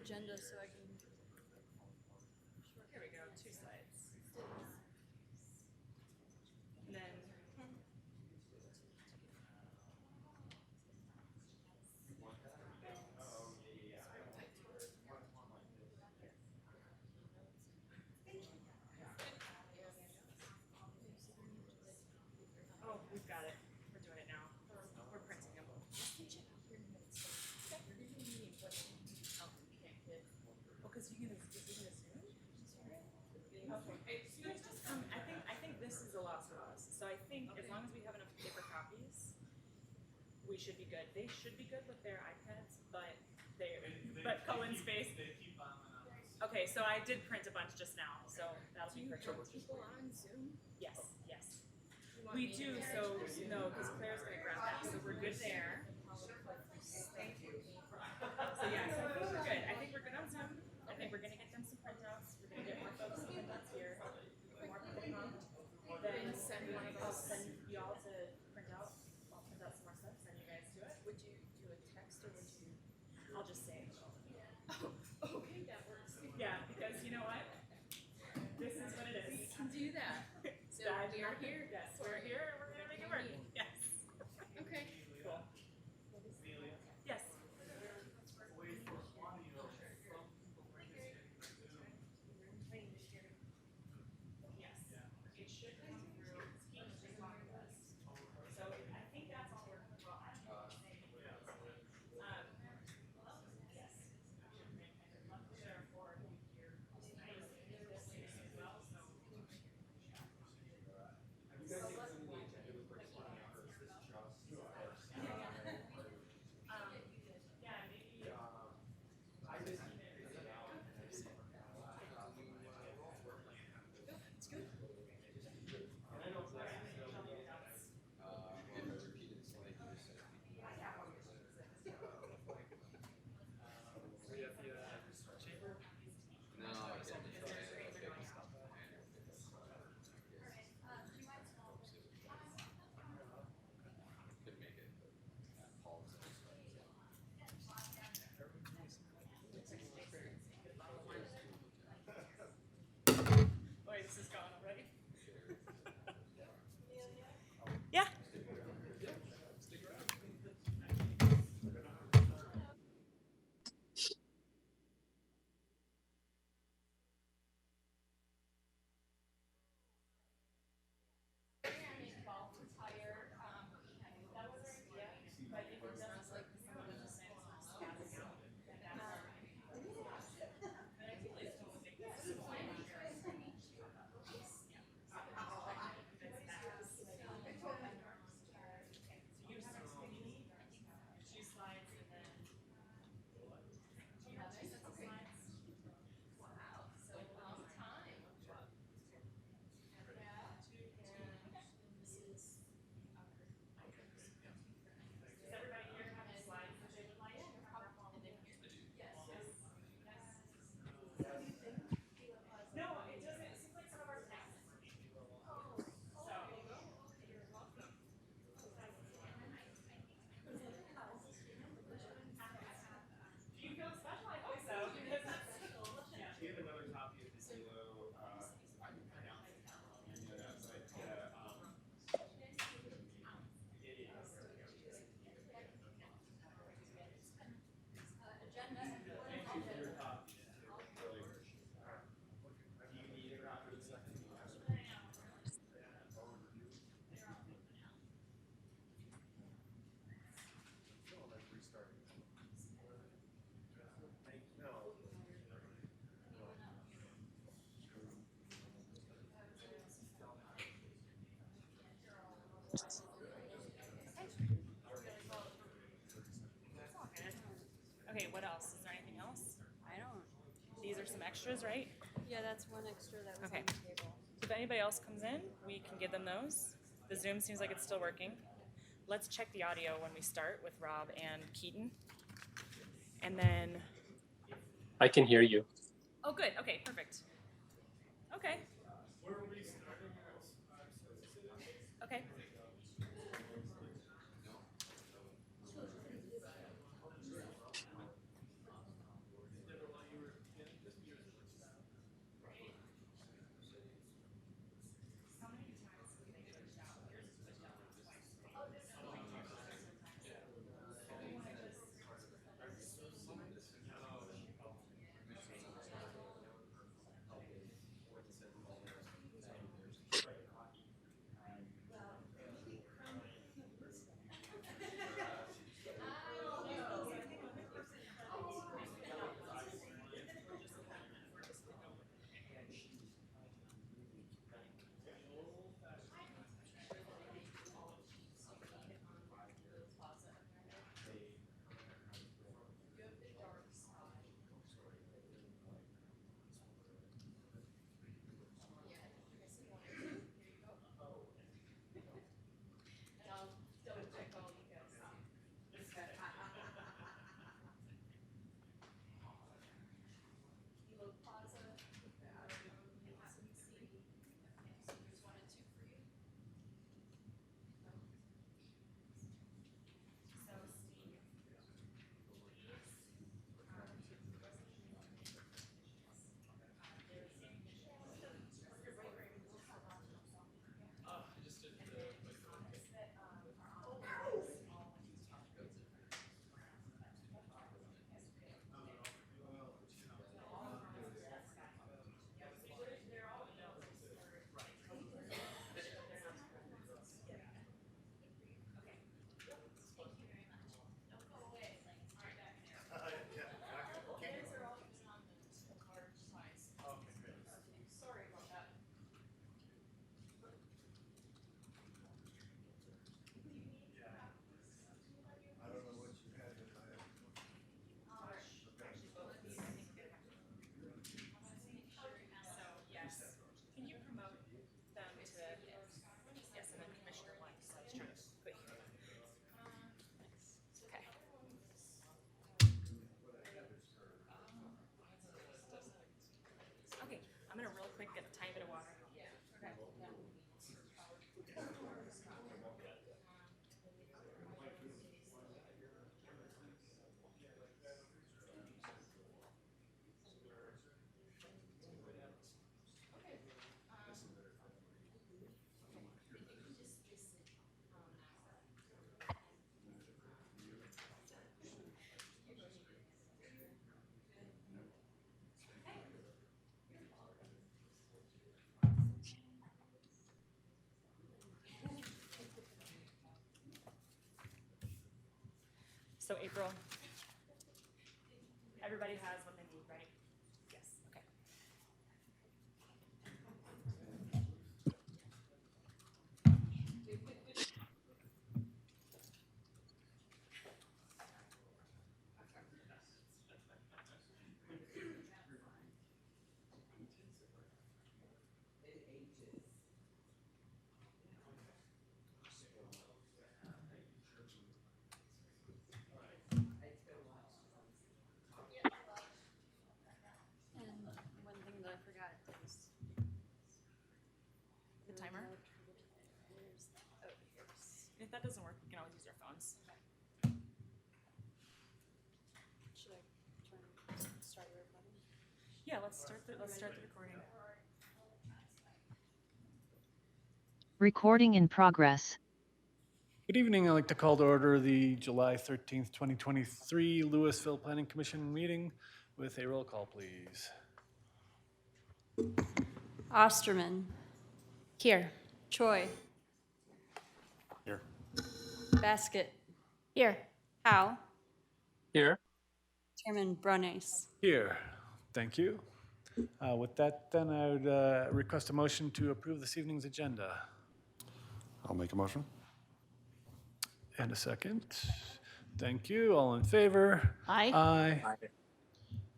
agenda so I can. Here we go, 2 slides. And then. Oh, we've got it. We're doing it now. We're printing them. Oh, because you're gonna Zoom? Okay. You guys just come. I think this is a lot for us. So I think as long as we have enough paper copies, we should be good. They should be good with their iPads, but Cullen's face. They keep bombing on us. Okay, so I did print a bunch just now, so that'll be perfect. People on Zoom? Yes, yes. We do, so no, because Claire's gonna grab that, so we're good there. Thank you. So yeah, so I think we're good. I think we're good on Zoom. I think we're gonna get them some printouts. We're gonna get more folks some printouts here. More people come. Then I'll send y'all to print out. I'll print out some more stuff. Send you guys to it. Would you do a text or would you? I'll just say. Oh, okay, that works. Yeah, because you know what? This is what it is. We can do that. So we're here. Yes, we're here and we're gonna make it work. Yes. Okay. Cool. Yes. Wait for audio from people participating in Zoom. Yes. It should come through. He was just talking to us. So I think that's all we're well, I don't know what to say. Yes. Share for here tonight. This is as well, so. Yeah, maybe. It's good. Boy, this is gone already. Yeah. Two slides and then. Do you have 2 sets of slides? Wow, so long time. Does everybody here have the slides that they would like? No, it doesn't. It seems like some of our texts. Do you feel special? I hope so. Because that's. Yeah. Do you have another copy of the Zillow? I can print out. That's like, Thank you for your copy. Really appreciate it. Do you need a copy of the second? Okay, what else? Is there anything else? I don't. These are some extras, right? Yeah, that's one extra that was Okay. on the table. If anybody else comes in, we can give them those. The Zoom seems like it's still working. Let's check the audio when we start with Rob and Keaton. And then. I can hear you. Oh, good. Okay, perfect. Okay. Where are we starting? Okay. I'm gonna real quick get a tiny bit of water. Okay. So April, everybody has what they need, right? Yes, okay. And one thing that I forgot is The timer? here's, oh, here's. If that doesn't work, we can always use our phones. Should I start the recording? Yeah, let's start the recording. Recording in progress. Good evening. I'd like to call to order the July 13th, 2023 Louisville Planning Commission meeting with a roll call, please. Osterman. Here. Choi. Here. Basket. Here. Howe. Here. Chairman Brunace. Here. Thank you. With that, then I would request a motion to approve this evening's agenda. I'll make a motion. And a second. Thank you. All in favor? Aye. Aye.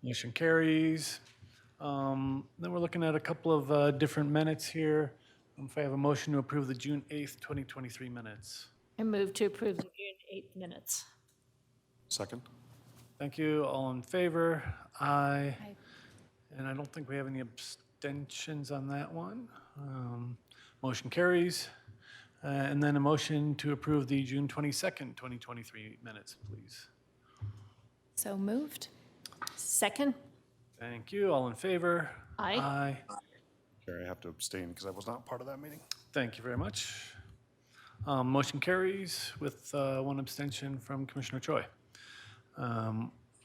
Motion carries. Then we're looking at a couple of different minutes here. If I have a motion to approve the June 8th, 2023 minutes. I move to approve the June 8th minutes. Second. Thank you. All in favor? Aye. Aye. And I don't think we have any abstentions on that one. Motion carries. And then a motion to approve the June 22nd, 2023 minutes, please. So moved. Second? Thank you. All in favor? Aye. Aye. Sure, I have to abstain because I was not part of that meeting. Thank you very much. Motion carries with one abstention from Commissioner Choi.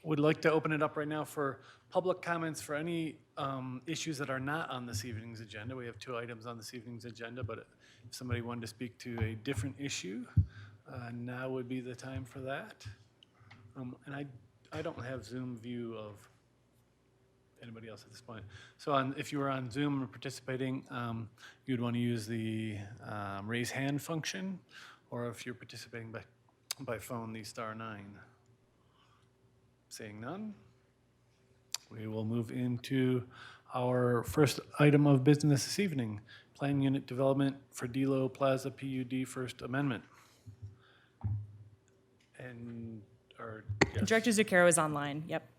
Would like to open it up right now for public comments for any issues that are not on this evening's agenda. We have 2 items on this evening's agenda, but if somebody wanted to speak to a different issue, now would be the time for that. And I don't have Zoom view of anybody else at this point. So if you were on Zoom or participating, you'd want to use the raise hand function, or if you're participating by phone, the *9. Seeing none, we will move into our first item of business this evening, Plan Unit Development for Delo Plaza PUD First Amendment. And, yes. Director Zucchero is online. Yep.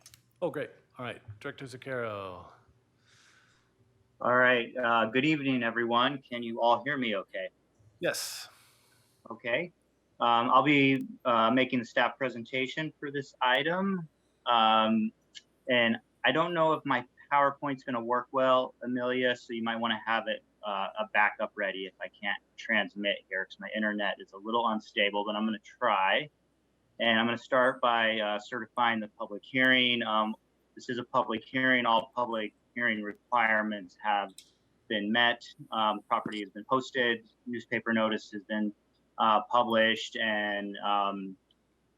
Oh, great. All right, Director Zucchero. All right, good evening, everyone. Can you all hear me okay? Yes. Okay. I'll be making the staff presentation for this item. And I don't know if my PowerPoint's gonna work well, Amelia, so you might wanna have it a backup ready if I can't transmit here because my internet is a little unstable, but I'm gonna try. And I'm gonna start by certifying the public hearing. This is a public hearing. All public hearing requirements have been met. The property has been posted, newspaper notice has been published, and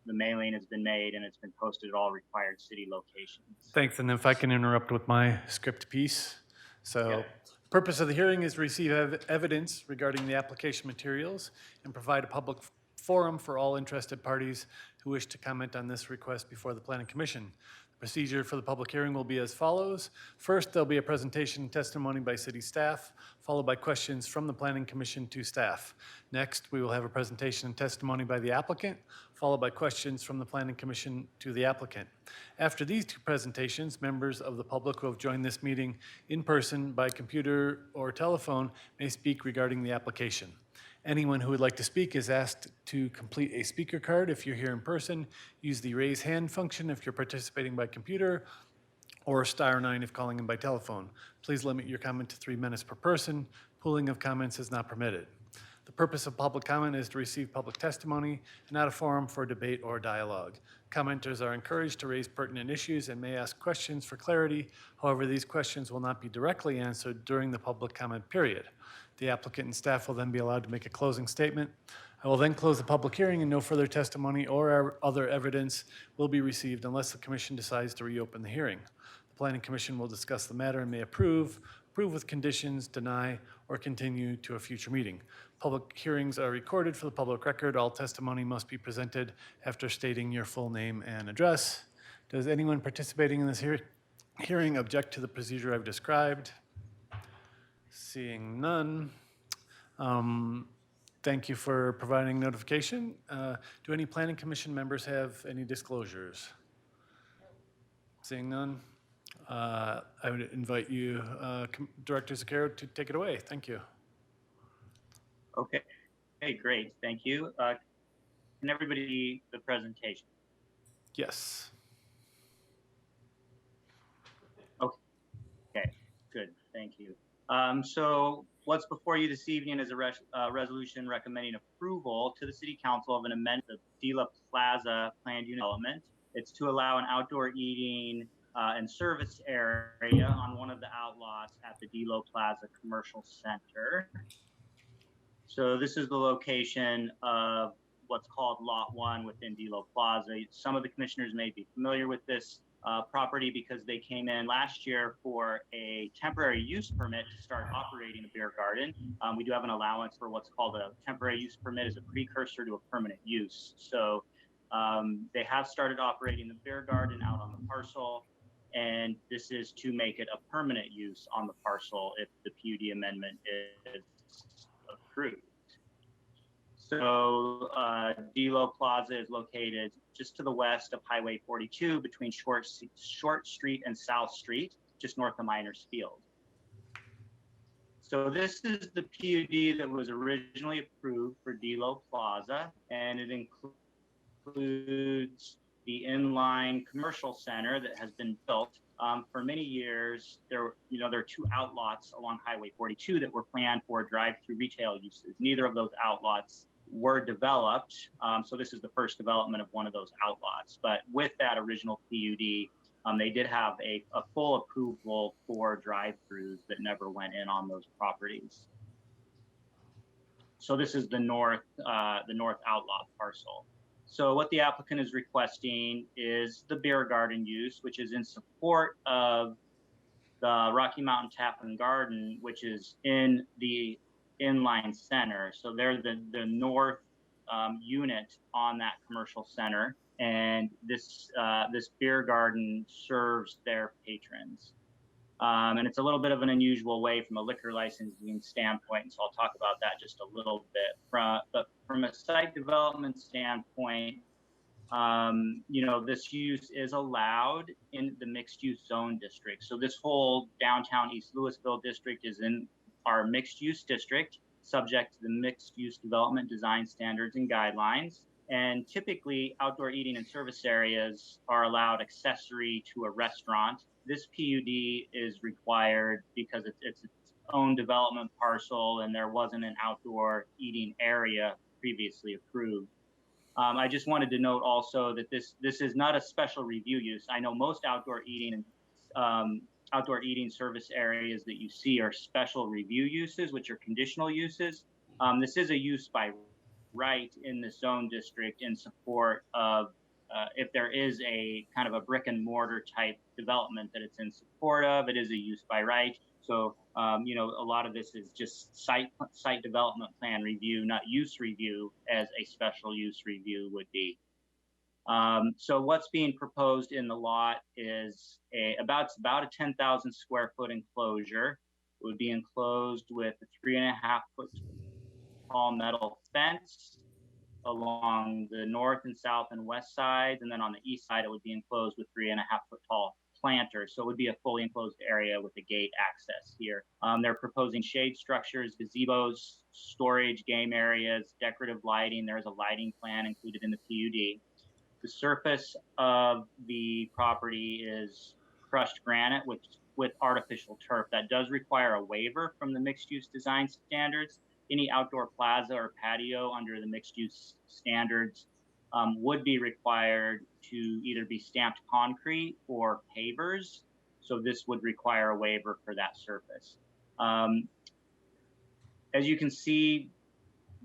the mailing has been made, and it's been posted at all required city locations. Thanks, and if I can interrupt with my script piece. So, Yeah. Purpose of the hearing is to receive evidence regarding the application materials and provide a public forum for all interested parties who wish to comment on this request before the Planning Commission. Procedure for the public hearing will be as follows. First, there'll be a presentation and testimony by city staff, followed by questions from the Planning Commission to staff. Next, we will have a presentation and testimony by the applicant, followed by questions from the Planning Commission to the applicant. After these two presentations, members of the public who have joined this meeting in person, by computer, or telephone may speak regarding the application. Anyone who would like to speak is asked to complete a speaker card. If you're here in person, use the raise hand function if you're participating by computer, or *9 if calling in by telephone. Please limit your comment to 3 minutes per person. Pooling of comments is not permitted. The purpose of public comment is to receive public testimony, and not a forum for debate or dialogue. Commenters are encouraged to raise pertinent issues and may ask questions for clarity. However, these questions will not be directly answered during the public comment period. The applicant and staff will then be allowed to make a closing statement. I will then close the public hearing, and no further testimony or other evidence will be received unless the commission decides to reopen the hearing. The Planning Commission will discuss the matter and may approve with conditions, deny, or continue to a future meeting. Public hearings are recorded for the public record. All testimony must be presented after stating your full name and address. Does anyone participating in this hearing object to the procedure I've described? Seeing none, thank you for providing notification. Do any Planning Commission members have any disclosures? Seeing none, I would invite you, Director Zucchero, to take it away. Thank you. Okay, great, thank you. Can everybody see the presentation? Yes. Okay, good, thank you. So what's before you this evening is a resolution recommending approval to the City Council of an amendment of Dela Plaza planned unit development. It's to allow an outdoor eating and service area on one of the outlots at the Dela Plaza Commercial Center. So this is the location of what's called Lot 1 within Dela Plaza. Some of the commissioners may be familiar with this property because they came in last year for a temporary use permit to start operating a beer garden. We do have an allowance for what's called a temporary use permit as a precursor to a permanent use. So they have started operating the beer garden out on the parcel, and this is to make it a permanent use on the parcel if the PUD amendment is approved. So Dela Plaza is located just to the west of Highway 42 between Short Street and South Street, just north of Miners Field. So this is the PUD that was originally approved for Dela Plaza, and it includes the inline commercial center that has been built. For many years, there are two outlots along Highway 42 that were planned for drive-through retail uses. Neither of those outlots were developed. So this is the first development of one of those outlots. But with that original PUD, they did have a full approval for drive-throughs that never went in on those properties. So this is the north outlot parcel. So what the applicant is requesting is the beer garden use, which is in support of the Rocky Mountain Tap and Garden, which is in the inline center. So they're the north unit on that commercial center, and this beer garden serves their patrons. And it's a little bit of an unusual way from a liquor licensing standpoint, and so I'll talk about that just a little bit. But from a site development standpoint, this use is allowed in the mixed-use zone district. So this whole downtown East Louisville district is in our mixed-use district, subject to the mixed-use development design standards and guidelines. And typically, outdoor eating and service areas are allowed accessory to a restaurant. This PUD is required because it's its own development parcel, and there wasn't an outdoor eating area previously approved. I just wanted to note also that this is not a special review use. I know most outdoor eating service areas that you see are special review uses, which are conditional uses. This is a use by right in the zone district in support of if there is a kind of a brick and mortar type development that it's in support of, it is a use by right. So, a lot of this is just site development plan review, not use review as a special use review would be. So what's being proposed in the lot is about a 10,000 square foot enclosure. It would be enclosed with a 3.5 foot tall metal fence along the north and south and west sides, and then on the east side it would be enclosed with 3.5 foot tall planters. So it would be a fully enclosed area with a gate access here. They're proposing shade structures, gazebos, storage, game areas, decorative lighting. There's a lighting plan included in the PUD. The surface of the property is crushed granite with artificial turf. That does require a waiver from the mixed use design standards. Any outdoor plaza or patio under the mixed use standards would be required to either be stamped concrete or pavers. So this would require a waiver for that surface. As you can see,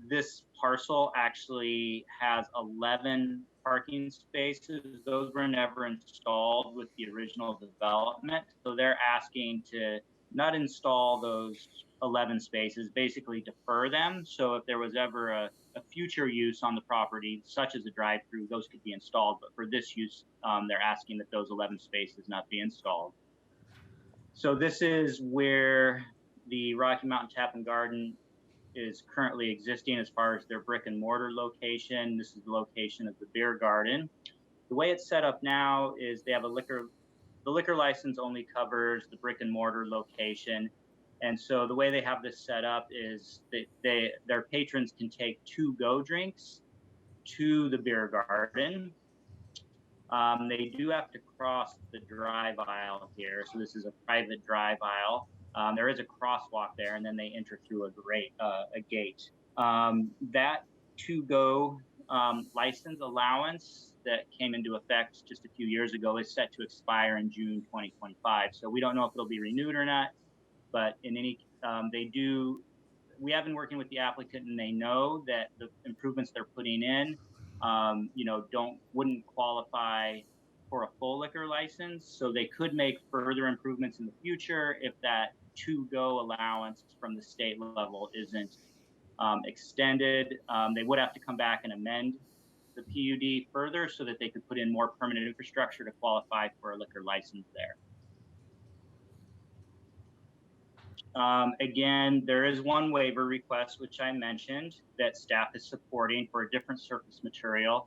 this parcel actually has 11 parking spaces. Those were never installed with the original development. So they're asking to not install those 11 spaces, basically defer them. So if there was ever a future use on the property, such as a drive-through, those could be installed. But for this use, they're asking that those 11 spaces not be installed. So this is where the Rocky Mountain Tap and Garden is currently existing as far as their brick and mortar location. This is the location of the beer garden. The way it's set up now is they have the liquor license only covers the brick and mortar location. And so the way they have this set up is that their patrons can take to-go drinks to the beer garden. They do have to cross the drive aisle here. So this is a private drive aisle. There is a crosswalk there, and then they enter through a gate. That to-go license allowance that came into effect just a few years ago is set to expire in June 2025. So we don't know if it'll be renewed or not, but in any, we have been working with the applicant, and they know that the improvements they're putting in, wouldn't qualify for a full liquor license. So they could make further improvements in the future if that to-go allowance from the state level isn't extended. They would have to come back and amend the PUD further so that they could put in more permanent infrastructure to qualify for a liquor license there. Again, there is one waiver request, which I mentioned, that staff is supporting for a different surface material.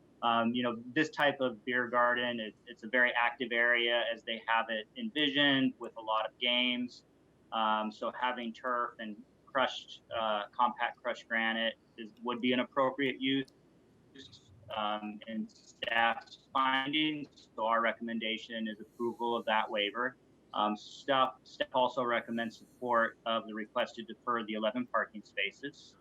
This type of beer garden, it's a very active area as they have it envisioned with a lot of games. So having turf and compact crushed granite would be an appropriate use in staff's findings. So our recommendation is approval of that waiver. Staff also recommends support of the request to defer the 11 parking spaces.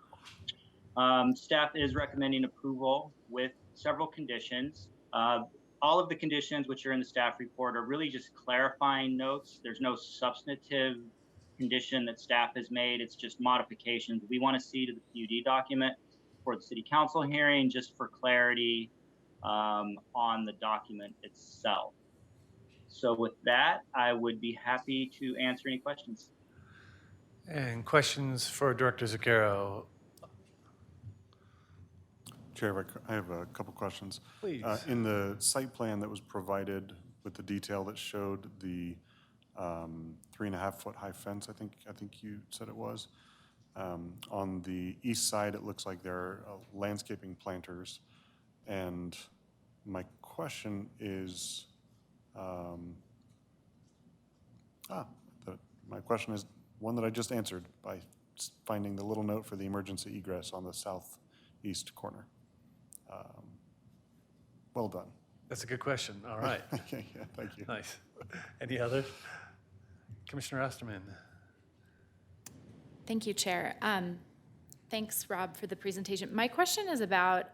Staff is recommending approval with several conditions. All of the conditions which are in the staff report are really just clarifying notes. There's no substantive condition that staff has made. It's just modifications we want to see to the PUD document for the city council hearing, just for clarity on the document itself. So with that, I would be happy to answer any questions. And questions for Director Zucchero? Chair, I have a couple questions. Please. In the site plan that was provided with the detail that showed the 3.5 foot high fence, I think you said it was. On the east side, it looks like there are landscaping planters. And my question is, my question is one that I just answered by finding the little note for the emergency egress on the southeast corner. Well done. That's a good question. All right. Yeah, thank you. Nice. Any others? Commissioner Osterman. Thank you, Chair. Thanks, Rob, for the presentation. My question is about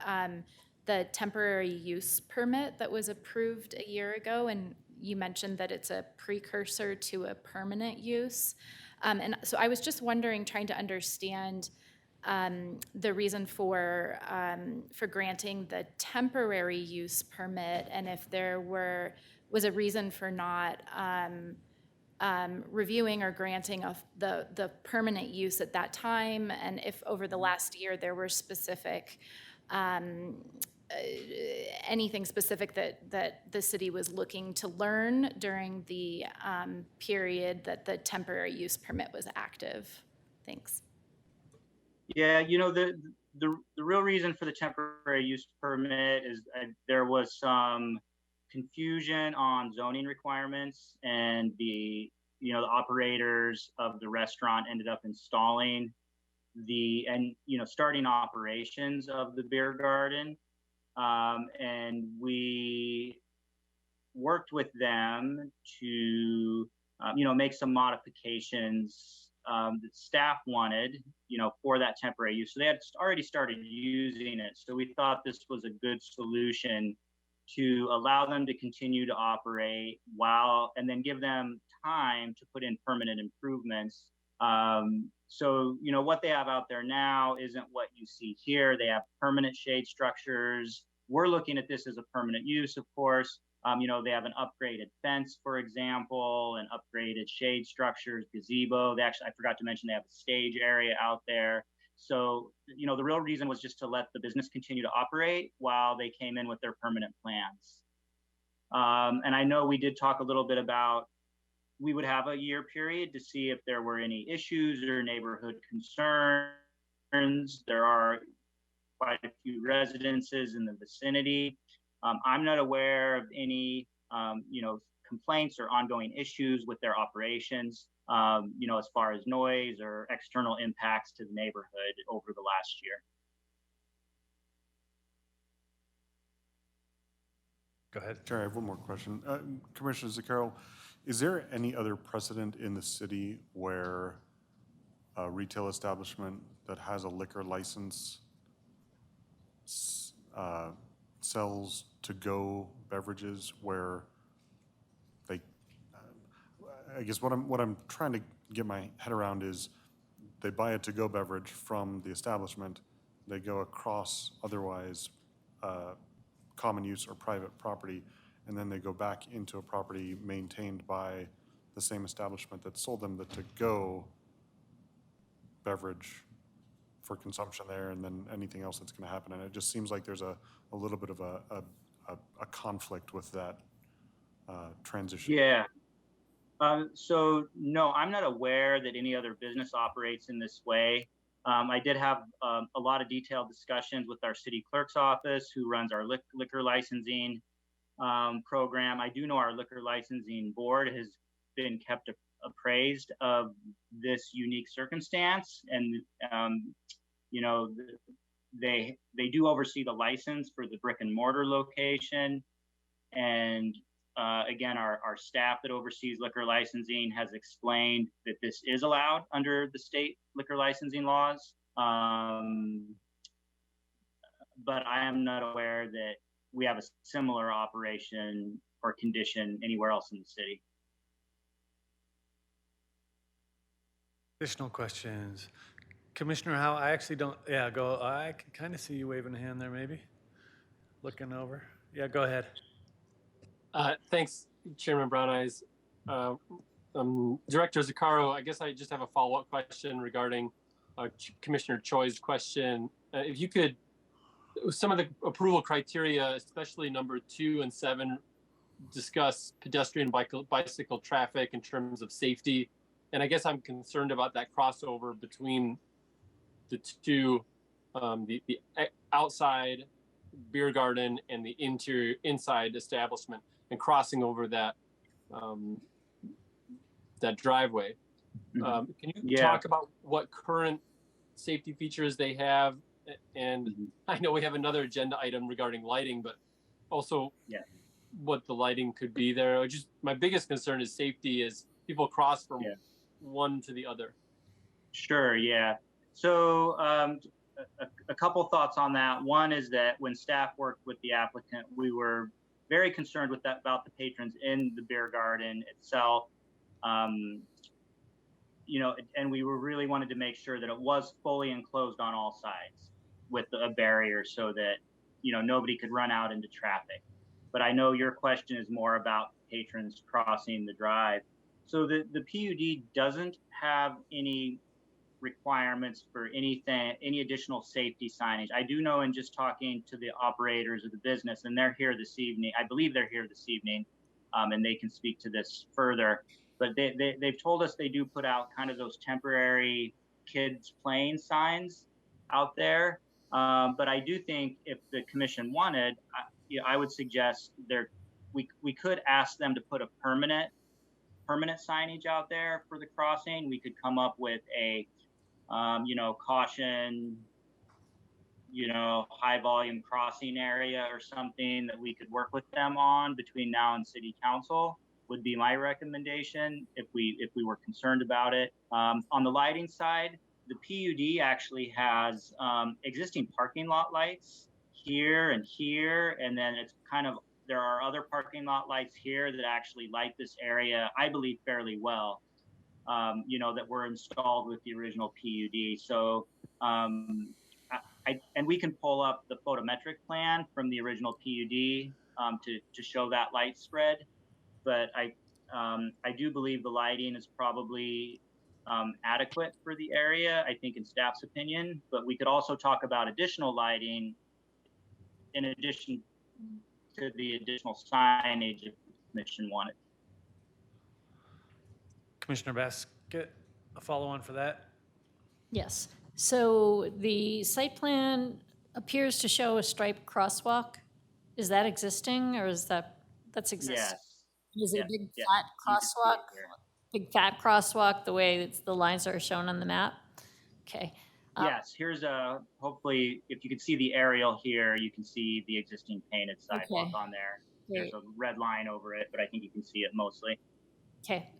the temporary use permit that was approved a year ago, and you mentioned that it's a precursor to a permanent use. And so I was just wondering, trying to understand the reason for granting the temporary use permit, and if there was a reason for not reviewing or granting of the permanent use at that time, and if over the last year there were specific anything specific that the city was looking to learn during the period that the temporary use permit was active? Thanks. Yeah, you know, the real reason for the temporary use permit is there was some confusion on zoning requirements, and the operators of the restaurant ended up installing starting operations of the beer garden. And we worked with them to, make some modifications that staff wanted, for that temporary use. So they had already started using it. So we thought this was a good solution to allow them to continue to operate and then give them time to put in permanent improvements. So, what they have out there now isn't what you see here. They have permanent shade structures. We're looking at this as a permanent use, of course. They have an upgraded fence, for example, and upgraded shade structures, gazebo. I forgot to mention they have a stage area out there. So, the real reason was just to let the business continue to operate while they came in with their permanent plans. And I know we did talk a little bit about we would have a year period to see if there were any issues or neighborhood concerns. There are quite a few residences in the vicinity. I'm not aware of any, complaints or ongoing issues with their operations, as far as noise or external impacts to the neighborhood over the last year. Go ahead. Chair, I have one more question. Commissioner Zaccaro, is there any other precedent in the city where a retail establishment that has a liquor license sells to-go beverages where they, I guess what I'm trying to get my head around is they buy a to-go beverage from the establishment, they go across otherwise common use or private property, and then they go back into a property maintained by the same establishment that sold them the to-go beverage for consumption there, and then anything else that's going to happen. And it just seems like there's a little bit of a conflict with that transition. Yeah. So no, I'm not aware that any other business operates in this way. I did have a lot of detailed discussions with our city clerk's office, who runs our liquor licensing program. I do know our liquor licensing board has been kept appraised of this unique circumstance, and they do oversee the license for the brick and mortar location. And again, our staff that oversees liquor licensing has explained that this is allowed under the state liquor licensing laws. But I am not aware that we have a similar operation or condition anywhere else in the city. Additional questions? Commissioner Howe, I actually don't, yeah, go, I can kind of see you waving a hand there maybe, looking over. Yeah, go ahead. Thanks, Chairman Brown Eyes. Director Zaccaro, I guess I just have a follow-up question regarding Commissioner Choi's question. If you could, some of the approval criteria, especially number 2 and 7, discuss pedestrian bicycle traffic in terms of safety. And I guess I'm concerned about that crossover between the two, the outside beer garden and the inside establishment, and crossing over that that driveway. Can you talk about what current safety features they have? And I know we have another agenda item regarding lighting, but also what the lighting could be there. Just my biggest concern is safety as people cross from one to the other. Sure, yeah. So a couple thoughts on that. One is that when staff worked with the applicant, we were very concerned with that about the patrons in the beer garden itself. And we were really wanted to make sure that it was fully enclosed on all sides with a barrier so that, nobody could run out into traffic. But I know your question is more about patrons crossing the drive. So the PUD doesn't have any requirements for any additional safety signage. I do know in just talking to the operators of the business, and they're here this evening, I believe they're here this evening, and they can speak to this further, but they've told us they do put out kind of those temporary kids playing signs out there. But I do think if the commission wanted, I would suggest we could ask them to put a permanent signage out there for the crossing. We could come up with a caution, high volume crossing area or something that we could work with them on between now and city council would be my recommendation if we were concerned about it. On the lighting side, the PUD actually has existing parking lot lights here, and then it's kind of, there are other parking lot lights here that actually light this area, I believe, fairly well. That were installed with the original PUD. So, and we can pull up the photometric plan from the original PUD to show that light spread. But I do believe the lighting is probably adequate for the area, I think, in staff's opinion. But we could also talk about additional lighting in addition to the additional signage if the commission wanted. Commissioner Baskett, a follow-on for that? Yes. So the site plan appears to show a striped crosswalk. Is that existing, or that's existing? Yes. Is it Yes, a big yes. fat You can see it crosswalk? here. Big fat crosswalk, the way the lines are shown on the map? Okay. Yes, here's hopefully, if you can see the aerial here, you can see the existing painted sidewalk Okay. on there. Great. There's a red line over it, but I think you can see it mostly. Okay,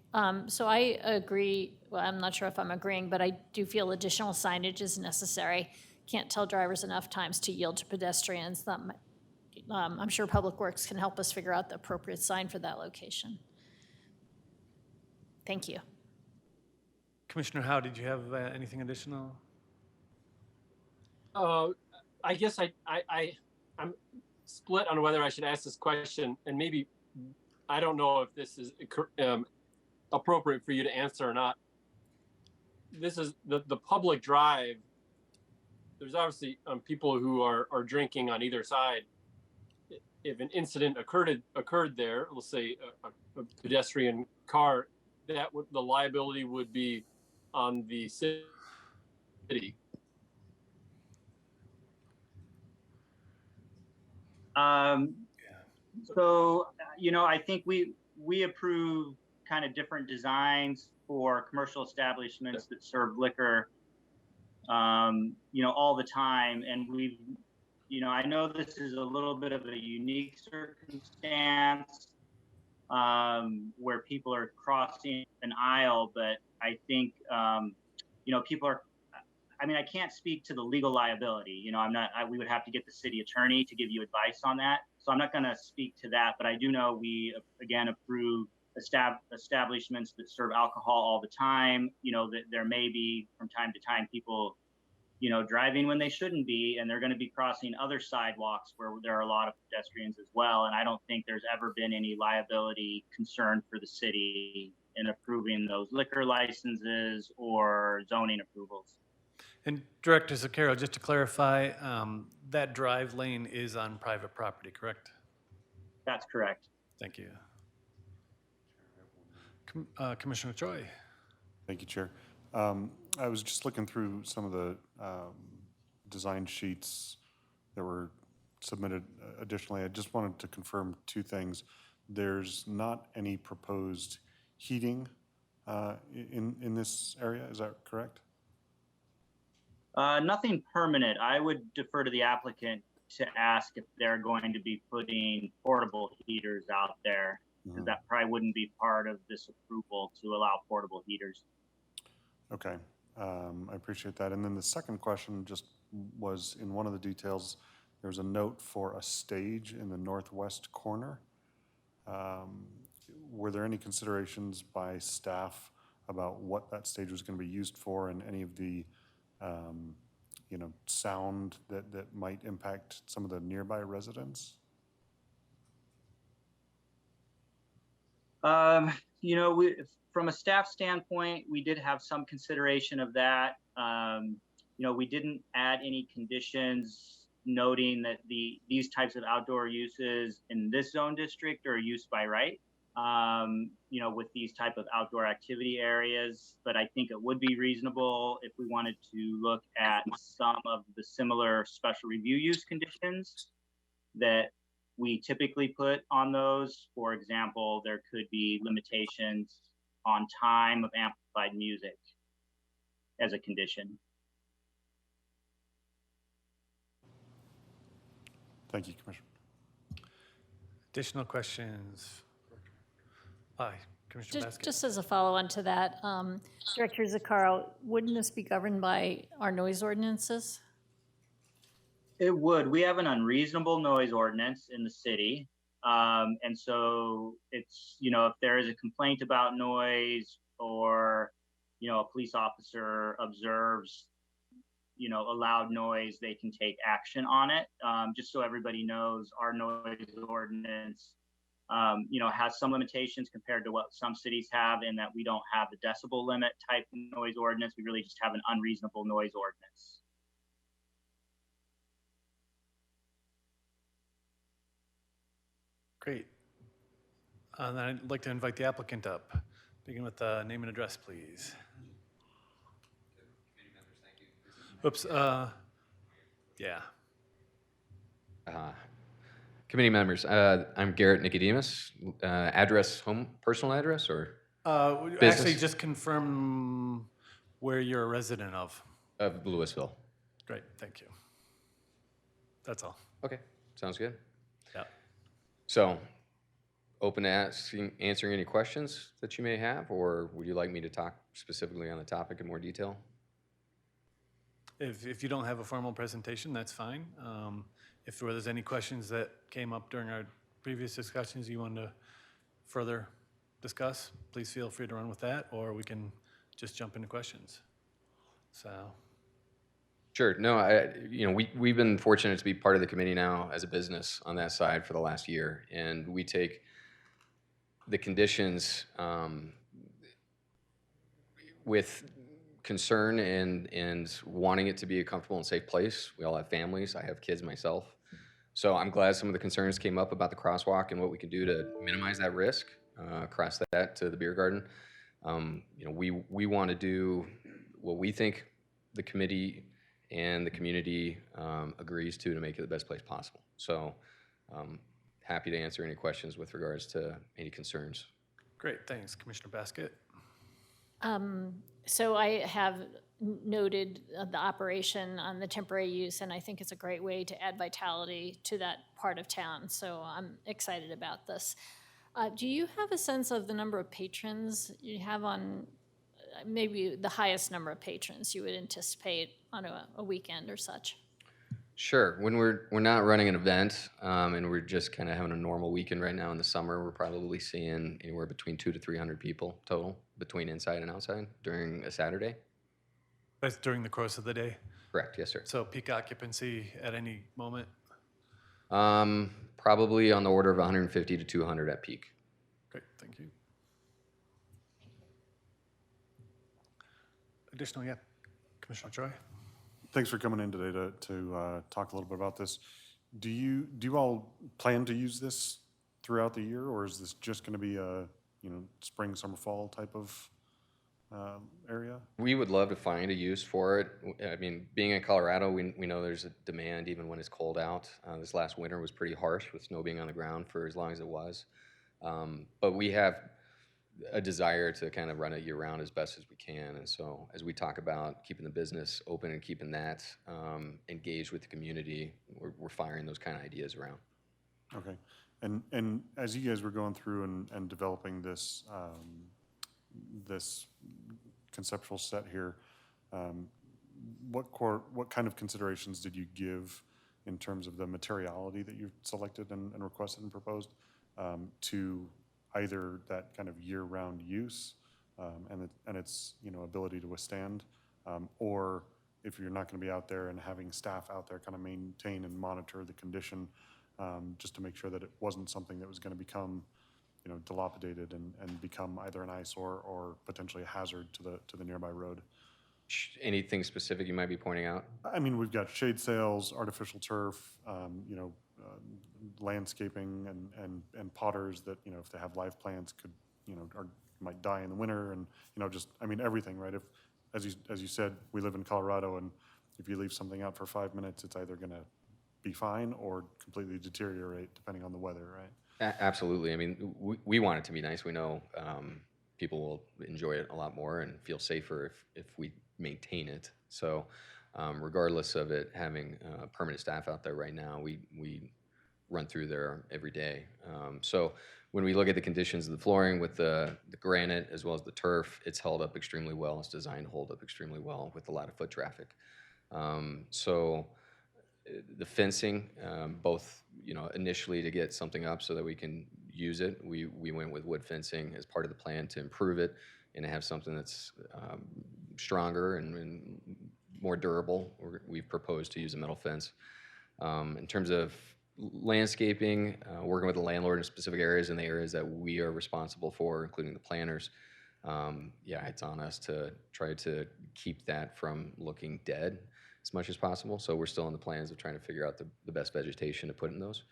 so I agree, well, I'm not sure if I'm agreeing, but I do feel additional signage is necessary. Can't tell drivers enough times to yield to pedestrians. I'm sure Public Works can help us figure out the appropriate sign for that location. Thank you. Commissioner Howe, did you have anything additional? I guess I'm split on whether I should ask this question, and maybe I don't know if this is appropriate for you to answer or not. This is the public drive. There's obviously people who are drinking on either side. If an incident occurred there, let's say a pedestrian car, the liability would be on the city. So, I think we approve kind of different designs for commercial establishments that serve liquor, all the time. And I know this is a little bit of a unique circumstance where people are crossing an aisle, but I think, people are, I can't speak to the legal liability. We would have to get the city attorney to give you advice on that. So I'm not going to speak to that, but I do know we, again, approve establishments that serve alcohol all the time. That there may be from time to time people, driving when they shouldn't be, and they're going to be crossing other sidewalks where there are a lot of pedestrians as well. And I don't think there's ever been any liability concern for the city in approving those liquor licenses or zoning approvals. And Director Zucchero, just to clarify, that drive lane is on private property, correct? That's correct. Thank you. Commissioner Choi. Thank you, Chair. I was just looking through some of the design sheets that were submitted additionally. I just wanted to confirm two things. There's not any proposed heating in this area, is that correct? Nothing permanent. I would defer to the applicant to ask if they're going to be putting portable heaters out there. Mm-hmm. That probably wouldn't be part of this approval to allow portable heaters. Okay, I appreciate that. And then the second question just was, in one of the details, there's a note for a stage in the northwest corner. Were there any considerations by staff about what that stage was going to be used for, and any of the sound that might impact some of the nearby residents? from a staff standpoint, we did have some consideration of that. We didn't add any conditions noting that these types of outdoor uses in this zone district are used by right. With these type of outdoor activity areas, but I think it would be reasonable if we wanted to look at some of the similar special review use conditions that we typically put on those. For example, there could be limitations on time of amplified music as a condition. Thank you, Commissioner. Additional questions? Aye, Commissioner Basket. Just as a follow-on to that, Director Zaccaro, wouldn't this be governed by our noise ordinances? It would. We have an unreasonable noise ordinance in the city. And so it's, if there is a complaint about noise or, a police officer observes, a loud noise, they can take action on it. Just so everybody knows, our noise ordinance, has some limitations compared to what some cities have in that we don't have the decibel limit type noise ordinance. We really just have an unreasonable noise ordinance. Great. And then I'd like to invite the applicant up. Begin with name and address, please. Oops, yeah. Committee members, I'm Garrett Nicodemus. Personal address, or? Actually, Business. just confirm where you're a resident of. Of Louisville. Great, thank you. That's all. Okay, sounds good. Yeah. So, open to answering any questions that you may have, or would you like me to talk specifically on the topic in more detail? If you don't have a formal presentation, that's fine. If there's any questions that came up during our previous discussions you want to further discuss, please feel free to run with that, or we can just jump into questions. So. Sure. No, we've been fortunate to be part of the committee now as a business on that side for the last year, and we take the conditions with concern and wanting it to be a comfortable and safe place. We all have families. I have kids myself. So I'm glad some of the concerns came up about the crosswalk and what we can do to minimize that risk, across that to the beer garden. We want to do what we think the committee and the community agrees to make it the best place possible. So happy to answer any questions with regards to any concerns. Great, thanks. Commissioner Basket? So I have noted the operation on the temporary use, and I think it's a great way to add vitality to that part of town. So I'm excited about this. Do you have a sense of the number of patrons you have on, maybe the highest number of patrons you would anticipate on a weekend or such? Sure. When we're not running an event, and we're just kind of having a normal weekend right now in the summer, we're probably seeing anywhere between 200 to 300 people total between inside and outside during a Saturday. That's during the course of the day? Correct. Yes, sir. So peak occupancy at any moment? Probably on the order of 150 to 200 at peak. Great, thank you. Additional, yeah, Commissioner Choi? Thanks for coming in today to talk a little bit about this. Do you all plan to use this throughout the year, or is this just going to be a spring, summer, fall type of area? We would love to find a use for it. I mean, being in Colorado, we know there's a demand even when it's cold out. This last winter was pretty harsh with snow being on the ground for as long as it was. But we have a desire to kind of run it year-round as best as we can. And so as we talk about keeping the business open and keeping that engaged with the community, we're firing those kind of ideas around. Okay. And as you guys were going through and developing this this conceptual set here, what kind of considerations did you give in terms of the materiality that you've selected and requested and proposed to either that kind of year-round use and its ability to withstand, or if you're not going to be out there and having staff out there kind of maintain and monitor the condition, just to make sure that it wasn't something that was going to become dilapidated and become either an eyesore or potentially a hazard to the nearby road. Anything specific you might be pointing out? I mean, we've got shade sails, artificial turf, landscaping and potters that, if they have live plants could, might die in the winter and, everything, right? If, as you said, we live in Colorado, and if you leave something out for 5 minutes, it's either gonna be fine or completely deteriorate depending on the weather, right? Absolutely. I mean, we want it to be nice. We know people will enjoy it a lot more and feel safer if we maintain it. So regardless of it having permanent staff out there right now, we run through there every day. So when we look at the conditions of the flooring with the granite as well as the turf, it's held up extremely well. It's designed to hold up extremely well with a lot of foot traffic. So the fencing, both, initially to get something up so that we can use it, we went with wood fencing as part of the plan to improve it and to have something that's stronger and more durable. We've proposed to use a metal fence. In terms of landscaping, working with the landlord in specific areas and the areas that we are responsible for, including the planners, it's on us to try to keep that from looking dead as much as possible. So we're still in the plans of trying to figure out the best vegetation to put in those.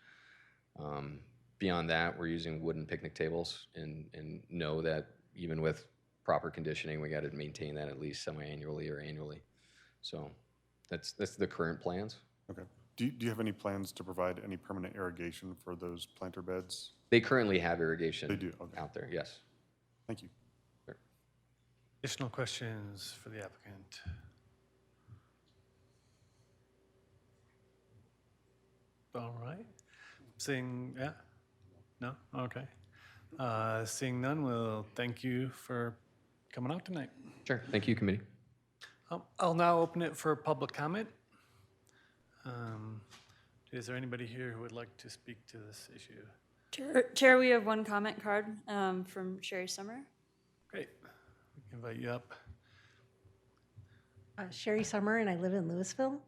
Beyond that, we're using wooden picnic tables and know that even with proper conditioning, we got to maintain that at least semi-annually or annually. So that's the current plans. Okay. Do you have any plans to provide any permanent irrigation for those planter beds? They currently have irrigation They do, okay. out there, yes. Thank you. Sure. Additional questions for the applicant? All right. No? Okay. Seeing none, we'll thank you for coming out tonight. Sure. Thank you, committee. I'll now open it for public comment. Is there anybody here who would like to speak to this issue? Chair, we have one comment card from Sherry Summer. Great. We can invite you up. Sherry Summer, and I live in Louisville.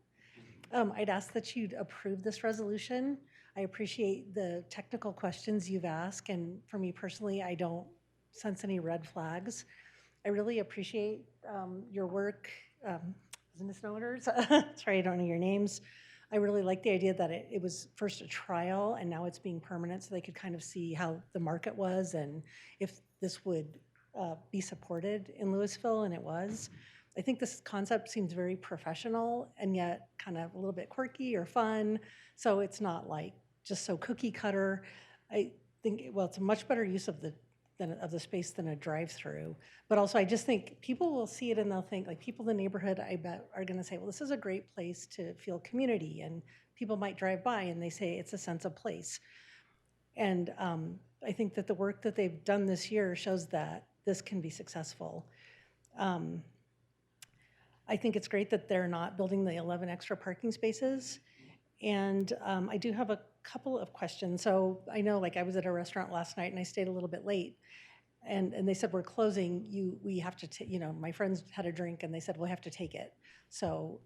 I'd ask that you'd approve this resolution. I appreciate the technical questions you've asked, and for me personally, I don't sense any red flags. I really appreciate your work, business owners. Sorry, I don't know your names. I really like the idea that it was first a trial and now it's being permanent, so they could kind of see how the market was and if this would be supported in Louisville, and it was. I think this concept seems very professional and yet kind of a little bit quirky or fun. So it's not like just so cookie cutter. I think, well, it's a much better use of the space than a drive-through. But also I just think people will see it and they'll think, like, people in the neighborhood, I bet, are gonna say, well, this is a great place to feel community. And people might drive by and they say it's a sense of place. And I think that the work that they've done this year shows that this can be successful. I think it's great that they're not building the 11 extra parking spaces. And I do have a couple of questions. So I know, like, I was at a restaurant last night and I stayed a little bit late. And they said, we're closing, we have to, my friends had a drink and they said, we'll have to take it. So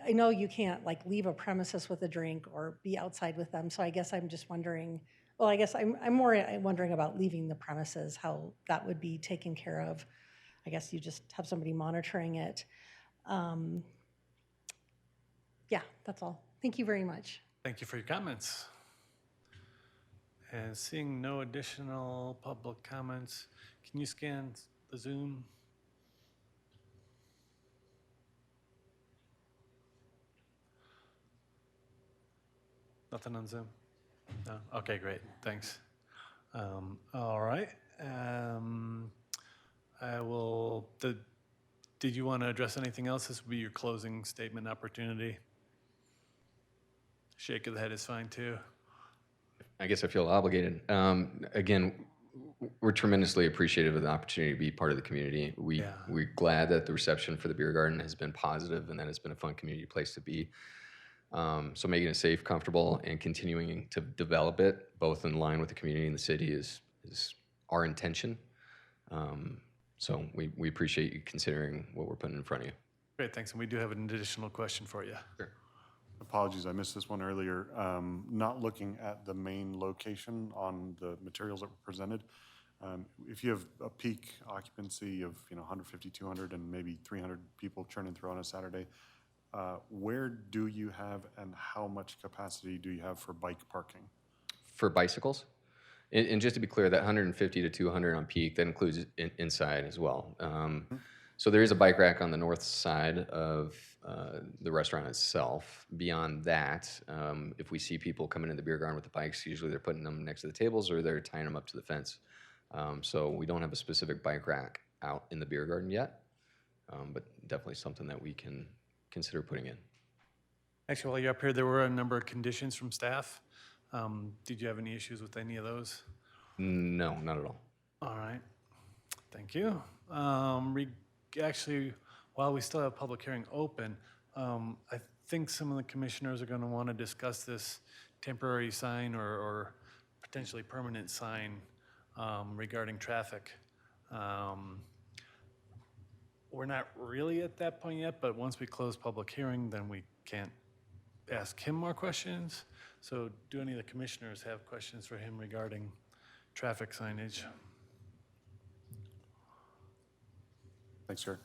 I know you can't, like, leave a premises with a drink or be outside with them. So I guess I'm just wondering, well, I guess I'm more wondering about leaving the premises, how that would be taken care of. I guess you just have somebody monitoring it. Yeah, that's all. Thank you very much. Thank you for your comments. And seeing no additional public comments, can you scan the Zoom? Nothing on Zoom? No? Okay, great, thanks. All right. Did you want to address anything else? This will be your closing statement opportunity. Shake of the head is fine too. I guess I feel obligated. Again, we're tremendously appreciative of the opportunity to be part of the community. We're glad that the reception for the beer garden has been positive and that it's been a fun community place to be. So making it safe, comfortable, and continuing to develop it, both in line with the community and the city, is our intention. So we appreciate you considering what we're putting in front of you. Great, thanks. And we do have an additional question for you. Sure. Apologies, I missed this one earlier. Not looking at the main location on the materials that were presented. If you have a peak occupancy of 150, 200, and maybe 300 people churning through on a Saturday, where do you have and how much capacity do you have for bike parking? For bicycles, and just to be clear, that 150 to 200 on peak, that includes inside as well. So there is a bike rack on the north side of the restaurant itself. Beyond that, if we see people coming in the beer garden with the bikes, usually they're putting them next to the tables or they're tying them up to the fence. So we don't have a specific bike rack out in the beer garden yet, but definitely something that we can consider putting in. Actually, while you're up here, there were a number of conditions from staff. Did you have any issues with any of those? No, not at all. All right, thank you. Actually, while we still have public hearing open, I think some of the commissioners are going to want to discuss this temporary sign or potentially permanent sign regarding traffic. We're not really at that point yet, but once we close public hearing, then we can't ask him more questions. So do any of the commissioners have questions for him regarding traffic signage? Thanks, Chair.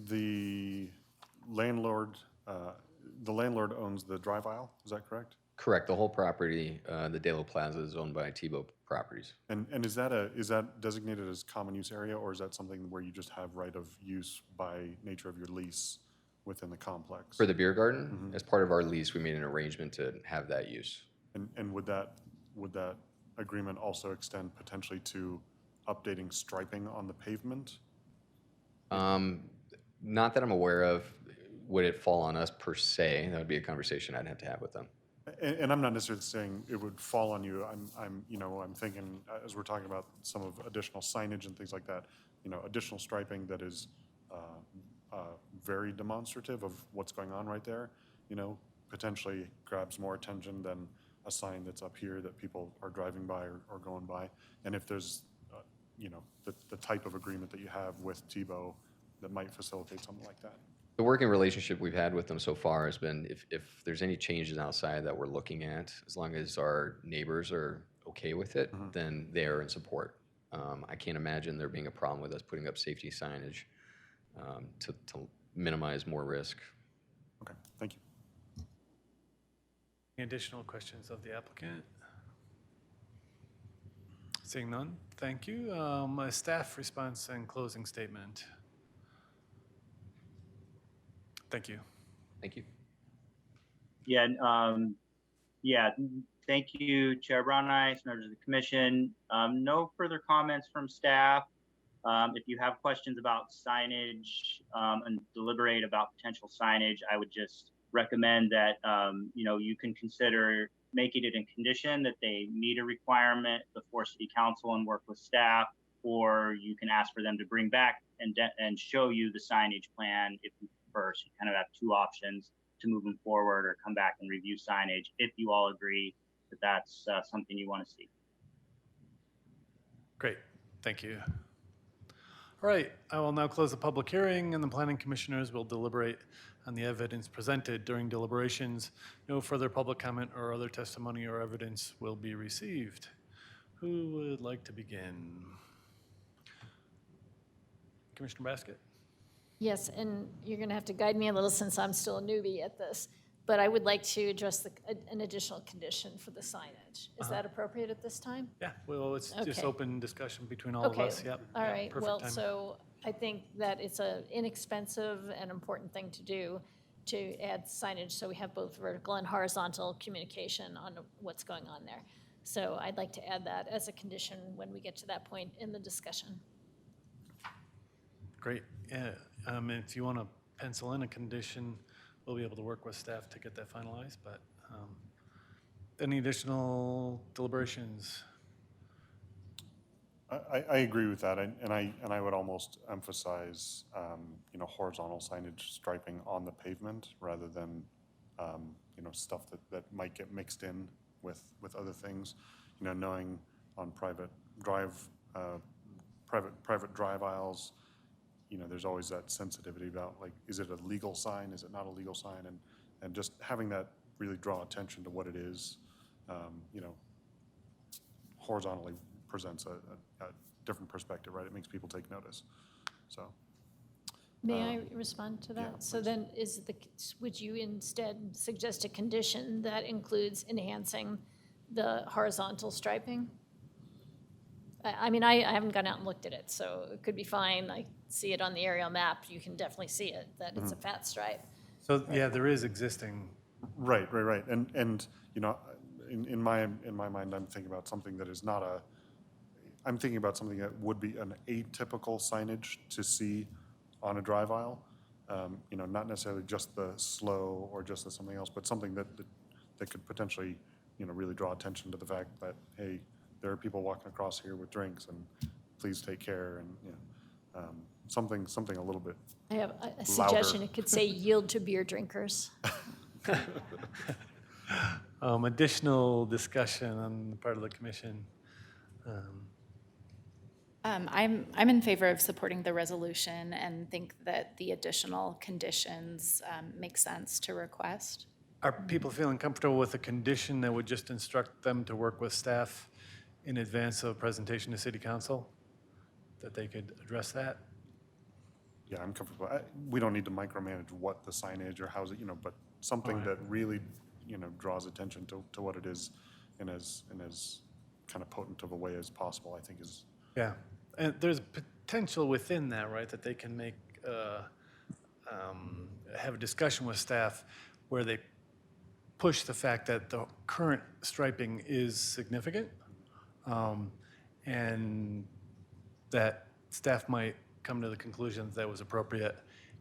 The landlord owns the drive aisle, is that correct? Correct. The whole property, the De La Plaza, is owned by Tebow Properties. And is that designated as common use area, or is that something where you just have right of use by nature of your lease within the complex? For the beer garden, as part of our lease, we made an arrangement to have that use. And would that agreement also extend potentially to updating striping on the pavement? Not that I'm aware of. Would it fall on us per se? That would be a conversation I'd have to have with them. And I'm not necessarily saying it would fall on you. I'm thinking as we're talking about some of additional signage and things like that, additional striping that is very demonstrative of what's going on right there, potentially grabs more attention than a sign that's up here that people are driving by or going by. And if there's, the type of agreement that you have with Tebow that might facilitate something like that. The working relationship we've had with them so far has been if there's any changes outside that we're looking at, as long as our neighbors are okay with it, then they're in support. I can't imagine there being a problem with us putting up safety signage to minimize more risk. Okay, thank you. Any additional questions of the applicant? Seeing none, thank you. A staff response and closing statement. Thank you. Thank you. Yeah, thank you, Chair Brown and I, members of the commission. No further comments from staff. If you have questions about signage and deliberate about potential signage, I would just recommend that you can consider making it a condition that they meet a requirement before City Council and work with staff, or you can ask for them to bring back and show you the signage plan if you prefer. So you kind of have two options to moving forward or come back and review signage if you all agree that that's something you want to see. Great, thank you. All right, I will now close the public hearing and the planning commissioners will deliberate on the evidence presented. During deliberations, no further public comment or other testimony or evidence will be received. Who would like to begin? Commissioner Basket? Yes, and you're going to have to guide me a little since I'm still a newbie at this, but I would like to address an additional condition for the signage. Is that appropriate at this time? Yeah, well, it's just Okay. open discussion between all of us. Yep. All yep, right, perfect well, timing. so I think that it's an inexpensive and important thing to do to add signage so we have both vertical and horizontal communication on what's going on there. So I'd like to add that as a condition when we get to that point in the discussion. Great, yeah. If you want to pencil in a condition, we'll be able to work with staff to get that finalized, but any additional deliberations? I agree with that, and I would almost emphasize, horizontal signage striping on the pavement rather than, stuff that might get mixed in with other things. Knowing on private drive aisles, there's always that sensitivity about like, is it a legal sign? Is it not a legal sign? And just having that really draw attention to what it is, horizontally presents a different perspective, right? It makes people take notice. So, May I respond to that? yeah, So please. then would you instead suggest a condition that includes enhancing the horizontal striping? I mean, I haven't gone out and looked at it, so it could be fine. I see it on the aerial map. You can definitely see it, that it's a fat stripe. So, yeah, there is existing. right. And in my mind, I'm thinking about something that is not I'm thinking about something that would be an atypical signage to see on a drive aisle. Not necessarily just the slow or just the something else, but something that could potentially, really draw attention to the fact that, hey, there are people walking across here with drinks, and please take care, and something a little bit. I have a suggestion. Louder. It could say yield to beer drinkers. Additional discussion on the part of the commission. I'm in favor of supporting the resolution and think that the additional conditions make sense to request. Are people feeling comfortable with a condition that would just instruct them to work with staff in advance of presentation to city council? That they could address that? Yeah, I'm comfortable. We don't need to micromanage what the signage or how's it, but something Right. that really, draws attention to what it is in as kind of potent of a way as possible, I think is. Yeah, and there's potential within that, right, that they can make, have a discussion with staff where they push the fact that the current striping is significant, and that staff might come to the conclusion that was appropriate,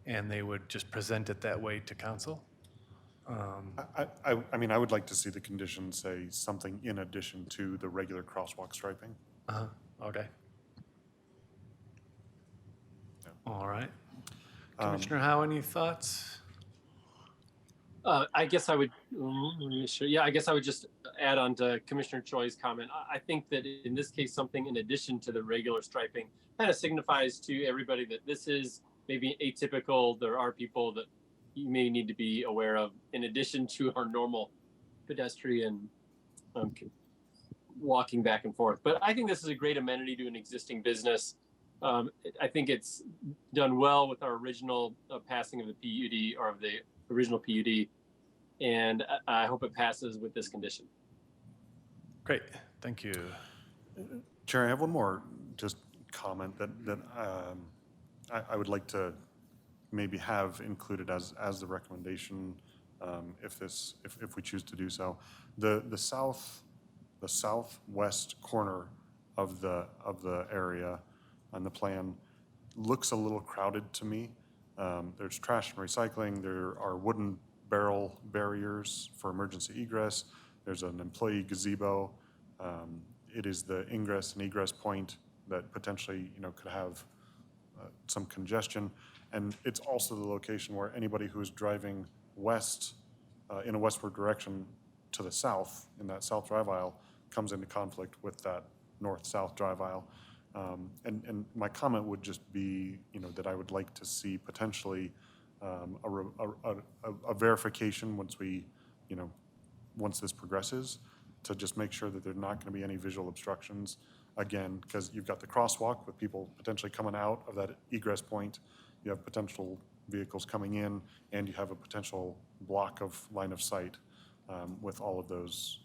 and they would just present it that way to council. I mean, I would like to see the condition say something in addition to the regular crosswalk striping. Okay. Yeah. All right. Commissioner Howe, any thoughts? I guess I would, I guess I would just add on to Commissioner Choi's comment. I think that in this case, something in addition to the regular striping kind of signifies to everybody that this is maybe atypical. There are people that you may need to be aware of in addition to our normal pedestrian walking back and forth. But I think this is a great amenity to an existing business. I think it's done well with our original passing of the PUD or of the original PUD, and I hope it passes with this condition. Great, thank you. Chair, I have one more just comment that I would like to maybe have included as the recommendation, if we choose to do so. The southwest corner of the area on the plan looks a little crowded to me. There's trash and recycling. There are wooden barrel barriers for emergency egress. There's an employee gazebo. It is the ingress and egress point that potentially, could have some congestion. And it's also the location where anybody who is driving west, in a westward direction to the south, in that south drive aisle, comes into conflict with that north-south drive aisle. And my comment would just be, that I would like to see potentially a verification once this progresses, to just make sure that there's not going to be any visual obstructions. Again, because you've got the crosswalk with people potentially coming out of that egress point. You have potential vehicles coming in, and you have a potential block of line of sight with all of those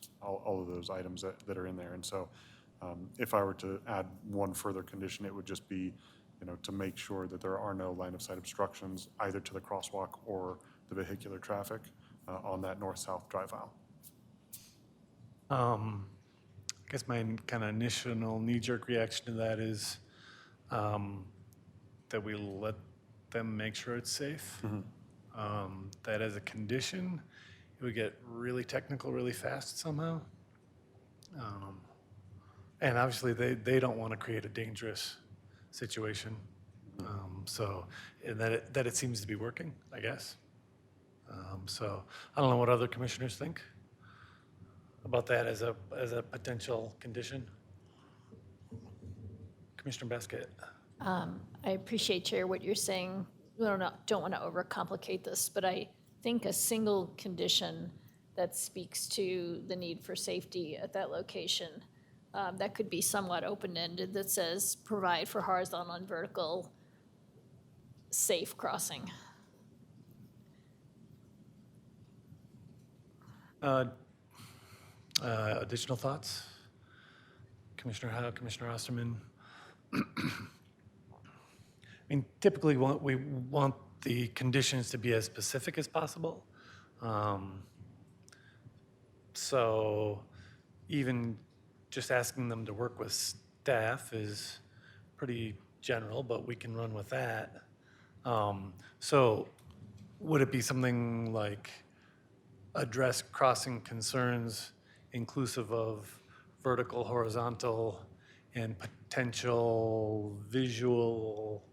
items that are in there. And so, if I were to add one further condition, it would just be, to make sure that there are no line of sight obstructions either to the crosswalk or the vehicular traffic on that north-south drive aisle. I guess my kind of initial knee-jerk reaction to that is that we let them make sure it's safe. That as a condition, it would get really technical really fast somehow. And obviously, they don't want to create a dangerous situation. So and that it seems to be working, I guess. So I don't know what other commissioners think about that as a potential condition. Commissioner Baskett. I appreciate, Chair, what you're saying. We don't want to overcomplicate this, but I think a single condition that speaks to the need for safety at that location, that could be somewhat open-ended, that says provide for horizontal and vertical safe crossing. Additional thoughts? Commissioner Howe, Commissioner Osterman? I mean, typically, we want the conditions to be as specific as possible. So even just asking them to work with staff is pretty general, but we can run with that. So would it be something like address crossing concerns inclusive of vertical, horizontal, and potential visual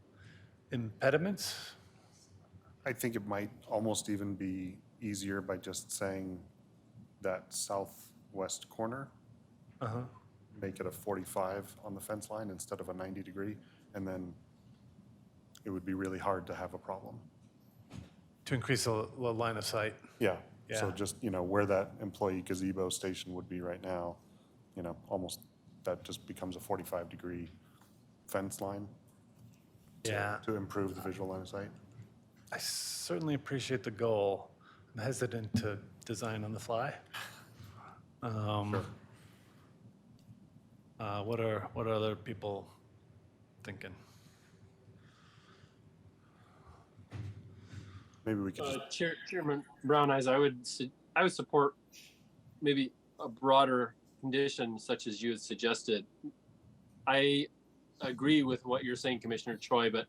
impediments? I think it might almost even be easier by just saying that southwest corner, Uh-huh. make it a 45 on the fence line instead of a 90-degree, and then it would be really hard to have a problem. To increase the line of sight. Yeah, so Yeah. just, where that employee gazebo station would be right now, almost, that just becomes a 45-degree fence line Yeah. to improve the visual line of sight. I certainly appreciate the goal. I'm hesitant to design on the fly. Sure. What are other people thinking? Maybe we could just, Chairman Brown Eyes, I would support maybe a broader condition such as you had suggested. I agree with what you're saying, Commissioner Choi, but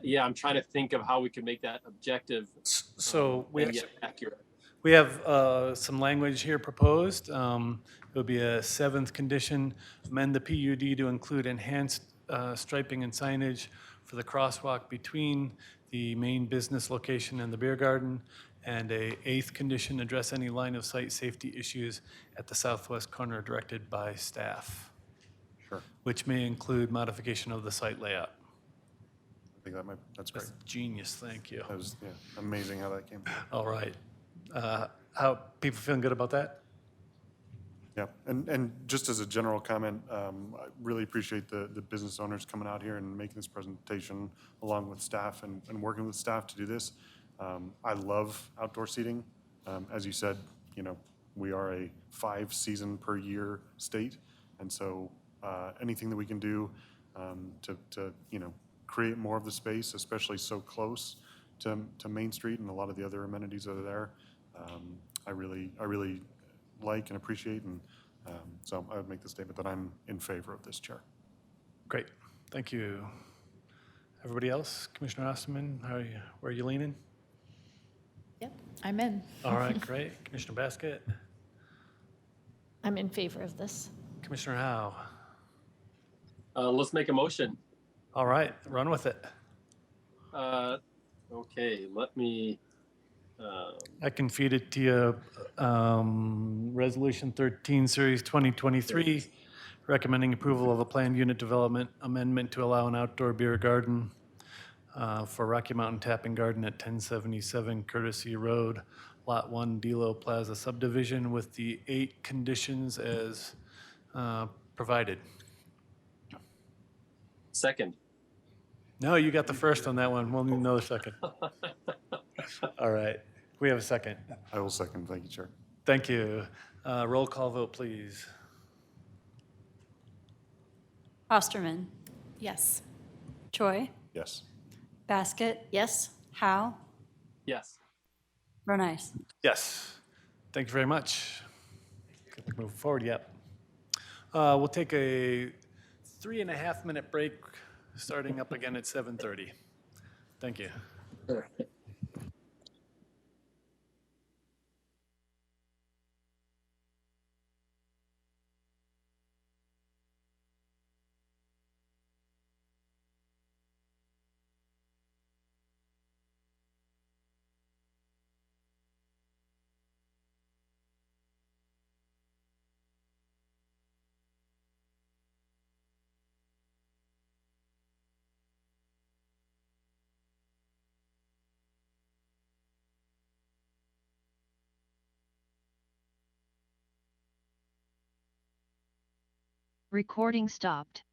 yeah, I'm trying to think of how we can make that objective So and yet accurate. we have some language here proposed. It would be a seventh condition, amend the PUD to include enhanced striping and signage for the crosswalk between the main business location and the beer garden. And a eighth condition, address any line of sight safety issues at the southwest corner directed by staff, sure, which may include modification of the site layout. I think that's great. That's genius, thank you. That was, amazing how that came. All right. How, people feeling good about that? Yeah, and just as a general comment, I really appreciate the business owners coming out here and making this presentation along with staff and working with staff to do this. I love outdoor seating. As you said, we are a 5-season per year state. And so anything that we can do to create more of the space, especially so close to Main Street and a lot of the other amenities that are there, I really like and appreciate, and so I would make the statement that I'm in favor of this, Chair. Great, thank you. Everybody else? Commissioner Osterman, where are you leaning? Yep, I'm in. All right, great. Commissioner Basket? I'm in favor of this. Commissioner Howe? Let's make a motion. All right, run with it. Okay, let me. I can feed it to you. Resolution 13, Series 2023, recommending approval of a planned unit development amendment to allow an outdoor beer garden for Rocky Mountain Tapping Garden at 1077 Courtesy Road, Lot 1, Delo Plaza subdivision, with the 8 conditions as provided. Second. No, you got the first on that one. We'll need another second. All right, we have a second. I will second. Thank you, Chair. Thank you. Roll call vote, please. Osterman, Yes. Choi, Yes. Basket, Yes? Howe, Yes. Brunice. Yes. Thank you very much. Move forward, yep. We'll take a 3.5-minute break, starting up again at 7:30. Thank you. Recording stopped.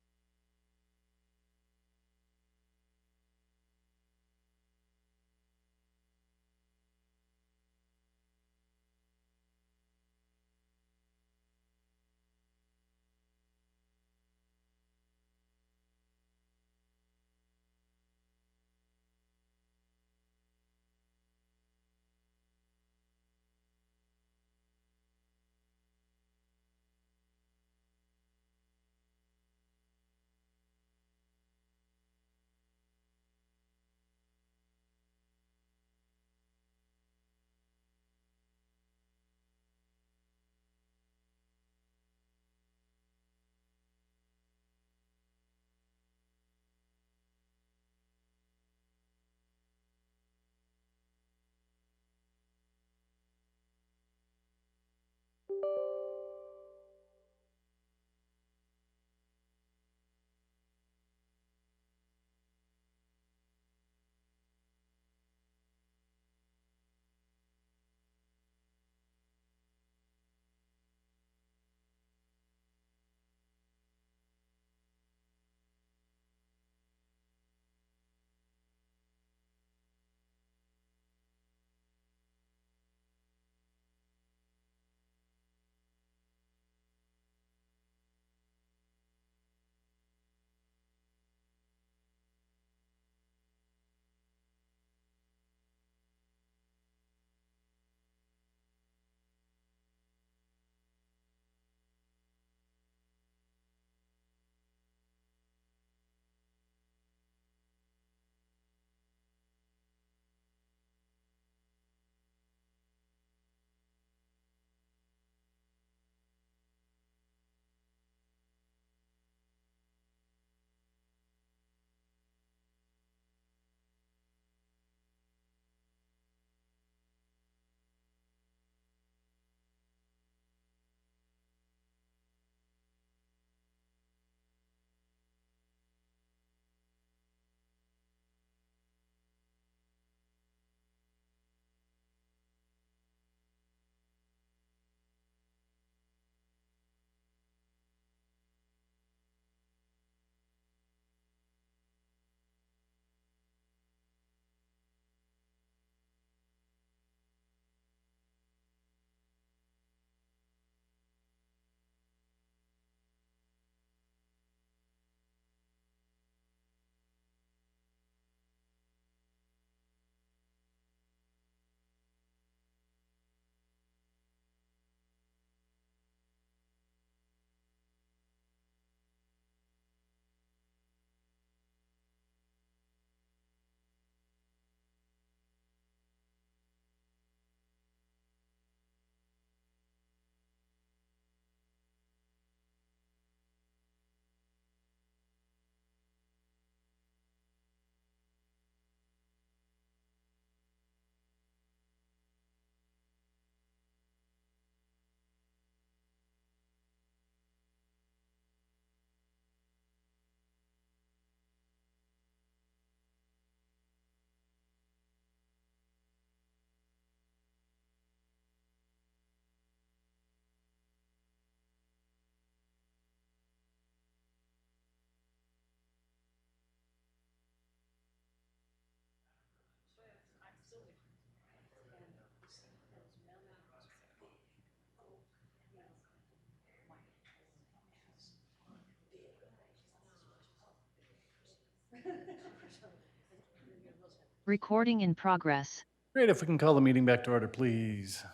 Recording in progress. Great, if we can call the meeting back to order, please.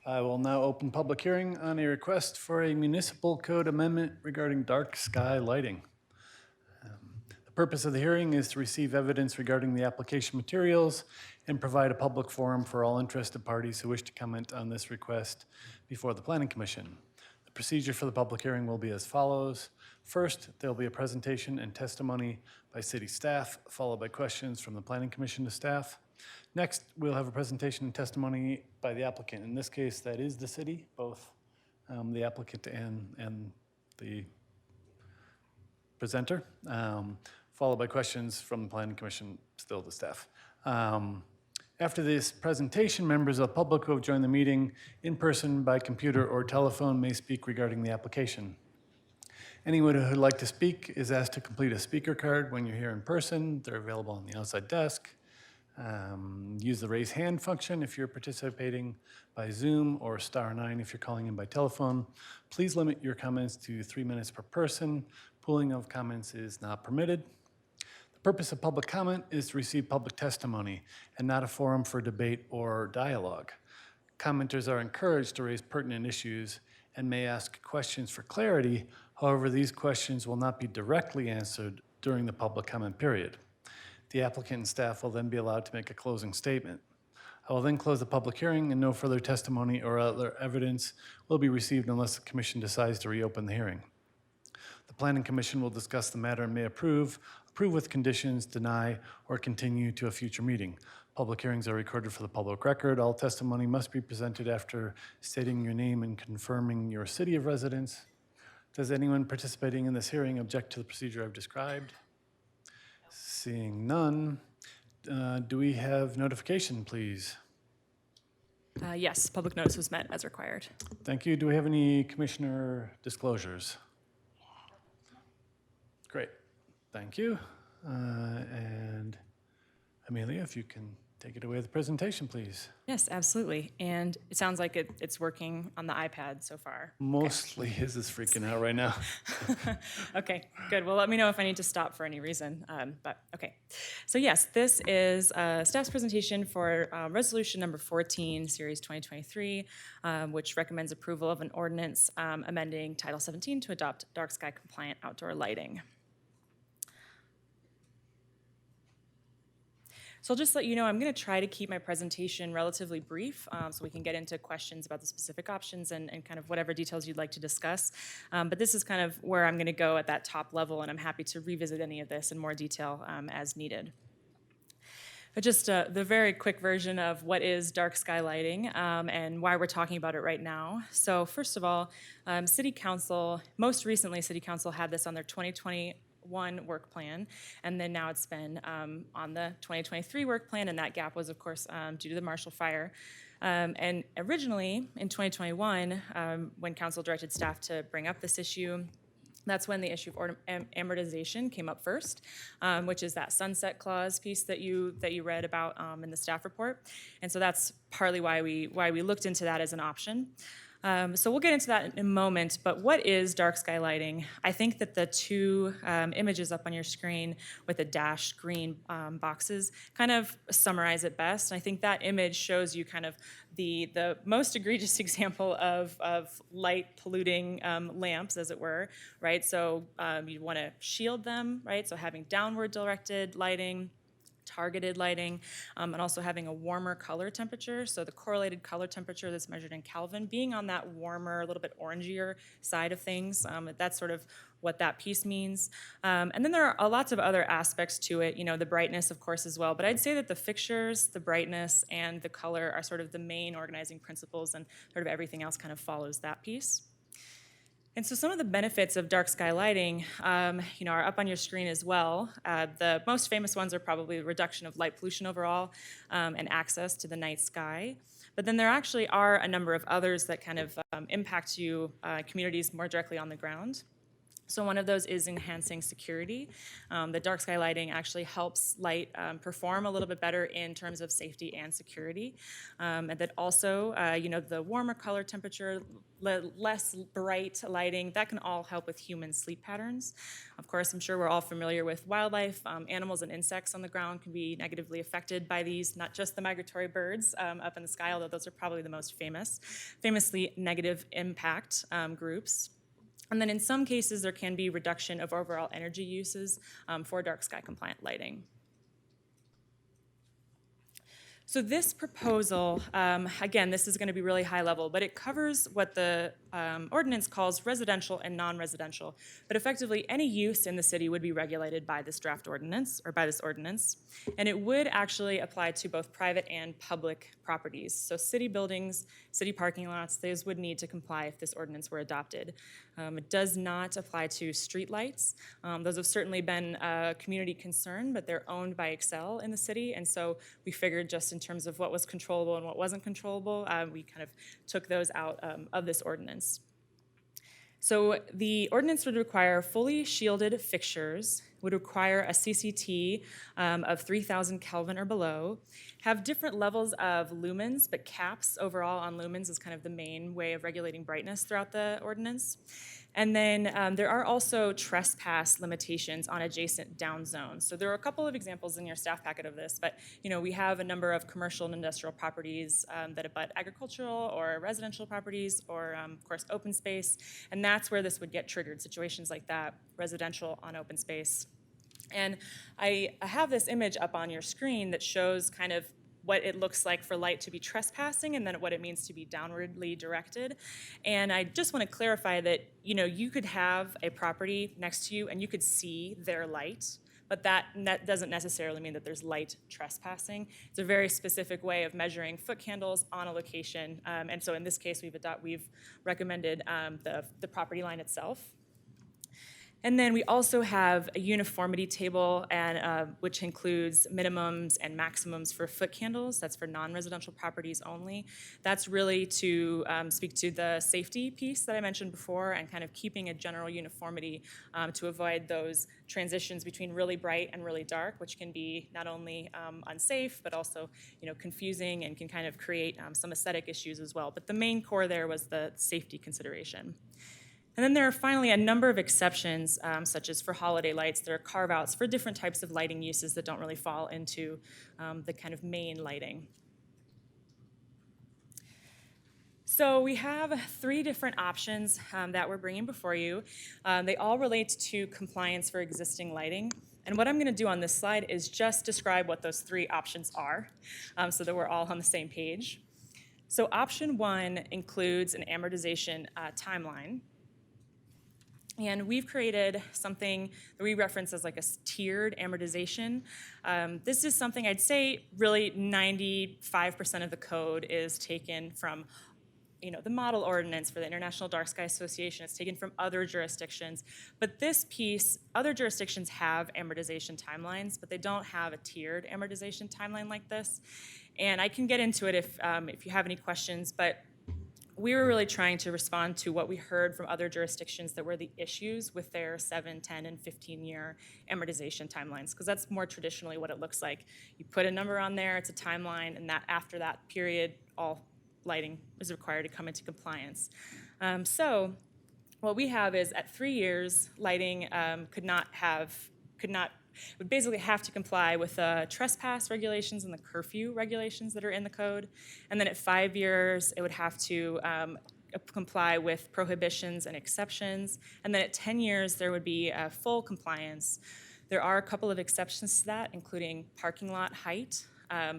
I will now open public hearing on a request for a municipal code amendment regarding dark sky lighting. The purpose of the hearing is to receive evidence regarding the application materials and provide a public forum for all interested parties who wish to comment on this request before the Planning Commission. The procedure for the public hearing will be as follows. First, there'll be a presentation and testimony by city staff, followed by questions from the Planning Commission to staff. Next, we'll have a presentation and testimony by the applicant. In this case, that is the city, both the applicant and the presenter, followed by questions from the Planning Commission, still the staff. After this presentation, members of the public who have joined the meeting in person, by computer, or telephone may speak regarding the application. Anyone who would like to speak is asked to complete a speaker card when you're here in person. They're available on the outside desk. Use the raise hand function if you're participating by Zoom, or *9 if you're calling in by telephone. Please limit your comments to 3 minutes per person. Pooling of comments is not permitted. The purpose of public comment is to receive public testimony and not a forum for debate or dialogue. Commenters are encouraged to raise pertinent issues and may ask questions for clarity. However, these questions will not be directly answered during the public comment period. The applicant and staff will then be allowed to make a closing statement. I will then close the public hearing, and no further testimony or other evidence will be received unless the commission decides to reopen the hearing. The Planning Commission will discuss the matter and may approve with conditions, deny, or continue to a future meeting. Public hearings are recorded for the public record. All testimony must be presented after stating your name and confirming your city of residence. Does anyone participating in this hearing object to the procedure I've described? Seeing none, do we have notification, please? Yes, public notice was met as required. Thank you. Do we have any commissioner disclosures? Great, thank you. And Amelia, if you can take it away with the presentation, please. Yes, absolutely. And it sounds like it's working on the iPad so far. Mostly his is freaking out right now. Okay, good. Well, let me know if I need to stop for any reason. But okay. So yes, this is staff's presentation for resolution number 14, series 2023, which recommends approval of an ordinance amending Title 17 to adopt dark sky compliant outdoor lighting. So I'll just let you know, I'm going to try to keep my presentation relatively brief so we can get into questions about the specific options and kind of whatever details you'd like to discuss. But this is kind of where I'm going to go at that top level, and I'm happy to revisit any of this in more detail as needed. But just the very quick version of what is dark sky lighting and why we're talking about it right now. So first of all, City Council, most recently City Council had this on their 2021 work plan, and then now it's been on the 2023 work plan, and that gap was, of course, due to the Marshall Fire. And originally, in 2021, when Council directed staff to bring up this issue, that's when the issue of amortization came up first, which is that sunset clause piece that you read about in the staff report. And so that's partly why we looked into that as an option. So we'll get into that in a moment, but what is dark sky lighting? I think that the two images up on your screen with the dashed green boxes kind of summarize it best. And I think that image shows you kind of the most egregious example of light polluting lamps, as it were, right? So you want to shield them, right? So having downward directed lighting, targeted lighting, and also having a warmer color temperature. So the correlated color temperature that's measured in Kelvin being on that warmer, a little bit orangier side of things. That's sort of what that piece means. And then there are lots of other aspects to it, you know, the brightness, of course, as well. But I'd say that the fixtures, the brightness, and the color are sort of the main organizing principles, and sort of everything else kind of follows that piece. And so some of the benefits of dark sky lighting, are up on your screen as well. The most famous ones are probably the reduction of light pollution overall and access to the night sky. But then there actually are a number of others that kind of impact you, communities more directly on the ground. So one of those is enhancing security. The dark sky lighting actually helps light perform a little bit better in terms of safety and security. And that also, the warmer color temperature, less bright lighting, that can all help with human sleep patterns. Of course, I'm sure we're all familiar with wildlife. Animals and insects on the ground can be negatively affected by these, not just the migratory birds up in the sky, although those are probably the most famously negative impact groups. And then in some cases, there can be reduction of overall energy uses for dark sky compliant lighting. So this proposal, again, this is going to be really high level, but it covers what the ordinance calls residential and non-residential. But effectively, any use in the city would be regulated by this draft ordinance, or by this ordinance. And it would actually apply to both private and public properties. So city buildings, city parking lots, those would need to comply if this ordinance were adopted. It does not apply to streetlights. Those have certainly been a community concern, but they're owned by Excel in the city. And so we figured just in terms of what was controllable and what wasn't controllable. We kind of took those out of this ordinance. So the ordinance would require fully shielded fixtures, would require a CCT of 3,000 Kelvin or below, have different levels of lumens, but caps overall on lumens is kind of the main way of regulating brightness throughout the ordinance. And then there are also trespass limitations on adjacent down zones. So there are a couple of examples in your staff packet of this, but we have a number of commercial and industrial properties that abut agricultural or residential properties, or of course open space, and that's where this would get triggered, situations like that, residential on open space. And I have this image up on your screen that shows kind of what it looks like for light to be trespassing, and then what it means to be downwardly directed. And I just want to clarify that you could have a property next to you and you could see their light, but that doesn't necessarily mean that there's light trespassing. It's a very specific way of measuring foot candles on a location, and so in this case we've recommended the property line itself. And then we also have a uniformity table, and which includes minimums and maximums for foot candles. That's for non-residential properties only. That's really to speak to the safety piece that I mentioned before, and kind of keeping a general uniformity to avoid those transitions between really bright and really dark, which can be not only unsafe, but also confusing and can kind of create some aesthetic issues as well. But the main core there was the safety consideration. And then there are finally a number of exceptions, such as for holiday lights. There are carve-outs for different types of lighting uses that don't really fall into the kind of main lighting. So we have 3 different options that we're bringing before you. They all relate to compliance for existing lighting. And what I'm going to do on this slide is just describe what those 3 options are, so that we're all on the same page. So option 1 includes an amortization timeline. And we've created something that we reference as like a tiered amortization. This is something I'd say really 95% of the code is taken from the model ordinance for the International Dark Sky Association. It's taken from other jurisdictions. But this piece, other jurisdictions have amortization timelines, but they don't have a tiered amortization timeline like this. And I can get into it if you have any questions, but we were really trying to respond to what we heard from other jurisdictions that were the issues with their 7, 10, and 15-year amortization timelines, because that's more traditionally what it looks like. You put a number on there, it's a timeline, and that after that period, all lighting is required to come into compliance. So what we have is at 3 years, lighting would basically have to comply with the trespass regulations and the curfew regulations that are in the code. And then at 5 years, it would have to comply with prohibitions and exceptions. And then at 10 years, there would be full compliance. There are a couple of exceptions to that, including parking lot height.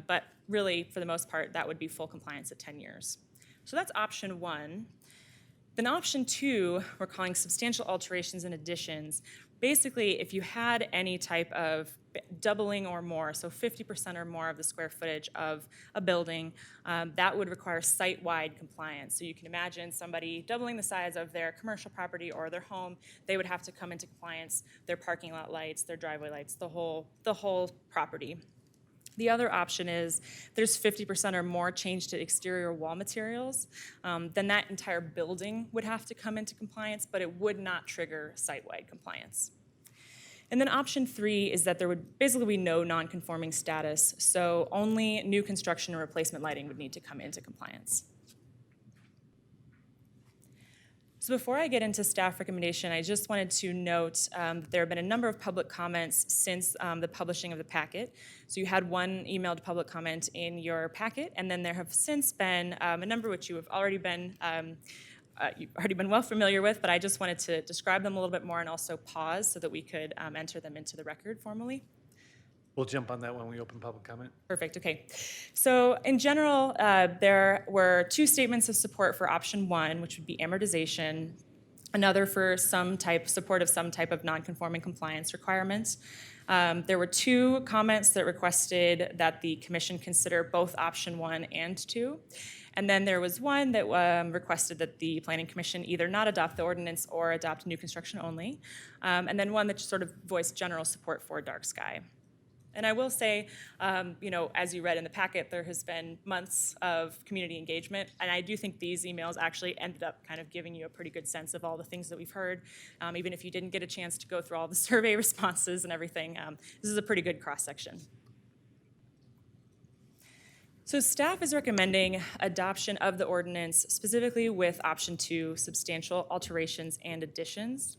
But really, for the most part, that would be full compliance at 10 years. So that's option 1. Then option 2, we're calling substantial alterations and additions. Basically, if you had any type of doubling or more, so 50% or more of the square footage of a building, that would require site-wide compliance. So you can imagine somebody doubling the size of their commercial property or their home, they would have to come into compliance, their parking lot lights, their driveway lights, the whole property. The other option is there's 50% or more change to exterior wall materials, then that entire building would have to come into compliance, but it would not trigger site-wide compliance. And then option 3 is that there would basically be no non-conforming status, so only new construction and replacement lighting would need to come into compliance. So before I get into staff recommendation, I just wanted to note that there have been a number of public comments since the publishing of the packet. So you had one emailed public comment in your packet, and then there have since been a number which you have already been well familiar with, but I just wanted to describe them a little bit more and also pause so that we could enter them into the record formally. We'll jump on that when we open public comment. Perfect, okay. So in general, there were 2 statements of support for option 1, which would be amortization, another for support of some type of non-conforming compliance requirements. There were 2 comments that requested that the commission consider both option 1 and 2. And then there was one that requested that the Planning Commission either not adopt the ordinance or adopt new construction only. And then one that sort of voiced general support for dark sky. And I will say, as you read in the packet, there has been months of community engagement, and I do think these emails actually ended up kind of giving you a pretty good sense of all the things that we've heard, even if you didn't get a chance to go through all the survey responses and everything. This is a pretty good cross-section. So staff is recommending adoption of the ordinance, specifically with option 2, substantial alterations and additions.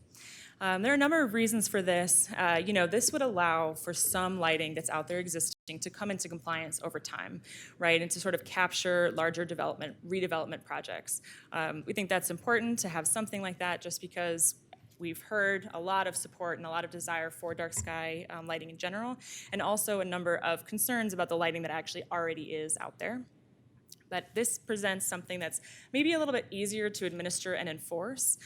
There are a number of reasons for this. This would allow for some lighting that's out there existing to come into compliance over time, right, and to sort of capture larger redevelopment projects. We think that's important to have something like that just because we've heard a lot of support and a lot of desire for dark sky lighting in general, and also a number of concerns about the lighting that actually already is out there. But this presents something that's maybe a little bit easier to administer and enforce,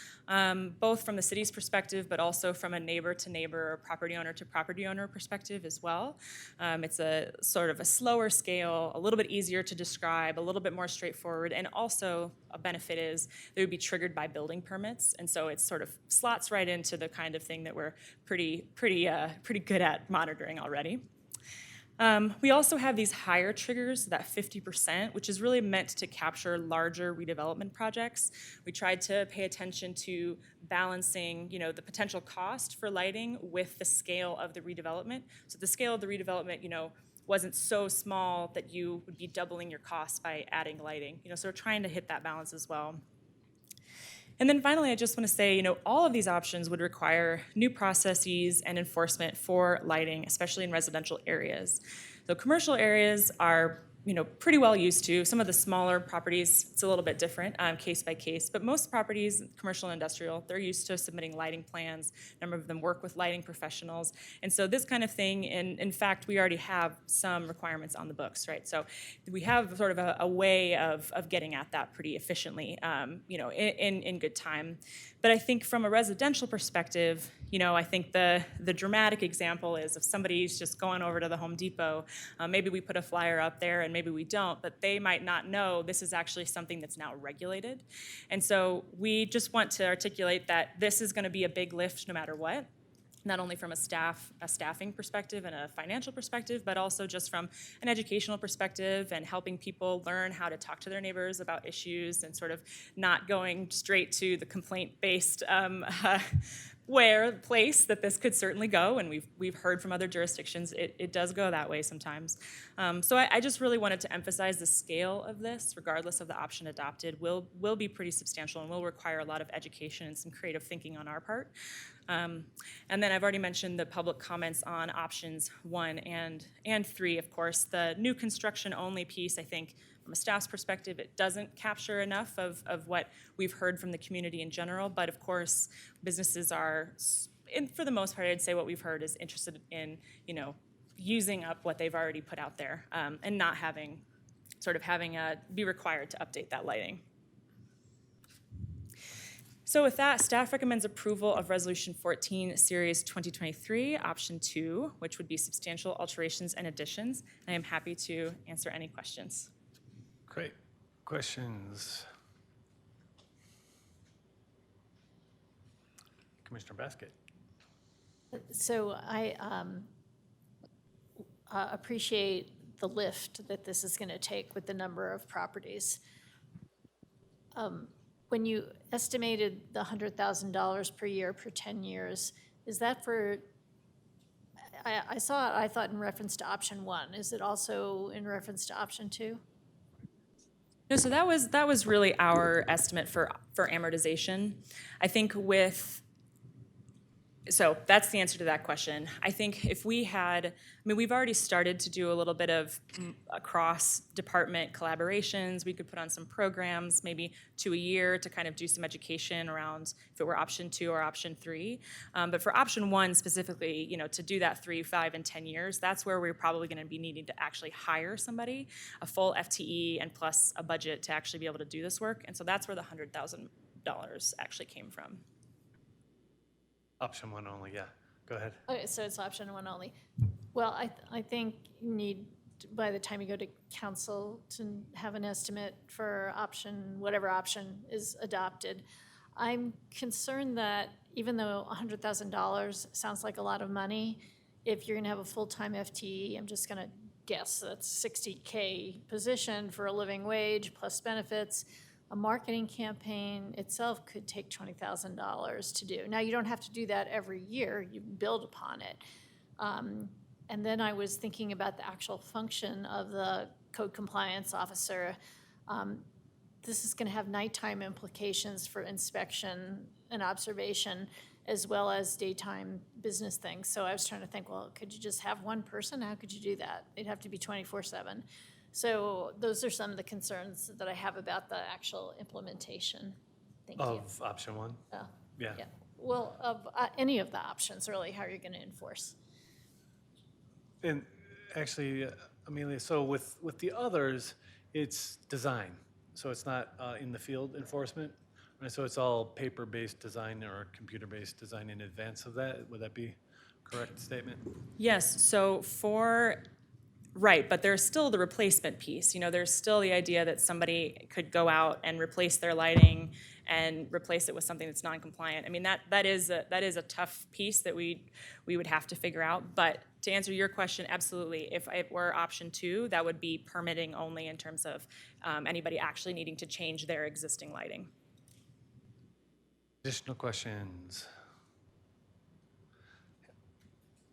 both from the city's perspective, but also from a neighbor to neighbor or property owner to property owner perspective as well. It's a sort of a slower scale, a little bit easier to describe, a little bit more straightforward, and also a benefit is they would be triggered by building permits, and so it sort of slots right into the kind of thing that we're pretty good at monitoring already. We also have these higher triggers, that 50%, which is really meant to capture larger redevelopment projects. We tried to pay attention to balancing, the potential cost for lighting with the scale of the redevelopment. So the scale of the redevelopment, wasn't so small that you would be doubling your costs by adding lighting. So we're trying to hit that balance as well. And then finally, I just want to say, all of these options would require new processes and enforcement for lighting, especially in residential areas. So commercial areas are, pretty well used to. Some of the smaller properties, it's a little bit different, case by case, but most properties, commercial and industrial, they're used to submitting lighting plans. A number of them work with lighting professionals. And so this kind of thing, and in fact, we already have some requirements on the books, right? So we have sort of a way of getting at that pretty efficiently, in good time. But I think from a residential perspective, I think the dramatic example is if somebody's just going over to the Home Depot, maybe we put a flyer up there and maybe we don't, but they might not know this is actually something that's now regulated. And so we just want to articulate that this is going to be a big lift no matter what, not only from a staffing perspective and a financial perspective, but also just from an educational perspective and helping people learn how to talk to their neighbors about issues and sort of not going straight to the complaint-based place that this could certainly go, and we've heard from other jurisdictions it does go that way sometimes. So I just really wanted to emphasize the scale of this, regardless of the option adopted, will be pretty substantial and will require a lot of education and some creative thinking on our part. And then I've already mentioned the public comments on options 1 and 3, of course. The new construction only piece, I think, from a staff's perspective, it doesn't capture enough of what we've heard from the community in general, but of course, businesses are, for the most part, I'd say what we've heard is interested in, using up what they've already put out there, and not having be required to update that lighting. So with that, staff recommends approval of Resolution 14, Series 2023, Option 2, which would be substantial alterations and additions. I am happy to answer any questions. Great. Questions? Commissioner Basket. So I appreciate the lift that this is going to take with the number of properties. When you estimated the $100,000 per year per 10 years, is that for, I thought in reference to option 1. Is it also in reference to option 2? No, so that was really our estimate for amortization. I think so that's the answer to that question. I think if we had, we've already started to do a little bit of cross-department collaborations. We could put on some programs, maybe 2 a year, to kind of do some education around if it were option 2 or option 3. But for option 1 specifically, to do that 3, 5, and 10 years, that's where we're probably going to be needing to actually hire somebody, a full FTE, and plus a budget to actually be able to do this work. And so that's where the $100,000 actually came from. Option 1 only, yeah. Go ahead. Okay, so it's option 1 only. Well, I think you need, by the time you go to council, to have an estimate for whatever option is adopted. I'm concerned that even though $100,000 sounds like a lot of money, if you're gonna have a full-time FTE, I'm just gonna guess that's 60K position for a living wage plus benefits. A marketing campaign itself could take $20,000 to do. Now, you don't have to do that every year, you build upon it. And then I was thinking about the actual function of the code compliance officer. This is gonna have nighttime implications for inspection and observation, as well as daytime business things. So I was trying to think, well, could you just have one person? How could you do that? It'd have to be 24/7. So those are some of the concerns that I have about the actual implementation. Thank you. Of option one? Oh, Yeah. yeah. Well, of any of the options, really, how are you gonna enforce? And actually, Amelia, so with the others, it's design. So it's not in the field enforcement. Right? So it's all paper-based design or computer-based design in advance of that. Would that be a correct statement? Yes, so right, but there's still the replacement piece. You know, there's still the idea that somebody could go out and replace their lighting and replace it with something that's non-compliant. I mean, that is a tough piece that we would have to figure out. But to answer your question, absolutely. If it were option 2, that would be permitting only in terms of anybody actually needing to change their existing lighting. Additional questions?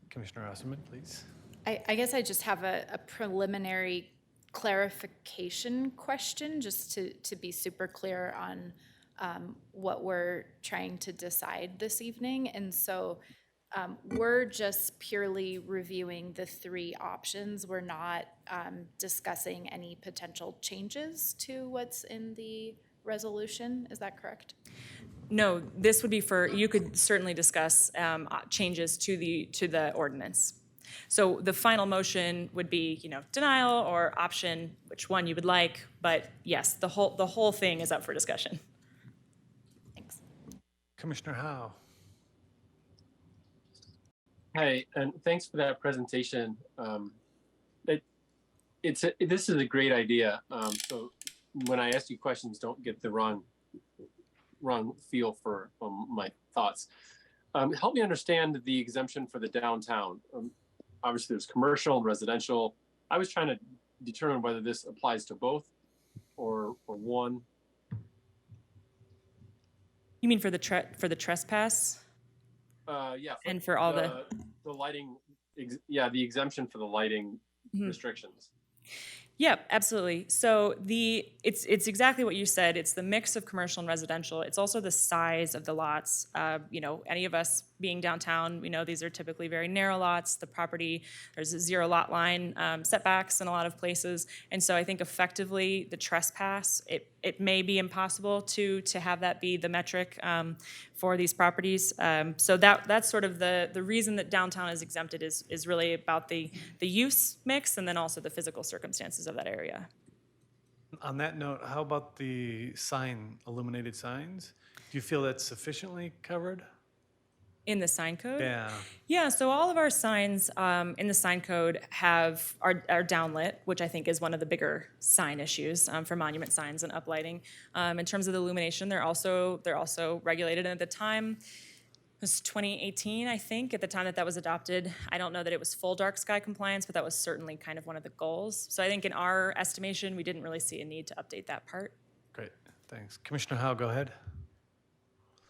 Commissioner Osterman, please. I guess I just have a preliminary clarification question, just to be super clear on what we're trying to decide this evening. And so we're just purely reviewing the 3 options. We're not discussing any potential changes to what's in the resolution. Is that correct? No, this would be you could certainly discuss changes to the ordinance. So the final motion would be, denial or option, which one you would like. But yes, the whole thing is up for discussion. Thanks. Commissioner Howe. Hi, and thanks for that presentation. This is a great idea. So when I ask you questions, don't get the wrong feel for my thoughts. Help me understand the exemption for the downtown. Obviously, there's commercial and residential. I was trying to determine whether this applies to both or one. You mean for the trespass? Yeah. And for all the lighting, the exemption for the lighting restrictions. Yeah, absolutely. So it's exactly what you said. It's the mix of commercial and residential. It's also the size of the lots. Any of us being downtown, we know these are typically very narrow lots. The property, there's a 0 lot line setbacks in a lot of places. And so I think effectively the trespass, it may be impossible to have that be the metric for these properties. So that's sort of the reason that downtown is exempted is really about the use mix and then also the physical circumstances of that area. On that note, how about the illuminated signs? Do you feel that's sufficiently covered? In the sign code? Yeah. Yeah, so all of our signs in the sign code are downlit, which I think is one of the bigger sign issues for monument signs and uplighting. In terms of the illumination, they're also regulated. And at the time, it was 2018, I think, at the time that was adopted. I don't know that it was full dark sky compliance, but that was certainly kind of one of the goals. So I think in our estimation, we didn't really see a need to update that part. Great, thanks. Commissioner Howe, go ahead.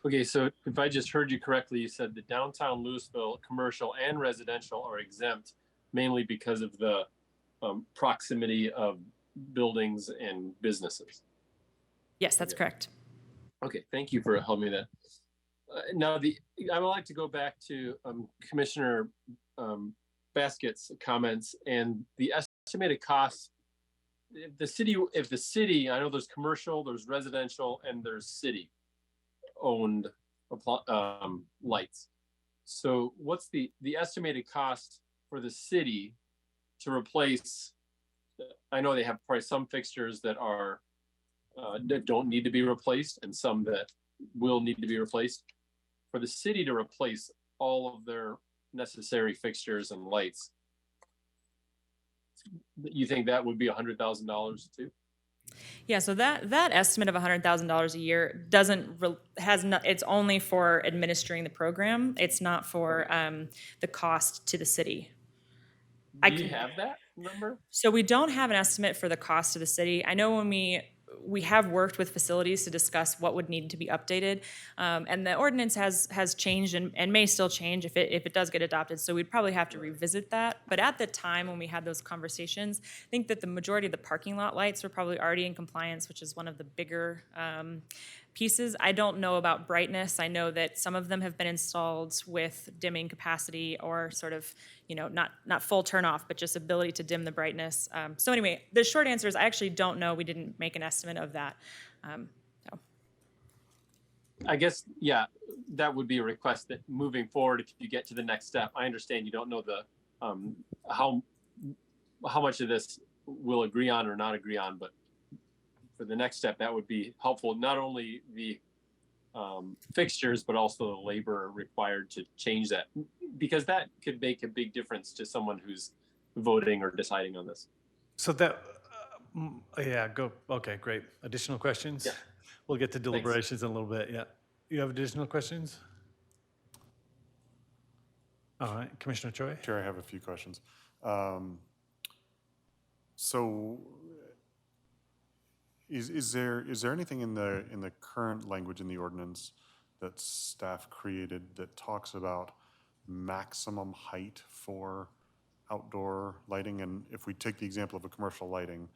Okay, so if I just heard you correctly, you said the downtown Louisville commercial and residential are exempt mainly because of the proximity of buildings and businesses. Yes, that's correct. Okay, thank you for helping me that. Now, I would like to go back to Commissioner Baskett's comments and the estimated costs. If the city, I know there's commercial, there's residential, and there's city-owned lights. So what's the estimated cost for the city to replace? I know they have probably some fixtures that are that don't need to be replaced and some that will need to be replaced. For the city to replace all of their necessary fixtures and lights, you think that would be $100,000 too? Yeah, so that estimate of $100,000 a year it's only for administering the program. It's not for the cost to the city. Do you have that number? So we don't have an estimate for the cost to the city. I know when we have worked with facilities to discuss what would need to be updated, and the ordinance has changed and may still change if it does get adopted. So we'd probably have to revisit that. But at the time when we had those conversations, I think that the majority of the parking lot lights were probably already in compliance, which is one of the bigger pieces. I don't know about brightness. I know that some of them have been installed with dimming capacity or sort of, not full turn off, but just ability to dim the brightness. So anyway, the short answer is I actually don't know. We didn't make an estimate of that. So. I guess, yeah, that would be a request that moving forward, if you get to the next step, I understand you don't know the how much of this we'll agree on or not agree on, but for the next step, that would be helpful. Not only the fixtures, but also the labor required to change that, because that could make a big difference to someone who's voting or deciding on this. So that, yeah, go. Okay, great. Additional questions? Yeah. We'll get to deliberations in a little bit. Yeah. You have additional questions? All right, Commissioner Choi. Chair, I have a few questions. So is there anything in the current language in the ordinance that staff created that talks about maximum height for outdoor lighting? And if we take the example of a commercial lighting,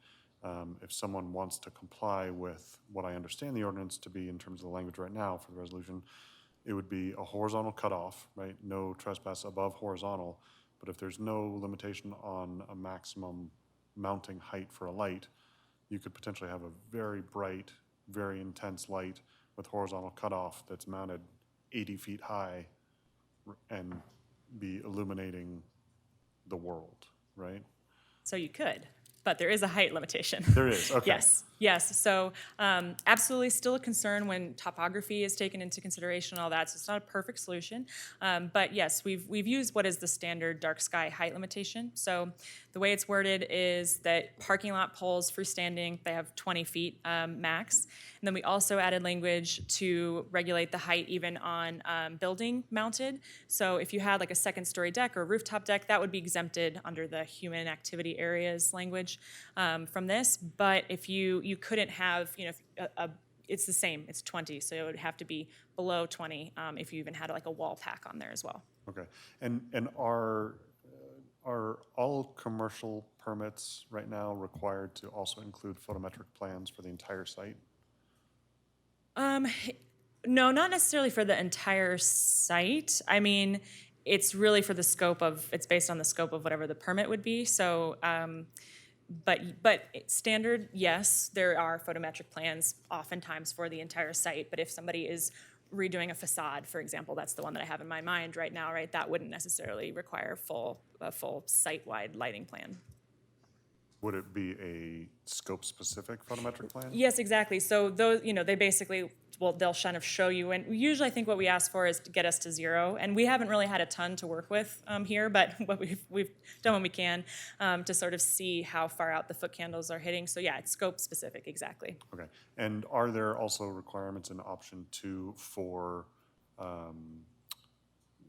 if someone wants to comply with what I understand the ordinance to be in terms of the language right now for the resolution, it would be a horizontal cutoff, right? No trespass above horizontal. But if there's no limitation on a maximum mounting height for a light, you could potentially have a very bright, very intense light with horizontal cutoff that's mounted 80 feet high and be illuminating the world, right? So you could, but there is a height limitation. There is, okay. Yes. So absolutely still a concern when topography is taken into consideration and all that. So it's not a perfect solution. But yes, we've used what is the standard dark sky height limitation. So the way it's worded is that parking lot poles freestanding, they have 20 feet max. And then we also added language to regulate the height even on building mounted. So if you had like a second story deck or rooftop deck, that would be exempted under the human activity areas language from this. But if you couldn't have, it's the same, it's 20. So it would have to be below 20 if you even had like a wall pack on there as well. Okay, and are all commercial permits right now required to also include photometric plans for the entire site? No, not necessarily for the entire site. I mean, it's really for the scope of, it's based on the scope of whatever the permit would be. So, but standard, yes, there are photometric plans oftentimes for the entire site. But if somebody is redoing a facade, for example, that's the one that I have in my mind right now, right? That wouldn't necessarily require a full site-wide lighting plan. Would it be a scope-specific photometric plan? Yes, exactly. So those, they basically, they'll kind of show you, and usually I think what we ask for is to get us to zero, and we haven't really had a ton to work with here, but what we've done what we can to sort of see how far out the foot candles are hitting. So yeah, it's scope specific, exactly. Okay, and are there also requirements in option 2 for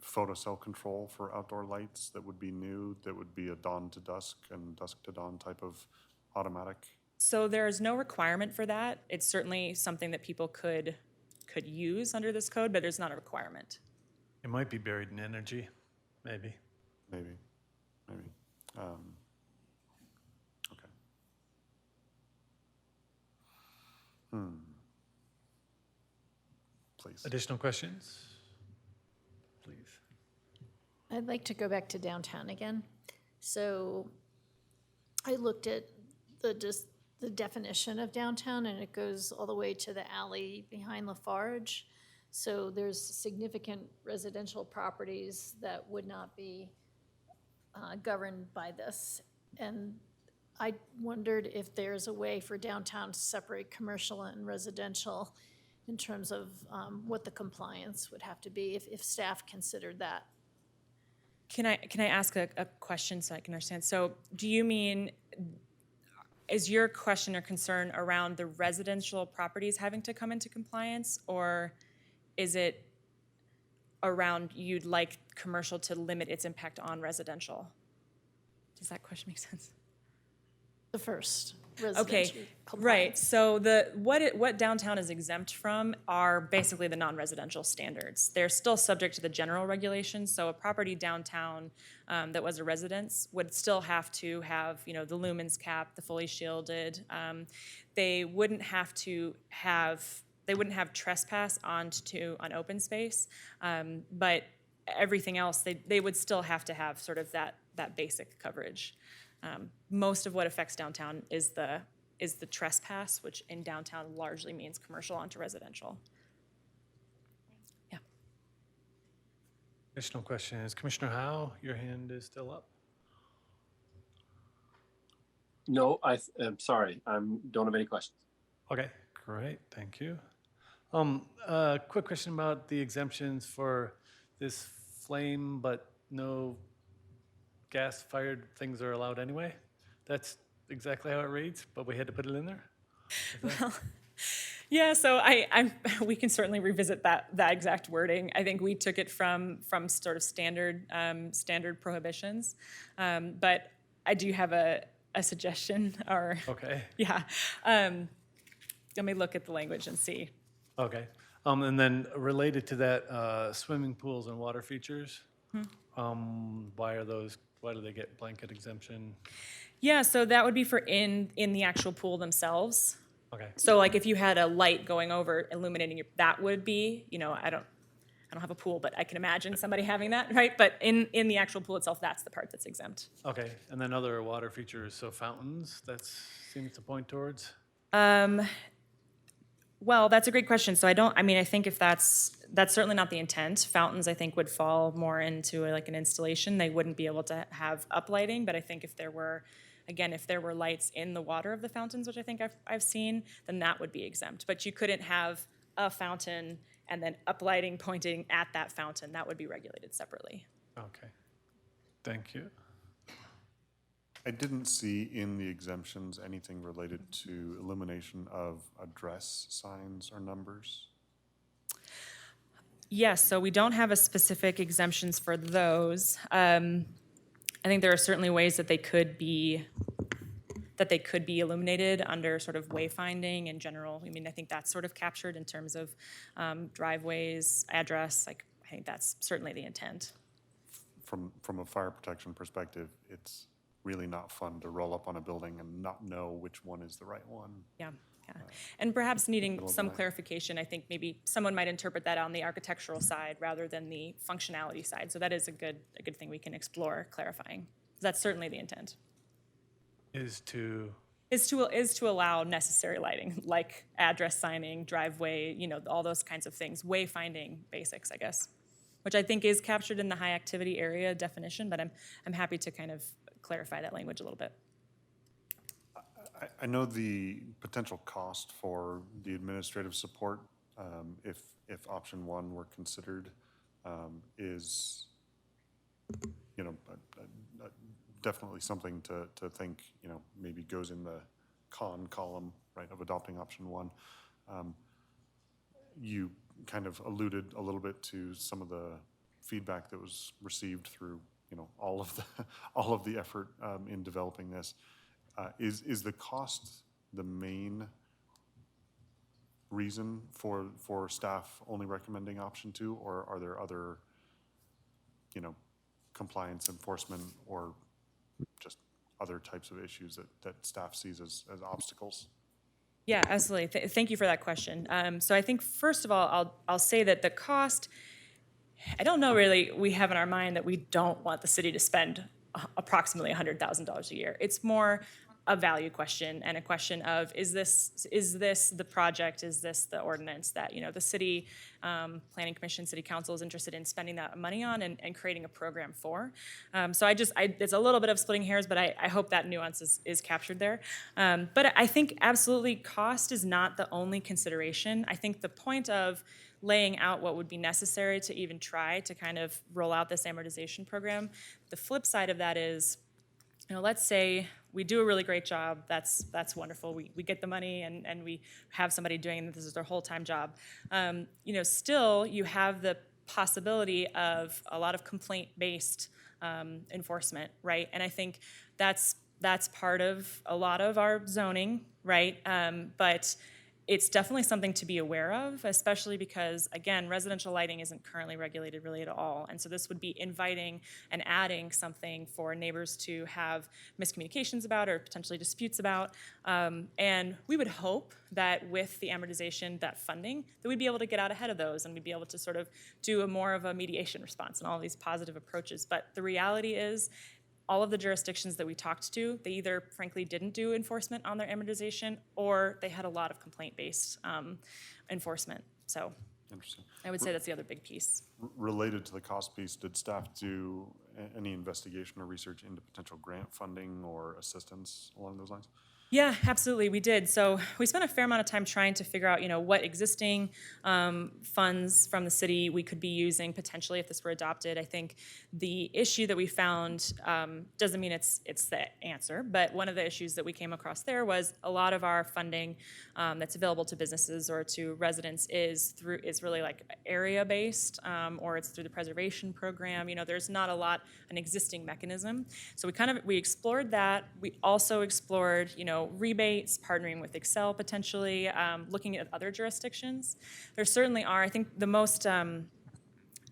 photocell control for outdoor lights that would be new, that would be a dawn to dusk and dusk to dawn type of automatic? So there is no requirement for that. It's certainly something that people could use under this code, but there's not a requirement. It might be buried in energy, maybe. Maybe. Okay. Please. Additional questions? Please. I'd like to go back to downtown again. So I looked at the definition of downtown, and it goes all the way to the alley behind Lafarge. So there's significant residential properties that would not be governed by this. And I wondered if there's a way for downtown to separate commercial and residential in terms of what the compliance would have to be if staff considered that. Can I ask a question so I can understand? So do you mean, is your question or concern around the residential properties having to come into compliance, or is it around you'd like commercial to limit its impact on residential? Does that question make sense? The first Okay, residential right. compliance. So what downtown is exempt from are basically the non-residential standards. They're still subject to the general regulations. So a property downtown that was a residence would still have to have, you know, the lumens cap, the fully shielded. They wouldn't have trespass on open space, but everything else they would still have to have sort of that basic coverage. Most of what affects downtown is the trespass, which in downtown largely means commercial onto residential. Yeah. Additional questions. Commissioner Howe, your hand is still up. No, I'm sorry. Don't have any questions. Okay, great, thank you. Quick question about the exemptions for this flame, but no gas-fired things are allowed anyway? That's exactly how it reads, but we had to put it in there? Well, yeah, so we can certainly revisit that exact wording. I think we took it from sort of standard prohibitions, but I do have a suggestion, or Okay, yeah. Let me look at the language and see. okay. And then related to that, swimming pools and water features, why do they get blanket exemption? Yeah, so that would be for in the actual pool themselves. Okay, So like if you had a light going over illuminating that would be, you know, I don't have a pool, but I can imagine somebody having that, right? But in the actual pool itself, that's the part that's exempt. okay. And then other water features, so fountains, that seems to point towards? Well, that's a great question. So I think if that's certainly not the intent. Fountains, I think, would fall more into like an installation. They wouldn't be able to have uplighting, but I think if there were lights in the water of the fountains, which I think I've seen, then that would be exempt. But you couldn't have a fountain and then uplighting pointing at that fountain. That would be regulated separately. Okay, thank you. I didn't see in the exemptions anything related to illumination of address signs or numbers. Yes, so we don't have a specific exemptions for those. I think there are certainly ways that they could be illuminated under sort of wayfinding in general. I mean, I think that's sort of captured in terms of driveways, address. Like, I think that's certainly the intent. From a fire protection perspective, it's really not fun to roll up on a building and not know which one is the right one. Yeah. And perhaps needing Middle of the some night. clarification. I think maybe someone might interpret that on the architectural side rather than the functionality side. So that is a good thing we can explore clarifying. That's certainly the intent. Is to allow necessary lighting, like address signing, driveway, you know, all those kinds of things, wayfinding basics, I guess, which I think is captured in the high activity area definition, but I'm happy to kind of clarify that language a little bit. I know the potential cost for the administrative support, if option one were considered, is, you know, definitely something to think, you know, maybe goes in the con column, right, of adopting option one. You kind of alluded a little bit to some of the feedback that was received through, you know, all of the effort in developing this. Is the cost the main reason for staff only recommending option two, or are there other, you know, compliance enforcement or just other types of issues that staff sees as obstacles? Yeah, absolutely. Thank you for that question. So I think first of all, I'll say that the cost, I don't know really we have in our mind that we don't want the city to spend approximately $100,000 a year. It's more a value question and a question of is this the project, is this the ordinance that, you know, the city planning commission, city council is interested in spending that money on and creating a program for. So it's a little bit of splitting hairs, but I hope that nuance is captured there. But I think absolutely cost is not the only consideration. I think the point of laying out what would be necessary to even try to kind of roll out this amortization program, the flip side of that is let's say we do a really great job. That's wonderful. We get the money and we have somebody doing this is their whole-time job. Still you have the possibility of a lot of complaint-based enforcement, right? And I think that's part of a lot of our zoning, right? But it's definitely something to be aware of, especially because, again, residential lighting isn't currently regulated really at all. And so this would be inviting and adding something for neighbors to have miscommunications about or potentially disputes about. And we would hope that with the amortization, that funding, that we'd be able to get out ahead of those and we'd be able to sort of do more of a mediation response and all these positive approaches. But the reality is, all of the jurisdictions that we talked to, they either frankly didn't do enforcement on their amortization or they had a lot of complaint-based enforcement. So Interesting. I would say that's the other big piece. Related to the cost piece, did staff do any investigation or research into potential grant funding or assistance along those lines? Yeah, absolutely, we did. So we spent a fair amount of time trying to figure out, what existing funds from the city we could be using potentially if this were adopted. I think the issue that we found doesn't mean it's the answer, but one of the issues that we came across there was a lot of our funding that's available to businesses or to residents is really like area-based, or it's through the preservation program. There's not an existing mechanism. So we explored that. We also explored, rebates, partnering with Excel potentially, looking at other jurisdictions. There certainly are. I think the most,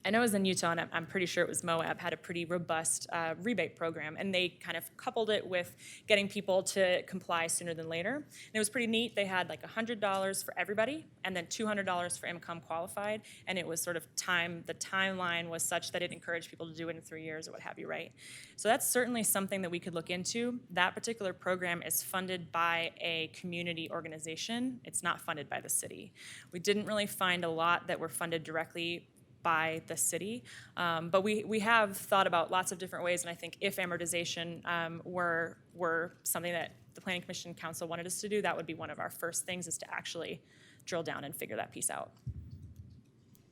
I know it was in Utah, and I'm pretty sure it was Moab, had a pretty robust rebate program, and they kind of coupled it with getting people to comply sooner than later. And it was pretty neat. They had like $100 for everybody, and then $200 for income qualified, and it was sort of the timeline was such that it encouraged people to do it in 3 years or what have you, right? So that's certainly something that we could look into. That particular program is funded by a community organization. It's not funded by the city. We didn't really find a lot that were funded directly by the city. But we have thought about lots of different ways, and I think if amortization were something that the Planning Commission Council wanted us to do, that would be one of our first things, is to actually drill down and figure that piece out.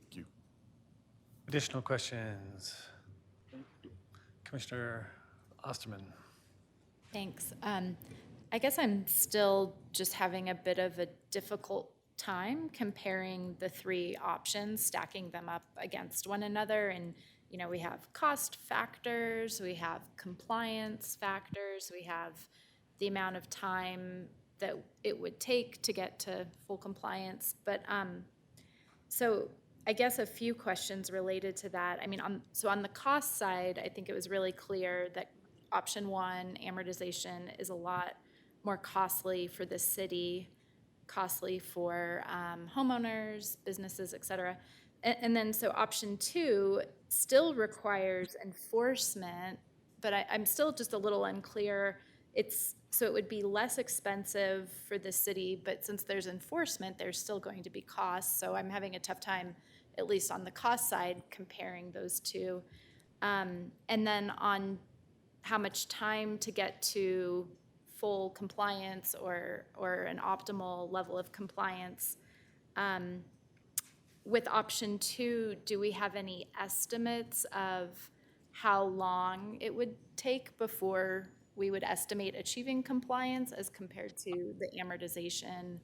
Thank you. Additional questions? Commissioner Osterman. Thanks. I guess I'm still just having a bit of a difficult time comparing the three options, stacking them up against one another. And, we have cost factors, we have compliance factors, we have the amount of time that it would take to get to full compliance. But so I guess a few questions related to that. I mean, on the cost side, I think it was really clear that option one, amortization, is a lot more costly for the city, costly for homeowners, businesses, et cetera. And then so option two still requires enforcement, but I'm still just a little unclear. So it would be less expensive for the city, but since there's enforcement, there's still going to be costs. So I'm having a tough time, at least on the cost side, comparing those two. And then on how much time to get to full compliance or an optimal level of compliance. With option two, do we have any estimates of how long it would take before we would estimate achieving compliance as compared to the amortization,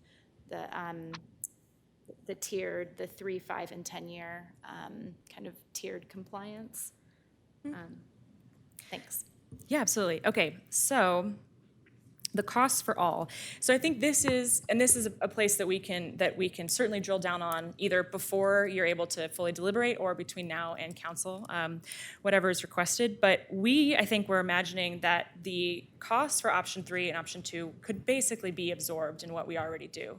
the tiered, the 3, 5, and 10-year kind of tiered compliance? Thanks. Yeah, absolutely. Okay, so the costs for all. So I think this is a place that we can certainly drill down on, either before you're able to fully deliberate or between now and council, whatever is requested. But I think we're imagining that the costs for option 3 and option 2 could basically be absorbed in what we already do.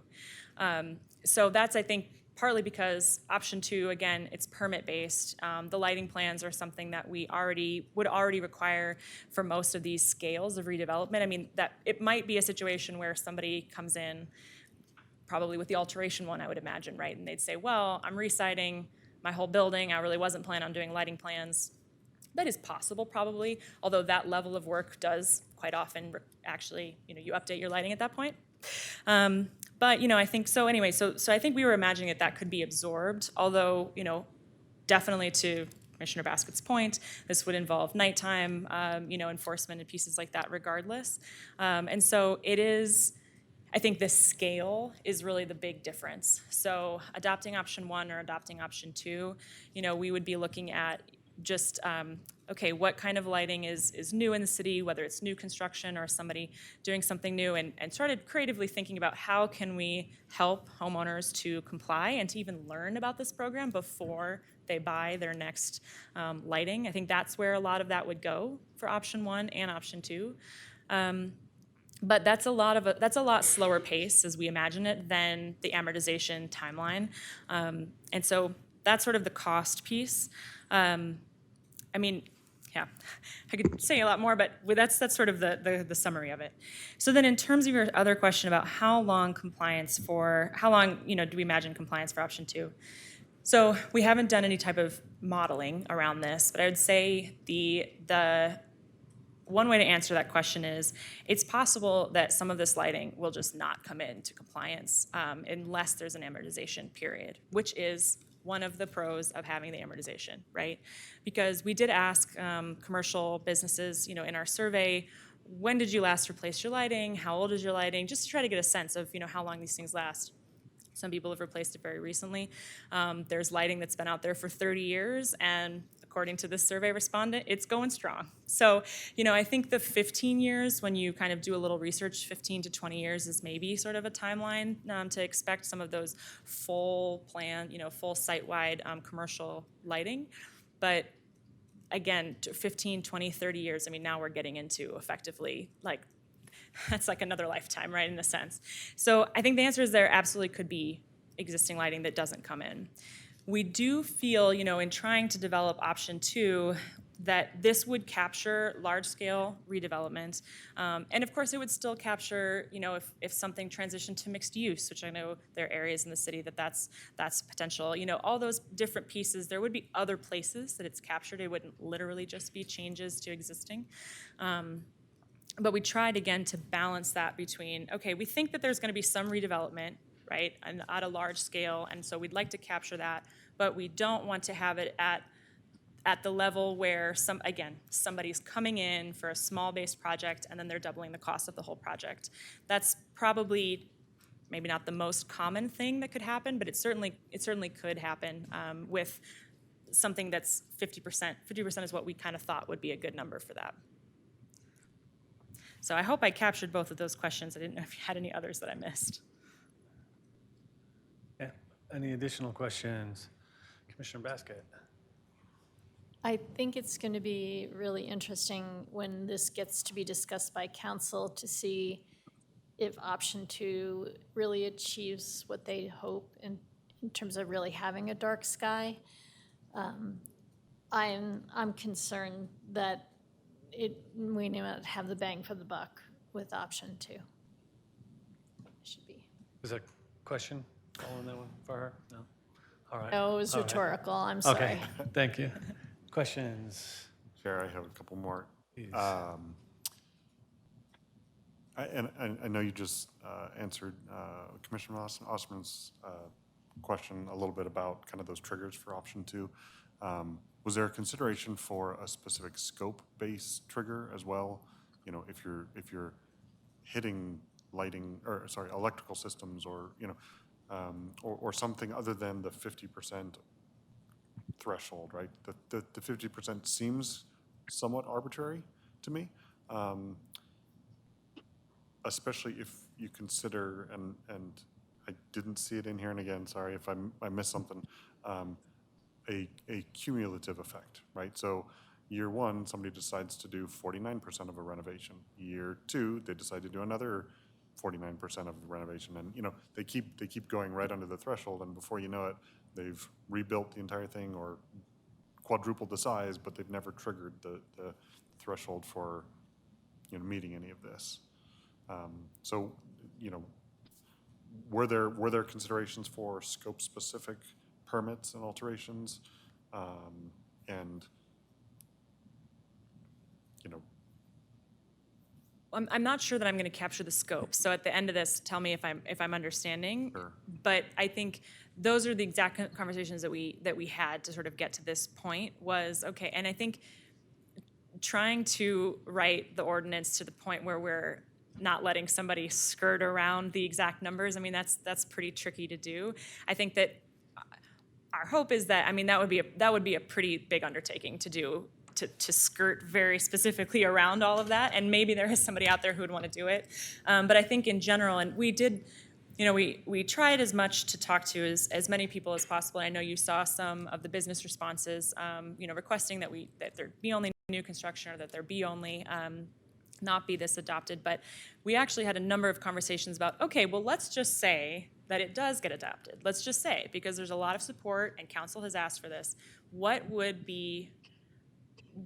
So that's, I think, partly because option 2, again, it's permit-based. The lighting plans are something that we would already require for most of these scales of redevelopment. I mean, that it might be a situation where somebody comes in, probably with the alteration one, I would imagine, right? And they'd say, well, I'm resiting my whole building. I really wasn't planning on doing lighting plans. That is possible, probably, although that level of work does quite often actually, you update your lighting at that point. But, I think so anyway, so I think we were imagining that could be absorbed, although, definitely to Commissioner Baskett's point, this would involve nighttime, enforcement and pieces like that regardless. And so it is, I think the scale is really the big difference. So adopting option 1 or adopting option 2, we would be looking at just, okay, what kind of lighting is new in the city, whether it's new construction or somebody doing something new, and started creatively thinking about how can we help homeowners to comply and to even learn about this program before they buy their next lighting. I think that's where a lot of that would go for option 1 and option 2. But that's a lot slower pace as we imagine it than the amortization timeline. And so that's sort of the cost piece. Yeah, I could say a lot more, but that's sort of the summary of it. So then in terms of your other question about how long do we imagine compliance for option 2? So we haven't done any type of modeling around this, but I would say the one way to answer that question is it's possible that some of this lighting will just not come into compliance unless there's an amortization period, which is one of the pros of having the amortization, right? Because we did ask commercial businesses, in our survey, when did you last replace your lighting? How old is your lighting? Just to try to get a sense of, how long these things last. Some people have replaced it very recently. There's lighting that's been out there for 30 years, and according to this survey respondent, it's going strong. So, I think the 15 years, when you kind of do a little research, 15 to 20 years is maybe sort of a timeline to expect some of those full plan, full site-wide commercial lighting. But again, 15, 20, 30 years, now we're getting into effectively that's like another lifetime, right, in a sense. So I think the answer is there absolutely could be existing lighting that doesn't come in. We do feel, in trying to develop option 2, that this would capture large-scale redevelopment. And of course, it would still capture, if something transitioned to mixed use, which I know there are areas in the city that's potential. All those different pieces, there would be other places that it's captured. It wouldn't literally just be changes to existing. But we tried, again, to balance that between, okay, we think that there's going to be some redevelopment, right, and at a large scale, and so we'd like to capture that, but we don't want to have it at the level where, somebody's coming in for a small-based project and then they're doubling the cost of the whole project. That's probably maybe not the most common thing that could happen, but it certainly could happen with something that's 50%. 50% is what we kind of thought would be a good number for that. So I hope I captured both of those questions. I didn't know if you had any others that I missed. Yeah. Any additional questions? Commissioner Basket. I think it's going to be really interesting when this gets to be discussed by council to see if option 2 really achieves what they hope in terms of really having a dark sky. I'm concerned that we may not have the bang for the buck with option 2. It should be. Is that a question following that one for her? No? All right. No, it was All right. rhetorical. I'm sorry. Okay, thank you. Questions? Chair, I have a couple more. Please. I know you just answered Commissioner Osterman's question a little bit about kind of those triggers for option 2. Was there a consideration for a specific scope-based trigger as well? If you're hitting lighting, or sorry, electrical systems, or or something other than the 50% threshold, right? The 50% seems somewhat arbitrary to me, especially if you consider, and I didn't see it in here, and again, sorry if I missed something. A cumulative effect, right? So year 1, somebody decides to do 49% of a renovation. Year 2, they decide to do another 49% of the renovation, and they keep going right under the threshold, and before you know it, they've rebuilt the entire thing or quadrupled the size, but they've never triggered the threshold for meeting any of this. So were there considerations for scope-specific permits and alterations, and I'm not sure that I'm going to capture the scope. So at the end of this, tell me if I'm understanding. Sure. But I think those are the exact conversations that we had to sort of get to this point was, okay, and I think trying to write the ordinance to the point where we're not letting somebody skirt around the exact numbers, I mean, that's pretty tricky to do. I think that our hope is that, I mean, that would be a pretty big undertaking to do, to skirt very specifically around all of that, and maybe there is somebody out there who would want to do it. But I think in general, and we did, you know, we tried as much to talk to as many people as possible. I know you saw some of the business responses, you know, requesting that there be only new construction, or that there be only not be this adopted. But we actually had a number of conversations about, okay, well, let's just say that it does get adopted. Let's just say, because there's a lot of support and council has asked for this, what would be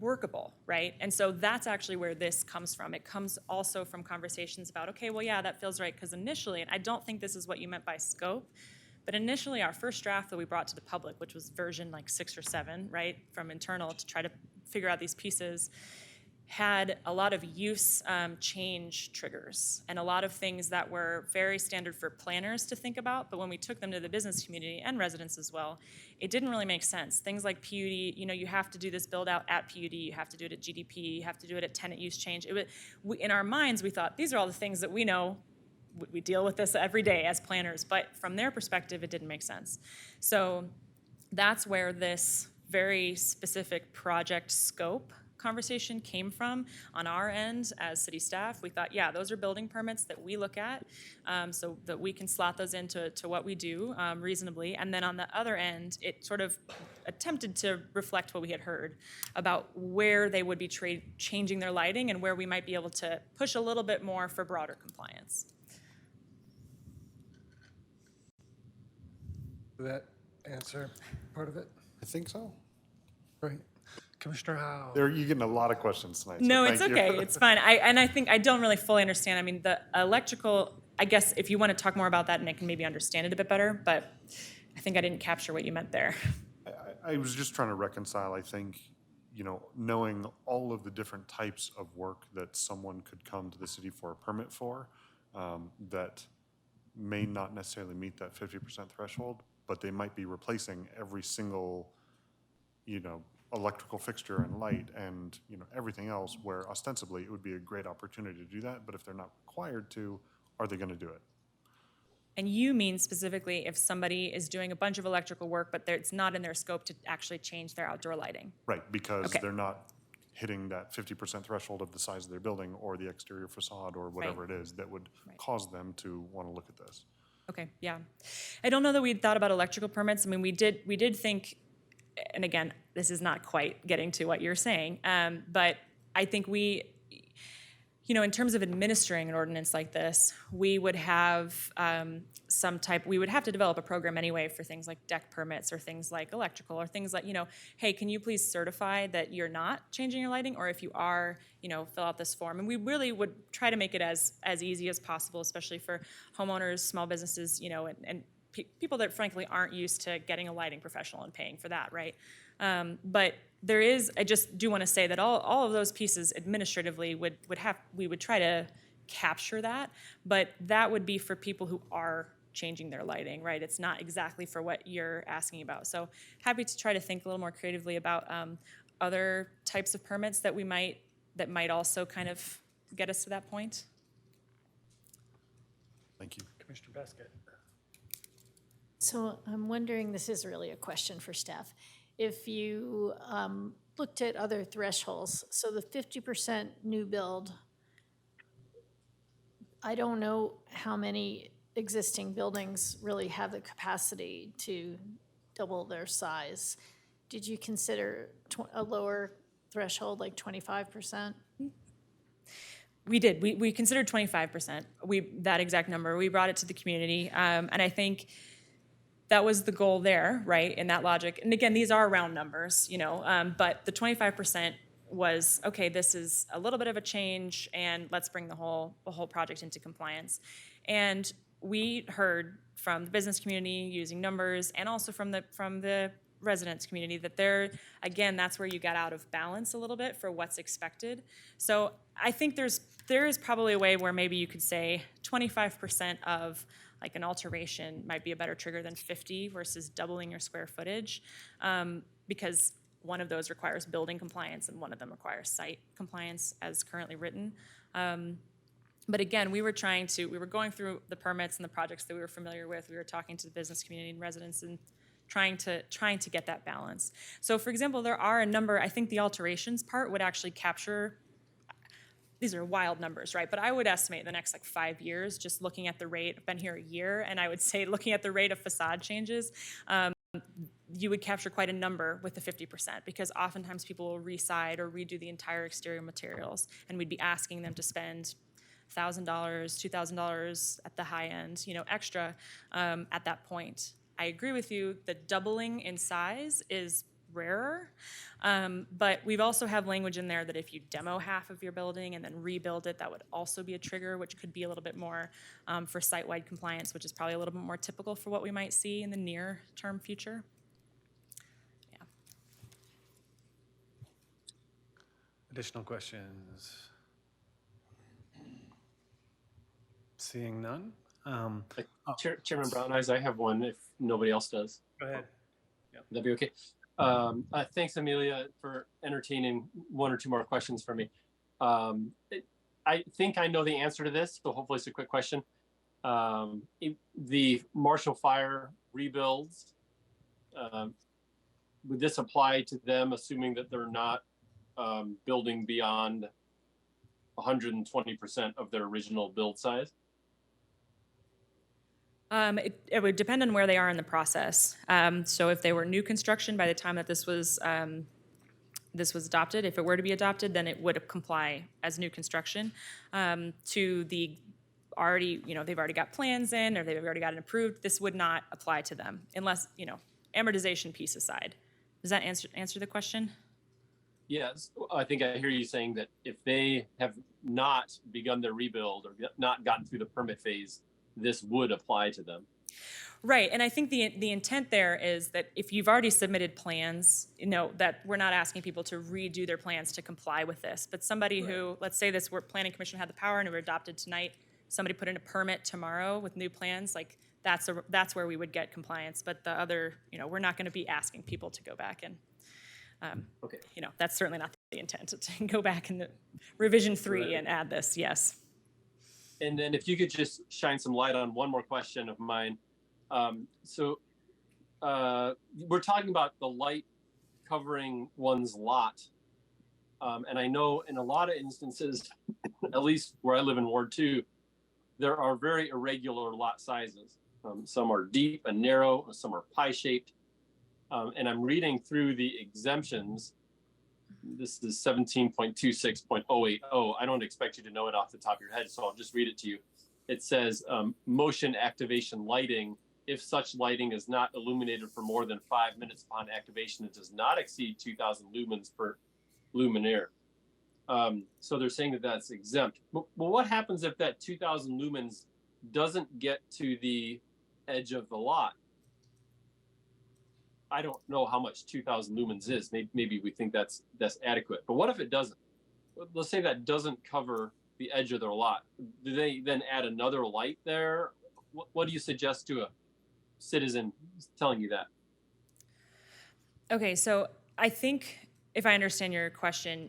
workable, right? And so that's actually where this comes from. It comes also from conversations about, okay, well, yeah, that feels right, because initially, and I don't think this is what you meant by scope, but initially our first draft that we brought to the public, which was version like 6 or 7, right, from internal to try to figure out these pieces, had a lot of use change triggers and a lot of things that were very standard for planners to think about, but when we took them to the business community and residents as well, it didn't really make sense. Things like PUD, you know, you have to do this build out at PUD, you have to do it at GDP, you have to do it at tenant use change. In our minds, we thought, these are all the things that we know, we deal with this every day as planners, but from their perspective, it didn't make sense. So that's where this very specific project scope conversation came from on our end as city staff. We thought, yeah, those are building permits that we look at, so that we can slot those into what we do reasonably. And then on the other end, it sort of attempted to reflect what we had heard about where they would be changing their lighting and where we might be able to push a little bit more for broader compliance. Did that answer part of it? I think so. Right. Commissioner Howe. You're getting a lot of questions tonight. No, so it's thank okay. you. It's fine. I think I don't really fully understand. I mean, the electrical, I guess if you want to talk more about that and I can maybe understand it a bit better, but I think I didn't capture what you meant there. I was just trying to reconcile, I think, you know, knowing all of the different types of work that someone could come to the city for a permit for, that may not necessarily meet that 50% threshold, but they might be replacing every single, you know, electrical fixture and light and, you know, everything else, where ostensibly it would be a great opportunity to do that, but if they're not required to, are they going to do it? And you mean specifically if somebody is doing a bunch of electrical work, but it's not in their scope to actually change their outdoor lighting? Right, because Okay. they're not hitting that 50% threshold of the size of their building or the exterior facade or whatever it is that would cause them to want to look at this. Okay, yeah. I don't know that we'd thought about electrical permits. I mean, we did think, and again, this is not quite getting to what you're saying, but I think we, you know, in terms of administering an ordinance like this, we would have we would have to develop a program anyway for things like deck permits or things like electrical or things like, you know, hey, can you please certify that you're not changing your lighting? Or if you are, you know, fill out this form. And we really would try to make it as easy as possible, especially for homeowners, small businesses, you know, and people that frankly aren't used to getting a lighting professional and paying for that, right? But there is, I just do want to say that all of those pieces administratively we would try to capture that, but that would be for people who are changing their lighting, right? It's not exactly for what you're asking about. So happy to try to think a little more creatively about other types of permits that might also kind of get us to that point. Thank you. Commissioner Basket. So I'm wondering, this is really a question for staff. If you looked at other thresholds, so the 50% new build, I don't know how many existing buildings really have the capacity to double their size. Did you consider a lower threshold, like 25%? We did. We considered 25%. That exact number. We brought it to the community, and I think that was the goal there, right? In that logic. And again, these are round numbers, you know. But the 25% was okay. This is a little bit of a change, and let's bring the whole project into compliance. And we heard from the business community using numbers, and also from the residents community, that they're, again, that's where you got out of balance a little bit for what's expected. So I think there is probably a way where maybe you could say 25% of like an alteration might be a better trigger than 50 versus doubling your square footage, because one of those requires building compliance and one of them requires site compliance as currently written. But again, we were going through the permits and the projects that we were familiar with. We were talking to the business community and residents and trying to get that balance. So for example, there are a number, I think the alterations part would actually capture, these are wild numbers, right? But I would estimate the next like 5 years, just looking at the rate, I've been here a year, and I would say looking at the rate of facade changes, you would capture quite a number with the 50%, because oftentimes people will reside or redo the entire exterior materials, and we'd be asking them to spend $1,000, $2,000 at the high end, extra at that point. I agree with you, the doubling in size is rarer, but we've also have language in there that if you demo half of your building and then rebuild it, that would also be a trigger, which could be a little bit more for site-wide compliance, which is probably a little bit more typical for what we might see in the near-term future. Yeah. Additional questions? Seeing none? Chairman Brown Eyes, I have one if nobody else does. Go ahead. That'd be okay. Thanks, Amelia, for entertaining one or two more questions for me. I think I know the answer to this, so hopefully it's a quick question. The Marshall Fire rebuilds, would this apply to them, assuming that they're not building beyond 120% of their original build size? It would depend on where they are in the process. So if they were new construction by the time that this was adopted, if it were to be adopted, then it would comply as new construction. To the already, they've already got plans in or they've already got it approved, this would not apply to them unless, amortization piece aside. Does that answer the question? Yes, I think I hear you saying that if they have not begun their rebuild or not gotten through the permit phase, this would apply to them. Right, and I think the intent there is that if you've already submitted plans, that we're not asking people to redo their plans to comply with this, but somebody who, let's say this planning commission had the power and it were adopted tonight, somebody put in a permit tomorrow with new plans, like that's where we would get compliance. But the other, we're not going to be asking people to go back and, okay, that's certainly not the intent to go back in the revision 3 and add this. Yes. And then if you could just shine some light on one more question of mine. So we're talking about the light covering one's lot. And I know in a lot of instances, at least where I live in Ward 2, there are very irregular lot sizes. Some are deep and narrow, some are pie-shaped. And I'm reading through the exemptions. This is 17.26.080. I don't expect you to know it off the top of your head, so I'll just read it to you. It says motion activation lighting. If such lighting is not illuminated for more than 5 minutes upon activation, it does not exceed 2,000 lumens per luminaire. So they're saying that that's exempt. Well, what happens if that 2,000 lumens doesn't get to the edge of the lot? I don't know how much 2,000 lumens is. Maybe we think that's adequate. But what if it doesn't? Let's say that doesn't cover the edge of their lot. Do they then add another light there? What do you suggest to a citizen telling you that? Okay, so I think if I understand your question,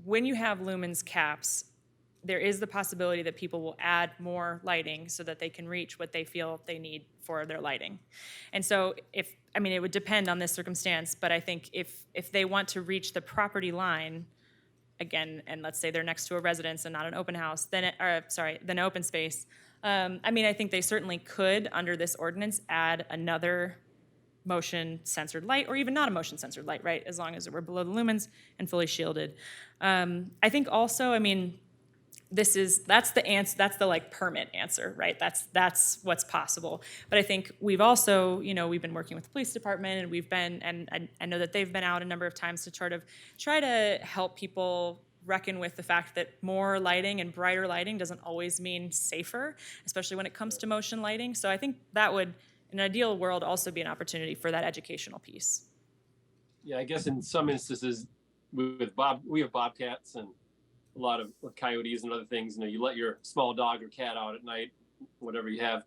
when you have lumens caps, there is the possibility that people will add more lighting so that they can reach what they feel they need for their lighting. And so it would depend on this circumstance, but I think if they want to reach the property line, again, and let's say they're next to a residence and not an open house, then open space, I think they certainly could, under this ordinance, add another motion censored light, or even not a motion censored light, right? As long as it were below the lumens and fully shielded. I think also, that's the answer. That's the permit answer, right? That's what's possible. But I think we've also, we've been working with the police department, and I know that they've been out a number of times to try to help people reckon with the fact that more lighting and brighter lighting doesn't always mean safer, especially when it comes to motion lighting. So I think that would in an ideal world, also be an opportunity for that educational piece. Yeah, I guess in some instances we have bobcats and a lot of coyotes and other things. You know, you let your small dog or cat out at night, whatever you have,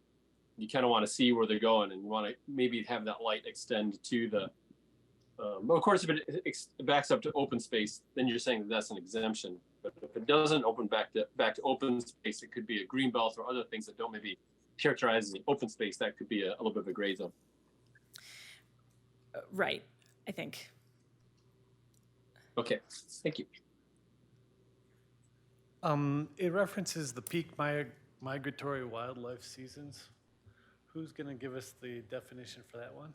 you kind of want to see where they're going, and you want to maybe have that light extend to the. But of course, if it backs up to open space, then you're saying that that's an exemption. But if it doesn't open back to open space, it could be a green belt or other things that don't maybe characterize as open space. That could be a little bit of a gray zone. Right, I think. Okay, thank you. It references the peak migratory wildlife seasons. Who's going to give us the definition for that one?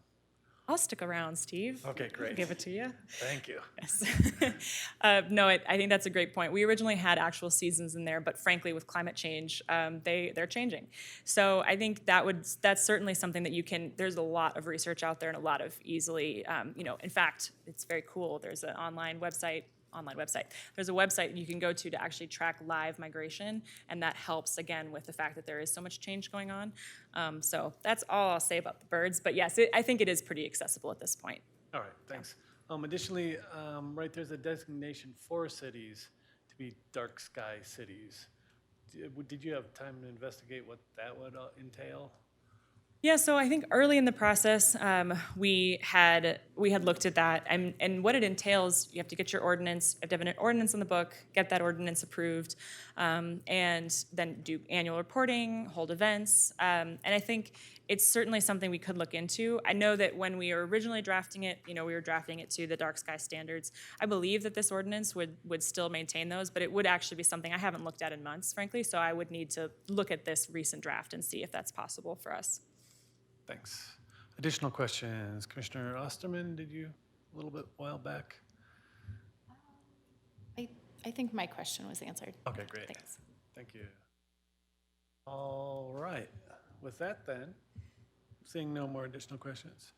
I'll stick around, Steve. Okay, great. Give it to you. Thank you. Yes. No, I think that's a great point. We originally had actual seasons in there, but frankly, with climate change, they're changing. So I think that's certainly something that you can. There's a lot of research out there and a lot of easily, in fact, it's very cool. There's an online website. There's a website you can go to actually track live migration, and that helps, again, with the fact that there is so much change going on. So that's all I'll say about the birds. But yes, I think it is pretty accessible at this point. All right, thanks. Additionally, right, there's a designation for cities to be dark sky cities. Did you have time to investigate what that would entail? Yeah, so I think early in the process, we had looked at that, and what it entails, you have to get your ordinance, you have to have an ordinance in the book, get that ordinance approved, and then do annual reporting, hold events, and I think it's certainly something we could look into. I know that when we were originally drafting it, we were drafting it to the dark sky standards. I believe that this ordinance would still maintain those, but it would actually be something I haven't looked at in months, frankly, so I would need to look at this recent draft and see if that's possible for us. Thanks. Additional questions? Commissioner Osterman, did you a little bit while back? I think my question was answered. Okay, great. Thanks. Thank you. All right. With that then, seeing no more additional questions,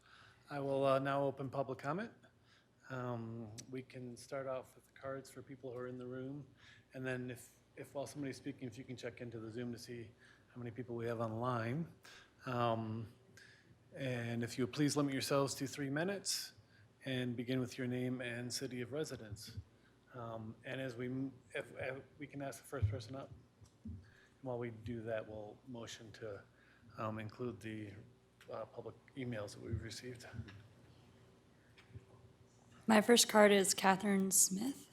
I will now open public comment. We can start off with the cards for people who are in the room. And then if while somebody's speaking, if you can check into the Zoom to see how many people we have online. And if you would please limit yourselves to 3 minutes and begin with your name and city of residence. And if we can ask the first person up. While we do that, we'll motion to include the public emails that we've received. My first card is Catherine Smith.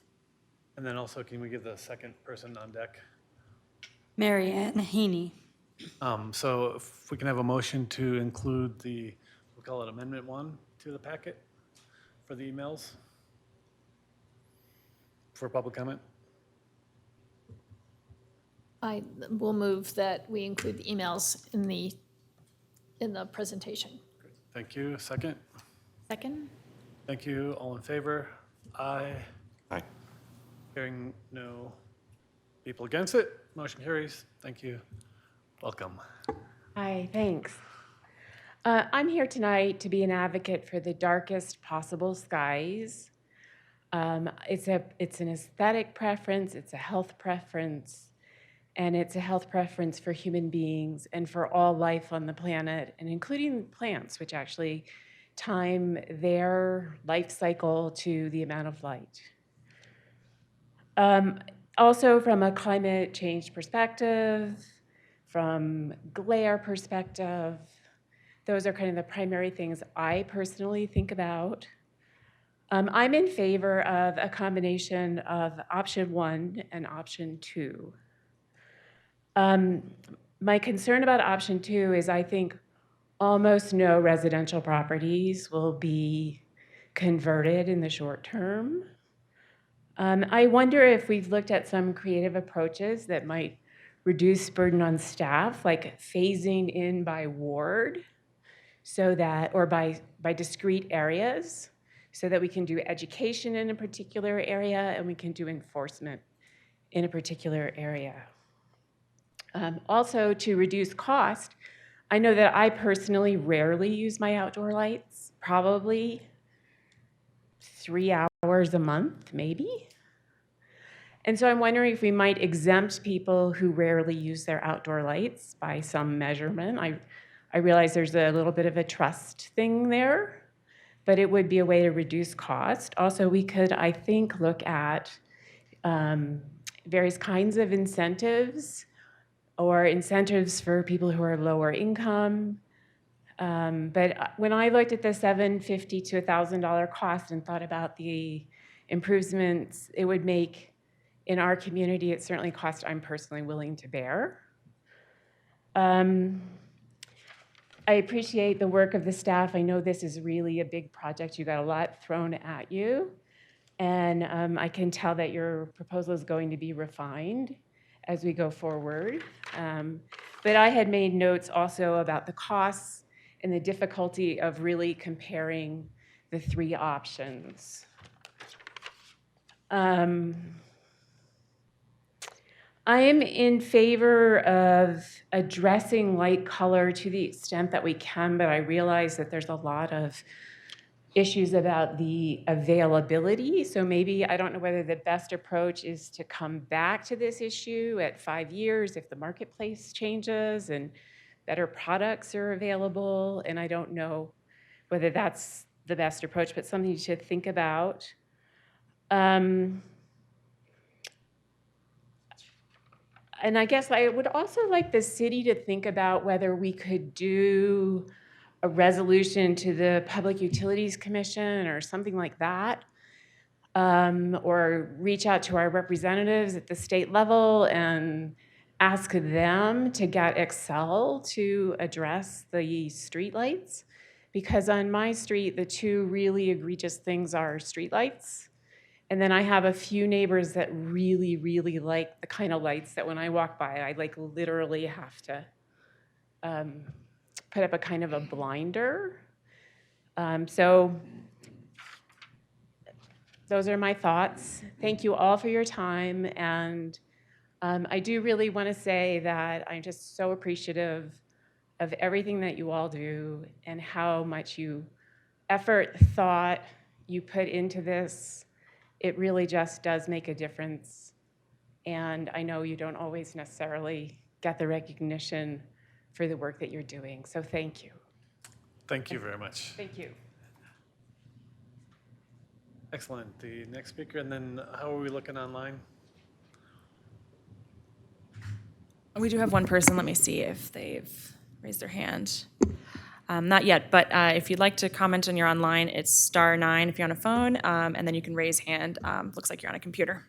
And then also, can we give the second person on deck? Mary Ann Heaney. So if we can have a motion to include we'll call it Amendment 1 to the packet for the emails for public comment. I will move that we include the emails in the presentation. Thank you. Second? Second? Thank you. All in favor? Aye. Aye. Hearing no people against it, motion carries. Thank you. Welcome. Hi, thanks. I'm here tonight to be an advocate for the darkest possible skies. It's an aesthetic preference, it's a health preference, and it's a health preference for human beings and for all life on the planet, and including plants, which actually time their life cycle to the amount of light. Also, from a climate change perspective, from glare perspective, those are kind of the primary things I personally think about. I'm in favor of a combination of option 1 and option 2. My concern about option 2 is I think almost no residential properties will be converted in the short term. I wonder if we've looked at some creative approaches that might reduce burden on staff, like phasing in by ward, so that, or by discrete areas, so that we can do education in a particular area and we can do enforcement in a particular area. Also, to reduce cost, I know that I personally rarely use my outdoor lights, probably 3 hours a month, maybe. And so I'm wondering if we might exempt people who rarely use their outdoor lights by some measurement. I realize there's a little bit of a trust thing there, but it would be a way to reduce cost. Also, we could, I think, look at various kinds of incentives or incentives for people who are lower income. But when I looked at the $750 to $1,000 cost and thought about the improvements it would make in our community, it's certainly a cost I'm personally willing to bear. I appreciate the work of the staff. I know this is really a big project. You got a lot thrown at you. And I can tell that your proposal is going to be refined as we go forward. But I had made notes also about the costs and the difficulty of really comparing the three options. I am in favor of addressing light color to the extent that we can, but I realize that there's a lot of issues about the availability. So maybe, I don't know whether the best approach is to come back to this issue at 5 years if the marketplace changes and better products are available. And I don't know whether that's the best approach, but something to think about. And I guess I would also like the city to think about whether we could do a resolution to the Public Utilities Commission or something like that, or reach out to our representatives at the state level and ask them to get Excel to address the streetlights. Because on my street, the two really egregious things are streetlights. And then I have a few neighbors that really, really like the kind of lights that when I walk by, I like literally have to put up a kind of a blinder. So those are my thoughts. Thank you all for your time. And I do really want to say that I'm just so appreciative of everything that you all do and how much effort, thought you put into this. It really just does make a difference. And I know you don't always necessarily get the recognition for the work that you're doing. So thank you. Thank you very much. Thank you. Excellent. The next speaker, and then how are we looking online? We do have one person. Let me see if they've raised their hand. Not yet, but if you'd like to comment and you're online, it's *9 if you're on a phone, and then you can raise hand. Looks like you're on a computer.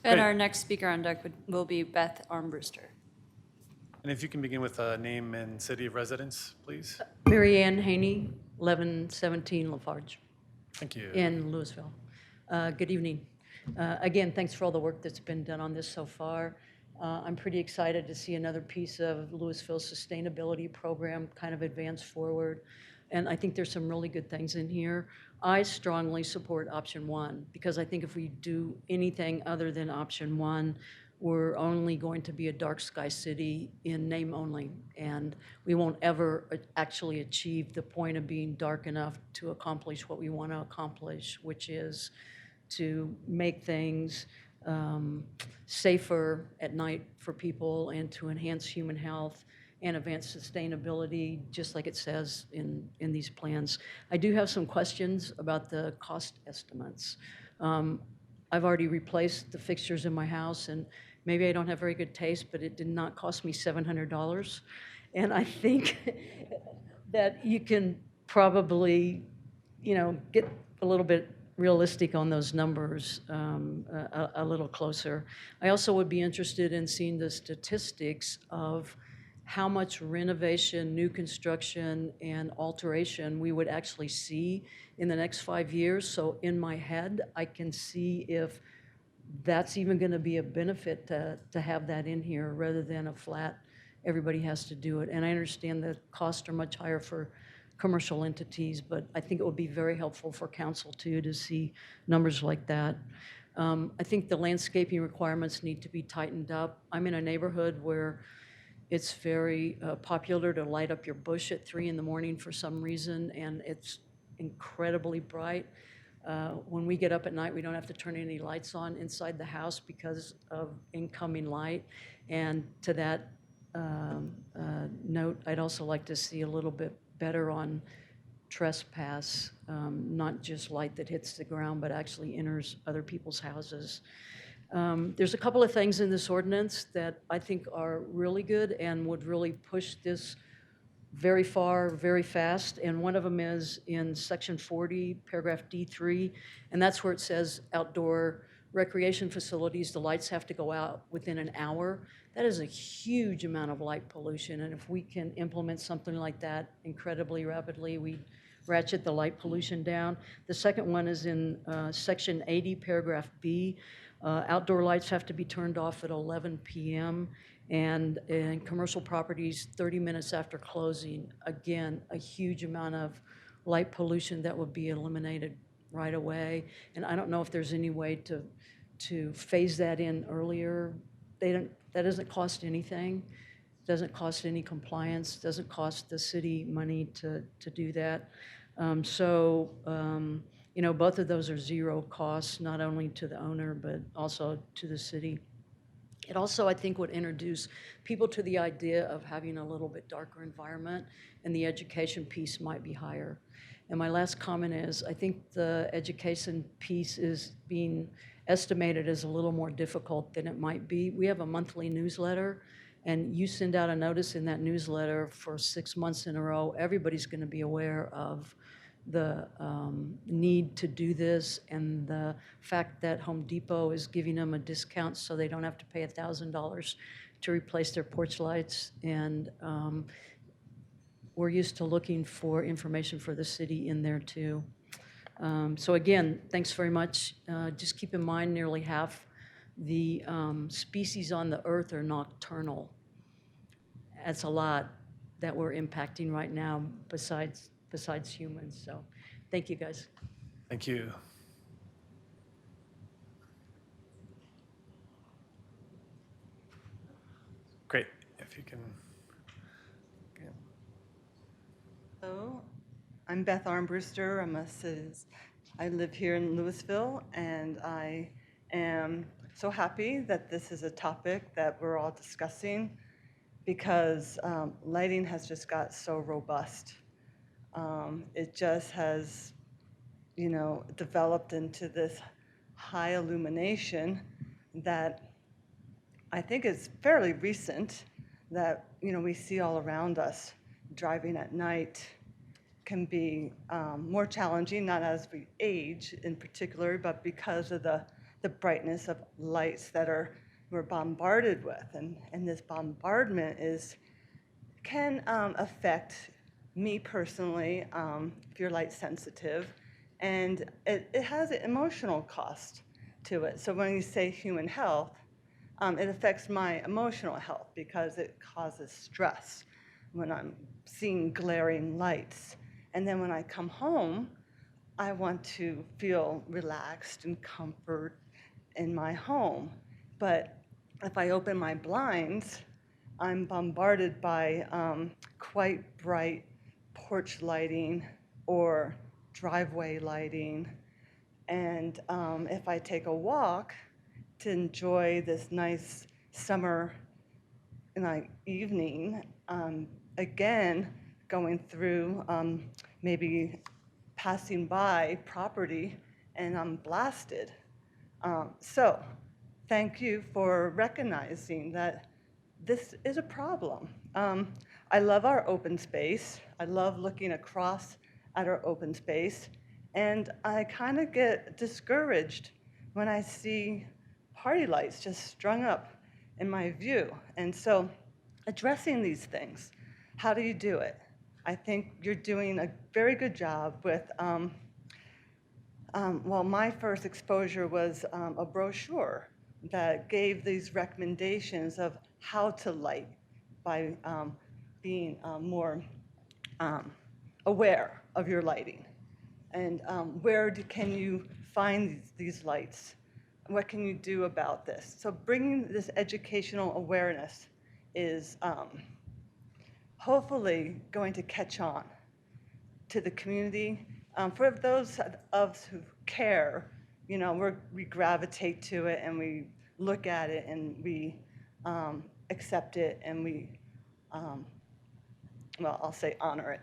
And Great. our next speaker on deck will be Beth Armbruster. And if you can begin with a name and city of residence, please. Mary Ann Haney, 1117 Lafarge Thank you. in Louisville. Good evening. Again, thanks for all the work that's been done on this so far. I'm pretty excited to see another piece of Louisville's sustainability program kind of advance forward. And I think there's some really good things in here. I strongly support option 1 because I think if we do anything other than option 1, we're only going to be a dark sky city in name only. And we won't ever actually achieve the point of being dark enough to accomplish what we want to accomplish, which is to make things safer at night for people and to enhance human health and advance sustainability, just like it says in these plans. I do have some questions about the cost estimates. I've already replaced the fixtures in my house, and maybe I don't have very good taste, but it did not cost me $700. And I think that you can probably, get a little bit realistic on those numbers a little closer. I also would be interested in seeing the statistics of how much renovation, new construction, and alteration we would actually see in the next 5 years. So in my head, I can see if that's even going to be a benefit to have that in here rather than a flat, everybody has to do it. And I understand the costs are much higher for commercial entities, but I think it would be very helpful for council too to see numbers like that. I think the landscaping requirements need to be tightened up. I'm in a neighborhood where it's very popular to light up your bush at 3 in the morning for some reason, and it's incredibly bright. When we get up at night, we don't have to turn any lights on inside the house because of incoming light. And to that note, I'd also like to see a little bit better on trespass, not just light that hits the ground, but actually enters other people's houses. There's a couple of things in this ordinance that I think are really good and would really push this very far, very fast, and one of them is in section 40, paragraph D3, and that's where it says outdoor recreation facilities, the lights have to go out within an hour. That is a huge amount of light pollution, and if we can implement something like that incredibly rapidly, we ratchet the light pollution down. The second one is in section 80, paragraph B. Outdoor lights have to be turned off at 11 p.m. And in commercial properties, 30 minutes after closing. Again, a huge amount of light pollution that would be eliminated right away. And I don't know if there's any way to phase that in earlier. That doesn't cost anything. Doesn't cost any compliance, doesn't cost the city money to do that. You know, both of those are zero costs, not only to the owner, but also to the city. It also, I think, would introduce people to the idea of having a little bit darker environment, and the education piece might be higher. And my last comment is, I think the education piece is being estimated as a little more difficult than it might be. We have a monthly newsletter, and you send out a notice in that newsletter for 6 months in a row, everybody's going to be aware of the need to do this, and the fact that Home Depot is giving them a discount so they don't have to pay $1,000 to replace their porch lights. And we're used to looking for information for the city in there too. So again, thanks very much. Just keep in mind, nearly half the species on the earth are nocturnal. That's a lot that we're impacting right now besides humans. So thank you, guys. Thank you. Great, if you can. Hello, I'm Beth Armbruster. I live here in Louisville, and I am so happy that this is a topic that we're all discussing, because lighting has just got so robust. It just has, you know, developed into this high illumination that I think is fairly recent, that, you know, we see all around us. Driving at night can be more challenging, not as we age in particular, but because of the brightness of lights that we're bombarded with. And this bombardment can affect me personally, if you're light sensitive, and it has an emotional cost to it. So when you say human health, it affects my emotional health because it causes stress when I'm seeing glaring lights. And then when I come home, I want to feel relaxed and comfort in my home. But if I open my blinds, I'm bombarded by quite bright porch lighting or driveway lighting. And if I take a walk to enjoy this nice summer evening, again, going through, maybe passing by property, and I'm blasted. So thank you for recognizing that this is a problem. I love our open space. I love looking across at our open space. And I kind of get discouraged when I see party lights just strung up in my view. And so addressing these things, how do you do it? I think you're doing a very good job with, well, my first exposure was a brochure that gave these recommendations of how to light by being more aware of your lighting. And where can you find these lights? What can you do about this? So bringing this educational awareness is hopefully going to catch on to the community. For those of us who care, you know, we gravitate to it and we look at it and we accept it and we um, well, I'll say honor it.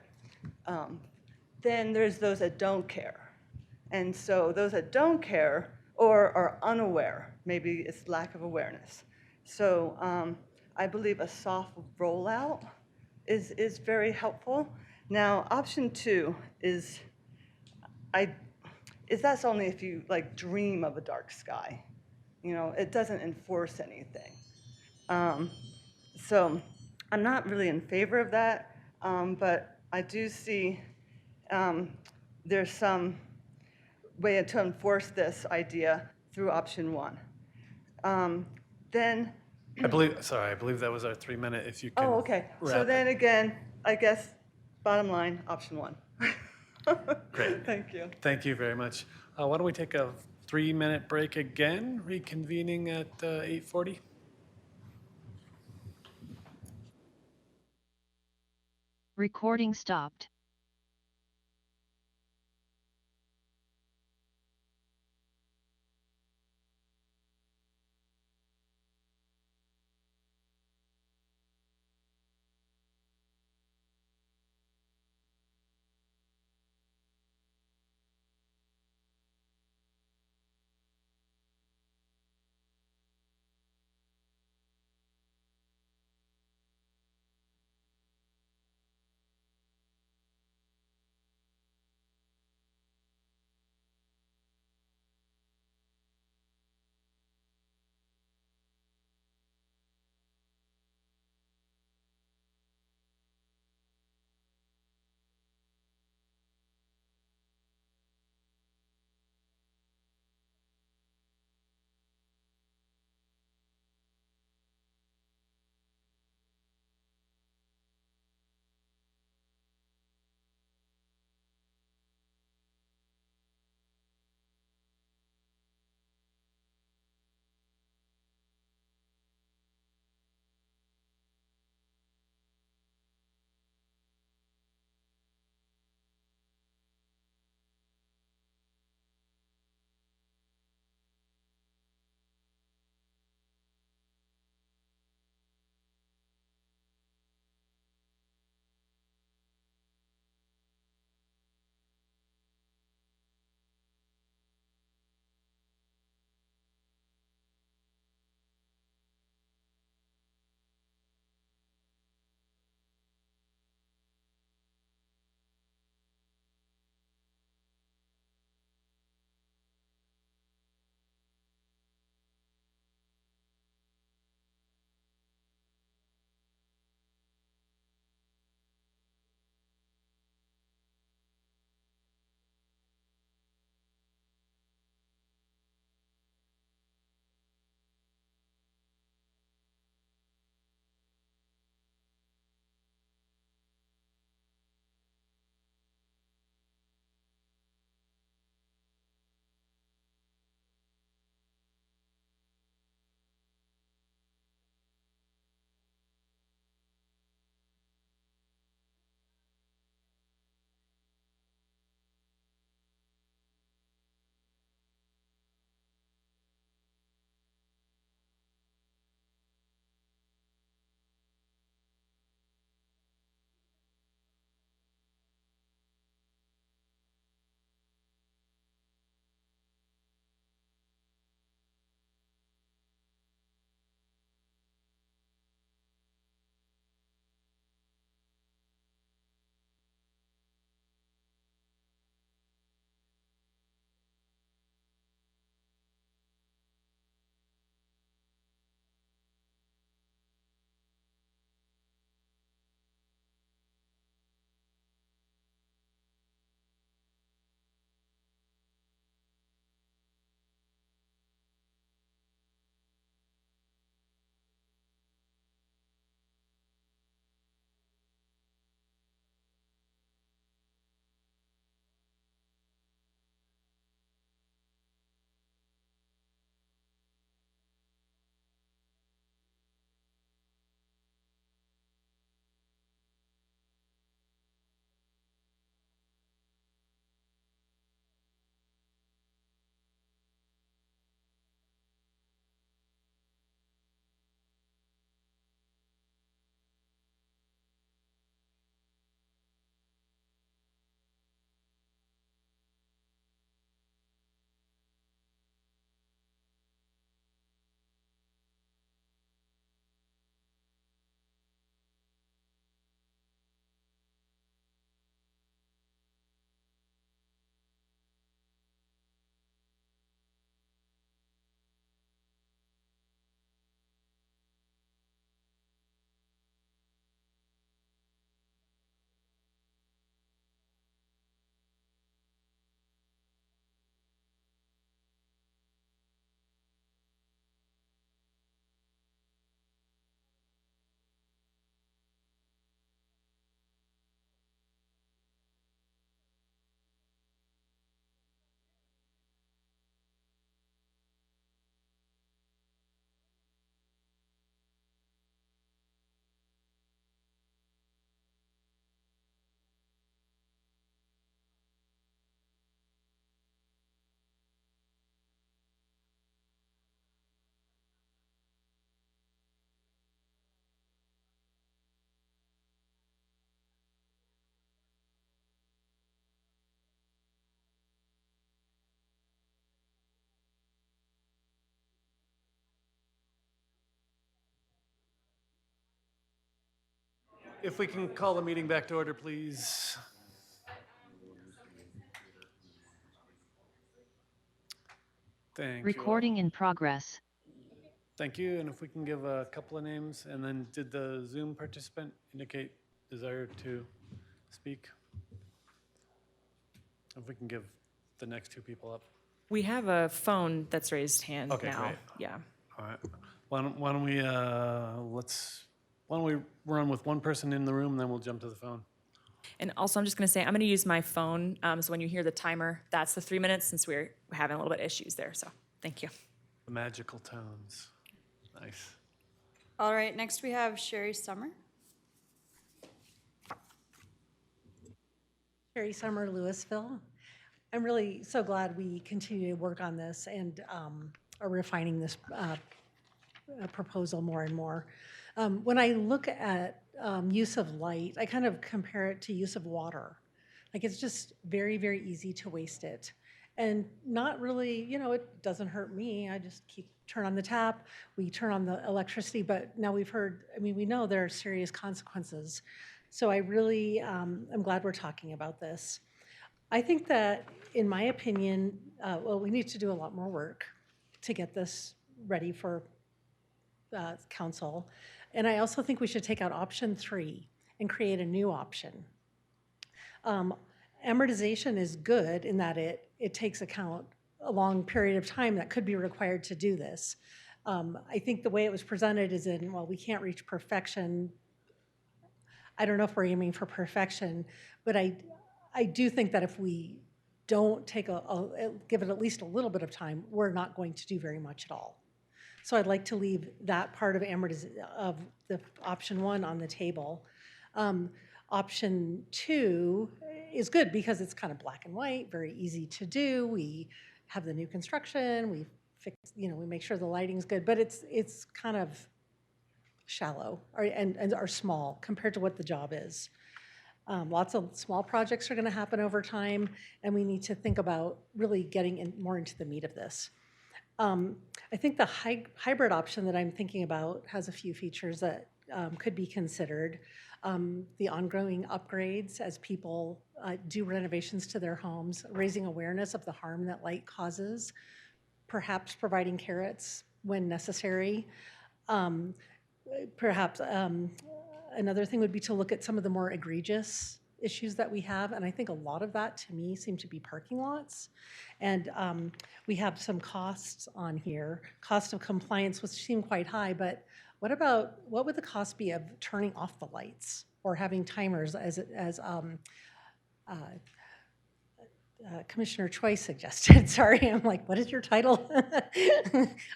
Then there's those that don't care. And so those that don't care or are unaware, maybe it's lack of awareness. So I believe a soft rollout is very helpful. Now, option 2 is that's only if you like dream of a dark sky. You know, it doesn't enforce anything. So I'm not really in favor of that, but I do see there's some way to enforce this idea through option 1. Then, I believe that was our 3-minute, if you can. oh, okay. So wrap. then again, I guess, bottom line, option 1. Great. Thank you. Thank you very much. Why don't we take a 3-minute break again, reconvening at 8:40? Recording stopped. If we can call the meeting back to order, please. Thank you. Recording in progress. Thank you. And if we can give a couple of names, and then did the Zoom participant indicate desire to speak? If we can give the next two people up. We have a phone that's raised hand Okay, now. great. Yeah. All right. Why don't we run with one person in the room, and then we'll jump to the phone. And also, I'm just going to say, I'm going to use my phone. So when you hear the timer, that's the 3 minutes, since we're having a little bit of issues there. So thank you. The magical tones. Nice. All right, next we have Sherry Summer. Sherry Summer, Louisville. I'm really so glad we continue to work on this and are refining this proposal more and more. When I look at use of light, I kind of compare it to use of water. Like it's just very, very easy to waste it. And not really, it doesn't hurt me. I just turn on the tap, we turn on the electricity, but now we know there are serious consequences. So I really am glad we're talking about this. I think that, in my opinion, we need to do a lot more work to get this ready for council. And I also think we should take out option 3 and create a new option. Amortization is good in that it takes account a long period of time that could be required to do this. I think the way it was presented is we can't reach perfection. I don't know if we're aiming for perfection, but I do think that if we don't give it at least a little bit of time, we're not going to do very much at all. So I'd like to leave that part of the option 1 on the table. Option 2 is good because it's kind of black and white, very easy to do. We have the new construction, we fix, we make sure the lighting's good, but it's kind of shallow and are small compared to what the job is. Lots of small projects are going to happen over time, and we need to think about really getting more into the meat of this. I think the hybrid option that I'm thinking about has a few features that could be considered. The ongoing upgrades as people do renovations to their homes, raising awareness of the harm that light causes, perhaps providing carrots when necessary. Perhaps another thing would be to look at some of the more egregious issues that we have, and I think a lot of that, to me, seem to be parking lots. And we have some costs on here, cost of compliance, which seem quite high, but what would the cost be of turning off the lights or having timers as Commissioner Choi suggested? Sorry, I'm like, what is your title?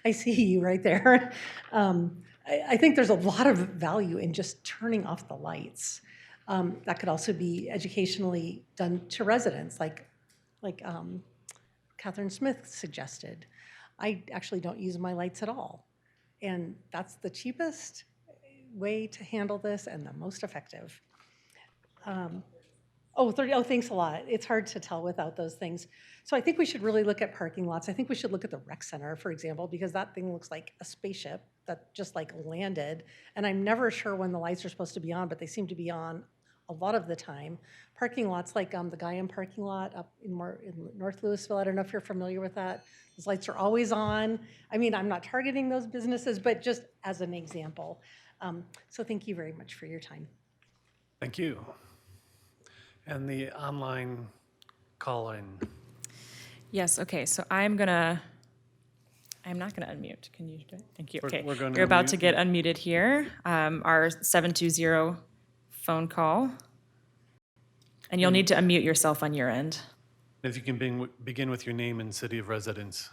I see you right there. I think there's a lot of value in just turning off the lights. That could also be educationally done to residents, like Catherine Smith suggested. I actually don't use my lights at all. And that's the cheapest way to handle this and the most effective. Thanks a lot. It's hard to tell without those things. So I think we should really look at parking lots. I think we should look at the rec center, for example, because that thing looks like a spaceship that just landed. And I'm never sure when the lights are supposed to be on, but they seem to be on a lot of the time. Parking lots like the Guyam parking lot up in North Louisville, I don't know if you're familiar with that. Those lights are always on. I mean, I'm not targeting those businesses, but just as an example. So thank you very much for your time. Thank you. And the online call-in. Yes, okay, so I'm not gonna unmute. Can you do it? Thank you. Okay, We're going to you're about unmute to get you. unmuted here. Our 720 phone call. And you'll need to unmute yourself on your end. If you can begin with your name and city of residence.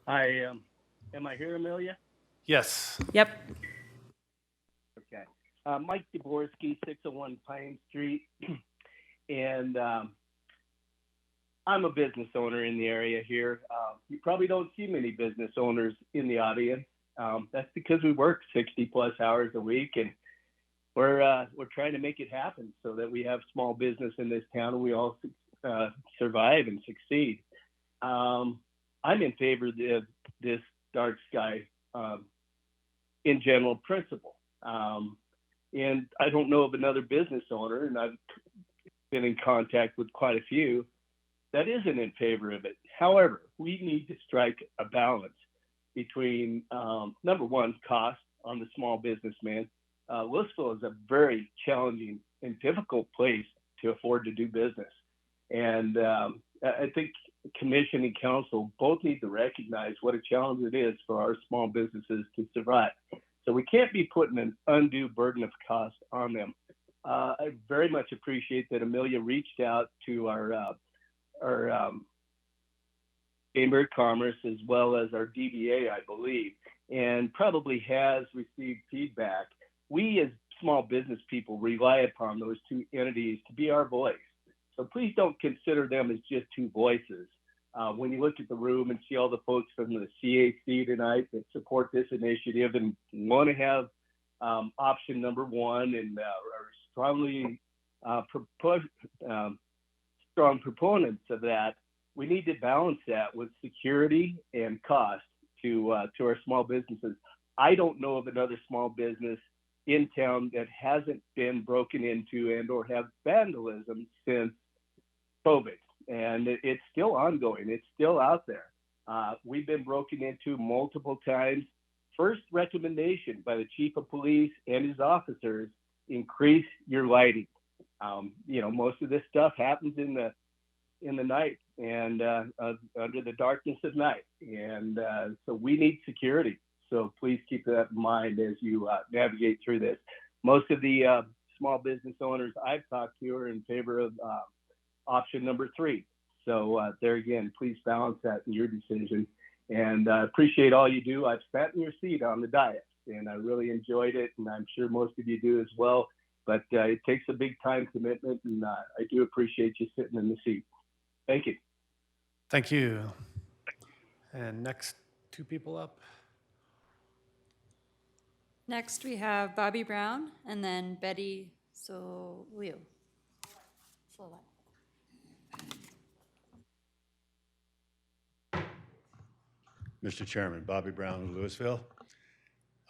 Hi, am I here, Amelia? Yes. Yep. Okay. Mike Dvorsky, 601 Pine Street. And I'm a business owner in the area here. You probably don't see many business owners in the audience. That's because we work 60 plus hours a week, and we're trying to make it happen so that we have small business in this town and we all survive and succeed. I'm in favor of this dark sky in general principle. And I don't know of another business owner, and I've been in contact with quite a few, that isn't in favor of it. However, we need to strike a balance between, number one, cost on the small businessman. Louisville is a very challenging and difficult place to afford to do business. And I think commission and council both need to recognize what a challenge it is for our small businesses to survive. So we can't be putting an undue burden of cost on them. I very much appreciate that Amelia reached out to our Chamber of Commerce as well as our DBA, I believe, and probably has received feedback. We as small business people rely upon those two entities to be our voice. So please don't consider them as just two voices. When you look at the room and see all the folks from the CAC tonight that support this initiative and want to have option number one and are strongly strong proponents of that, we need to balance that with security and cost to our small businesses. I don't know of another small business in town that hasn't been broken into and or have vandalism since COVID. And it's still ongoing. It's still out there. We've been broken into multiple times. First recommendation by the chief of police and his officers, increase your lighting. Most of this stuff happens in the night and under the darkness of night. And so we need security. So please keep that in mind as you navigate through this. Most of the small business owners I've talked to are in favor of option number 3. So there again, please balance that in your decision. And appreciate all you do. I've sat in your seat on the diet and I really enjoyed it. And I'm sure most of you do as well. But it takes a big time commitment and I do appreciate you sitting in the seat. Thank you. Thank you. And next, 2 people up. Next, we have Bobby Brown and then Betty Soliu. Mr. Chairman, Bobby Brown of Louisville.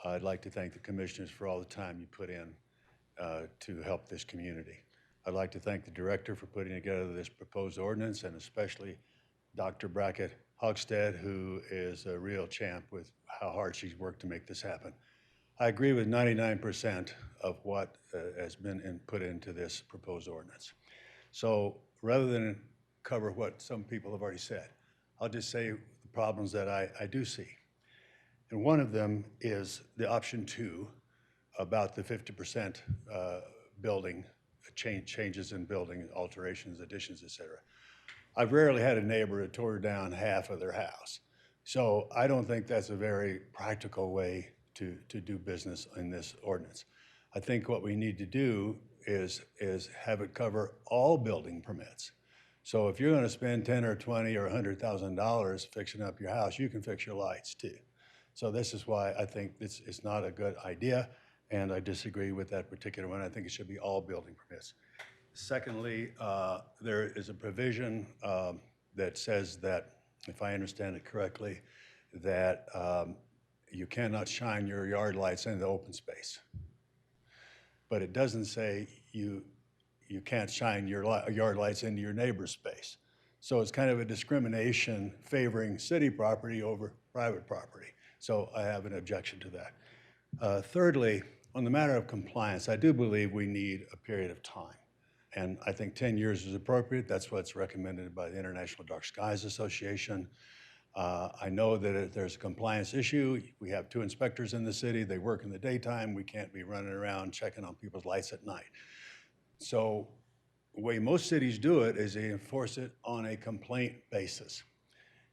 I'd like to thank the commissioners for all the time you put in to help this community. I'd like to thank the director for putting together this proposed ordinance and especially Dr. Brackett Hogstead, who is a real champ with how hard she's worked to make this happen. I agree with 99% of what has been put into this proposed ordinance. So rather than cover what some people have already said, I'll just say the problems that I do see. And one of them is the option 2 about the 50% building changes in building, alterations, additions, et cetera. I've rarely had a neighbor that tore down half of their house. So I don't think that's a very practical way to do business in this ordinance. I think what we need to do is have it cover all building permits. So if you're going to spend $10 or $20 or $100,000 fixing up your house, you can fix your lights too. So this is why I think it's not a good idea, and I disagree with that particular one. I think it should be all building permits. Secondly, there is a provision that says that, if I understand it correctly, that you cannot shine your yard lights into the open space. But it doesn't say you can't shine your yard lights into your neighbor's space. So it's kind of a discrimination favoring city property over private property. So I have an objection to that. Thirdly, on the matter of compliance, I do believe we need a period of time. And I think 10 years is appropriate. That's what's recommended by the International Dark Skies Association. I know that if there's a compliance issue, we have 2 inspectors in the city. They work in the daytime. We can't be running around checking on people's lights at night. So the way most cities do it is they enforce it on a complaint basis.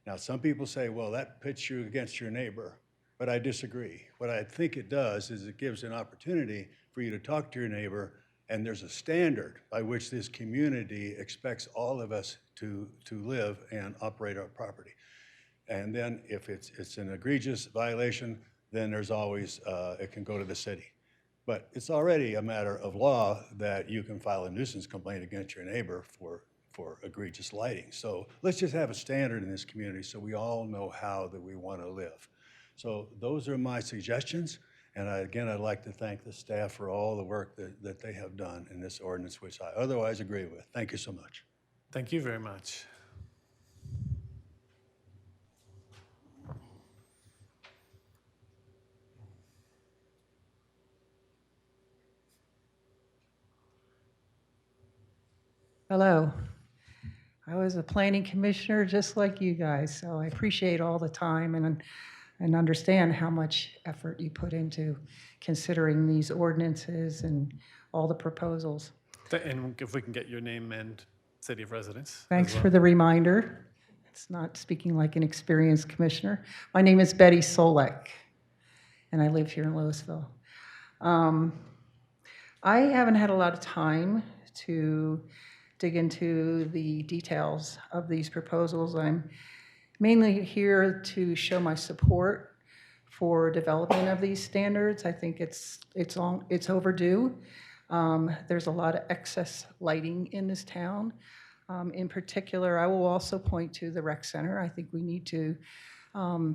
Now, some people say, well, that pits you against your neighbor, but I disagree. What I think it does is it gives an opportunity for you to talk to your neighbor, and there's a standard by which this community expects all of us to live and operate our property. And then if it's an egregious violation, then there's always, it can go to the city. But it's already a matter of law that you can file a nuisance complaint against your neighbor for egregious lighting. So let's just have a standard in this community so we all know how that we want to live. So those are my suggestions. And again, I'd like to thank the staff for all the work that they have done in this ordinance, which I otherwise agree with. Thank you so much. Thank you very much. Hello. I was a planning commissioner just like you guys, so I appreciate all the time and understand how much effort you put into considering these ordinances and all the proposals. And if we can get your name and city of residence. Thanks for the reminder. It's not speaking like an experienced commissioner. My name is Betty Solek, and I live here in Louisville. I haven't had a lot of time to dig into the details of these proposals. I'm mainly here to show my support for development of these standards. I think it's overdue. There's a lot of excess lighting in this town. In particular, I will also point to the rec center. I think we need to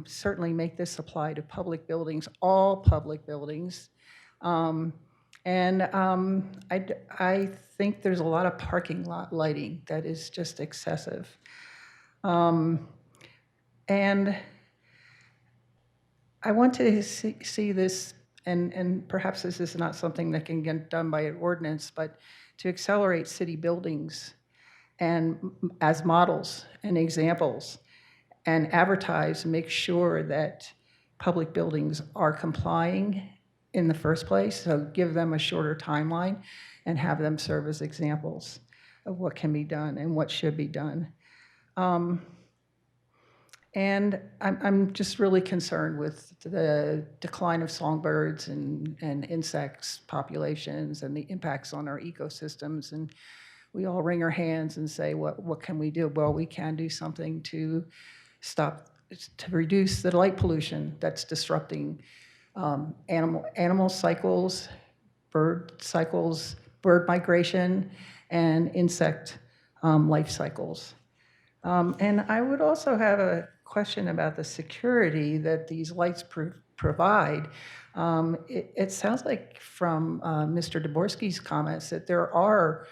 certainly make this apply to public buildings, all public buildings. I think there's a lot of parking lot lighting that is just excessive. And I want to see this, and perhaps this is not something that can get done by an ordinance, but to accelerate city buildings and as models and examples and advertise, make sure that public buildings are complying in the first place, so give them a shorter timeline and have them serve as examples of what can be done and what should be done. And I'm just really concerned with the decline of songbirds and insects populations and the impacts on our ecosystems. And we all wring our hands and say, what can we do? Well, we can do something to reduce the light pollution that's disrupting animal cycles, bird migration, and insect life cycles. And I would also have a question about the security that these lights provide. It sounds like from Mr. Dvorsky's comments that there are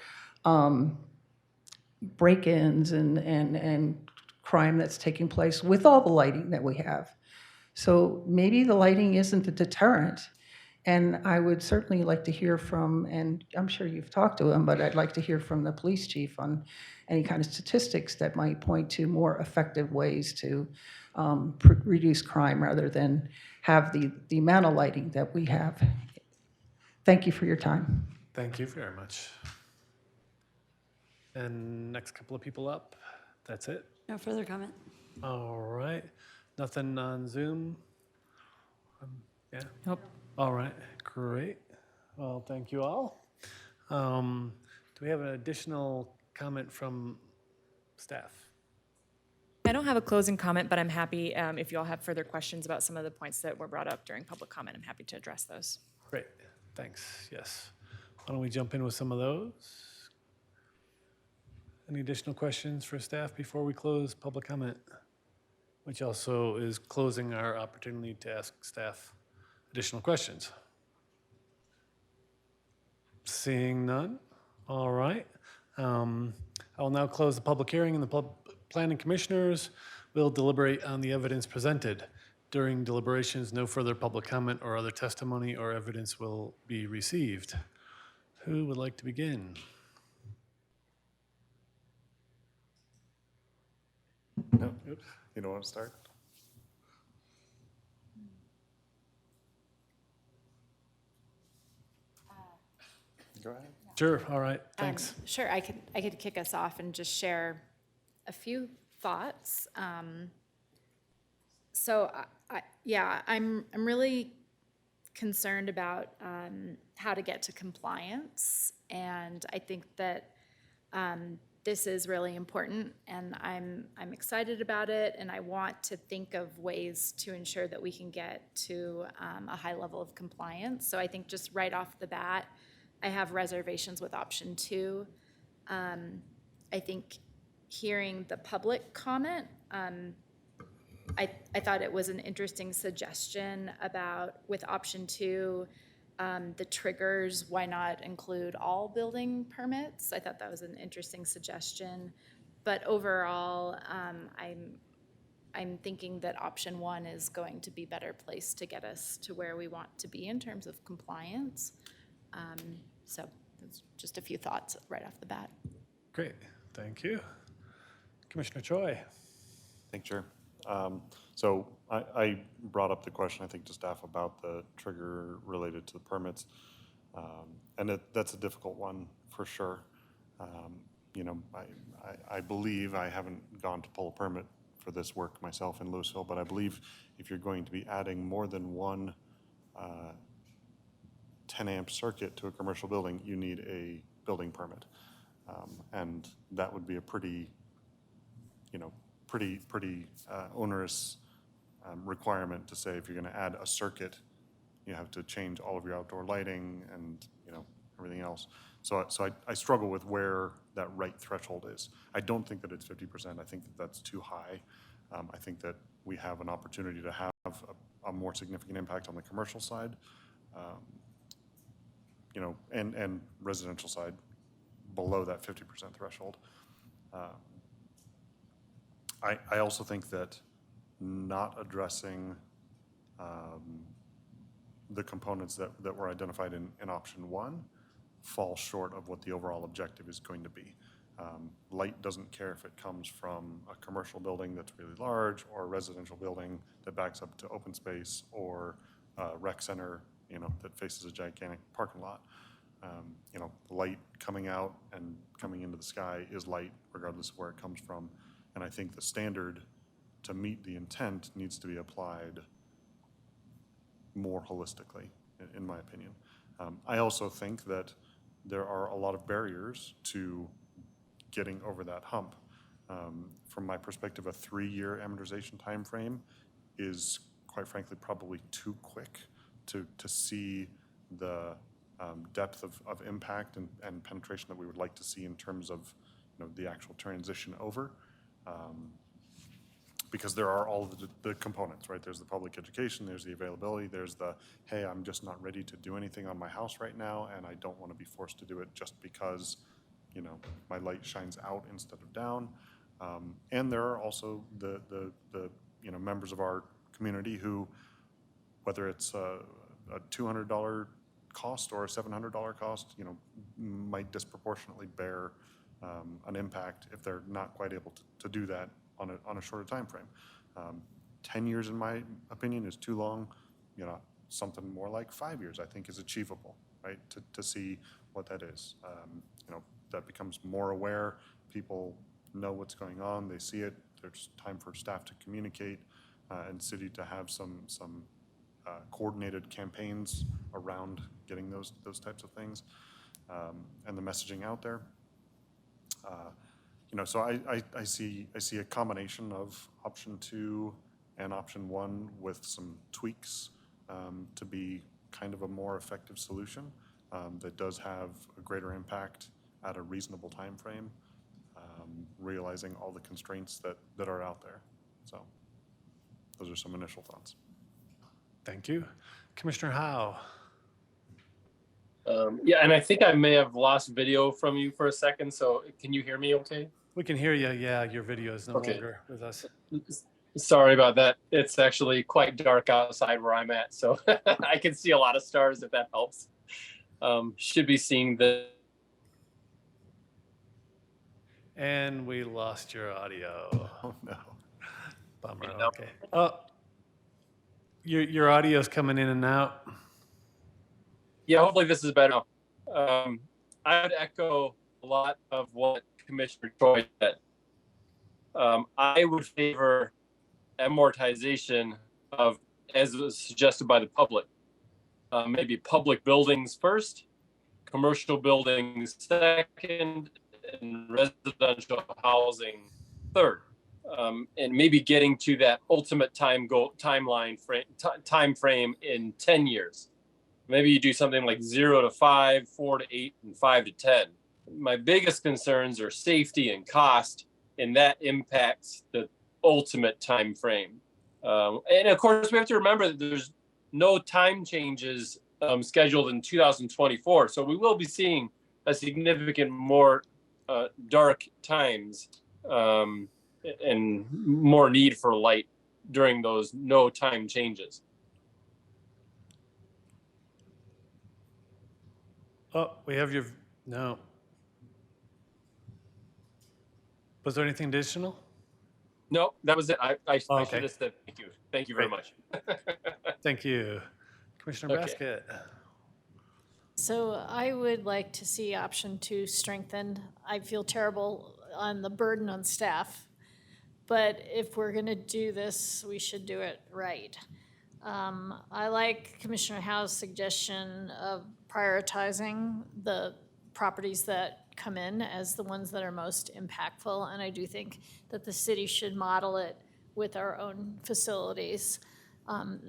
break-ins and crime that's taking place with all the lighting that we have. So maybe the lighting isn't a deterrent. And I would certainly like to hear from, and I'm sure you've talked to him, but I'd like to hear from the police chief on any kind of statistics that might point to more effective ways to reduce crime rather than have the amount of lighting that we have. Thank you for your time. Thank you very much. And next couple of people up, that's it. No further comment. All right, nothing on Zoom? Yeah? Nope. All right, great. Well, thank you all. Do we have an additional comment from staff? I don't have a closing comment, but I'm happy if you all have further questions about some of the points that were brought up during public comment. I'm happy to address those. Great, thanks, yes. Why don't we jump in with some of those? Any additional questions for staff before we close public comment? Which also is closing our opportunity to ask staff additional questions. Seeing none, all right. I will now close the public hearing, and the planning commissioners will deliberate on the evidence presented. During deliberations, no further public comment or other testimony or evidence will be received. Who would like to begin? No, oops. You don't want to start? Go ahead. Sure, all right, thanks. Sure, I could kick us off and just share a few thoughts. I'm really concerned about how to get to compliance, and I think that this is really important, and I'm excited about it, and I want to think of ways to ensure that we can get to a high level of compliance. So I think just right off the bat, I have reservations with option 2. I think hearing the public comment, I thought it was an interesting suggestion about with option 2, the triggers, why not include all building permits? I thought that was an interesting suggestion. But overall, I'm thinking that option 1 is going to be better placed to get us to where we want to be in terms of compliance. So that's just a few thoughts right off the bat. Great, thank you. Commissioner Choi. Thanks, Chair. So I brought up the question, I think, to staff about the trigger related to the permits. And that's a difficult one for sure. You know, I believe, I haven't gone to pull a permit for this work myself in Louisville, but I believe if you're going to be adding more than one 10 amp circuit to a commercial building, you need a building permit. And that would be a pretty, you know, pretty onerous requirement to say if you're going to add a circuit, you have to change all of your outdoor lighting and, you know, everything else. So I struggle with where that right threshold is. I don't think that it's 50%. I think that that's too high. I think that we have an opportunity to have a more significant impact on the commercial side, you know, and residential side below that 50% threshold. I also think that not addressing the components that were identified in option 1 fall short of what the overall objective is going to be. Light doesn't care if it comes from a commercial building that's really large or a residential building that backs up to open space or a rec center, you know, that faces a gigantic parking lot. You know, light coming out and coming into the sky is light regardless of where it comes from. And I think the standard to meet the intent needs to be applied more holistically, in my opinion. I also think that there are a lot of barriers to getting over that hump. From my perspective, a 3-year amortization timeframe is, quite frankly, probably too quick to see the depth of impact and penetration that we would like to see in terms of, you know, the actual transition over. Because there are all the components, right? There's the public education, there's the availability, there's the, hey, I'm just not ready to do anything on my house right now, and I don't want to be forced to do it just because, you know, my light shines out instead of down. And there are also the you know, members of our community who, whether it's a $200 cost or a $700 cost, you know, might disproportionately bear an impact if they're not quite able to do that on a shorter time frame. 10 years, in my opinion, is too long. You know, something more like 5 years, I think, is achievable, right? To see what that is. You know, that becomes more aware. People know what's going on. They see it. There's time for staff to communicate and city to have some coordinated campaigns around getting those types of things and the messaging out there. You know, so I see a combination of option 2 and option 1 with some tweaks to be kind of a more effective solution that does have a greater impact at a reasonable time frame, realizing all the constraints that are out there. So those are some initial thoughts. Thank you. Commissioner Howe. Yeah, and I think I may have lost video from you for a second, so can you hear me okay? We can hear you. Yeah, your video is no Okay. longer with us. Sorry about that. It's actually quite dark outside where I'm at, so I can see a lot of stars if that helps. Should be seeing the... And we lost your audio. Oh, no. Bummer, okay. Oh, your audio's coming in and out. Yeah, hopefully this is better now. I would echo a lot of what Commissioner Choi said. I would favor amortization of, as was suggested by the public, maybe public buildings first, commercial buildings second, and residential housing third. And maybe getting to that ultimate time frame in 10 years. Maybe you do something like 0 to 5, 4 to 8, and 5 to 10. My biggest concerns are safety and cost, and that impacts the ultimate time frame. And of course, we have to remember that there's no time changes scheduled in 2024. So we will be seeing a significant more dark times and more need for light during those no time changes. Oh, we have your, no. Was there anything additional? No, that was it. I Okay. should have said thank you. Thank you very Great. much. Thank you. Commissioner Okay. Basket. So I would like to see option 2 strengthened. I feel terrible on the burden on staff, but if we're going to do this, we should do it right. I like Commissioner Howe's suggestion of prioritizing the properties that come in as the ones that are most impactful, and I do think that the city should model it with our own facilities.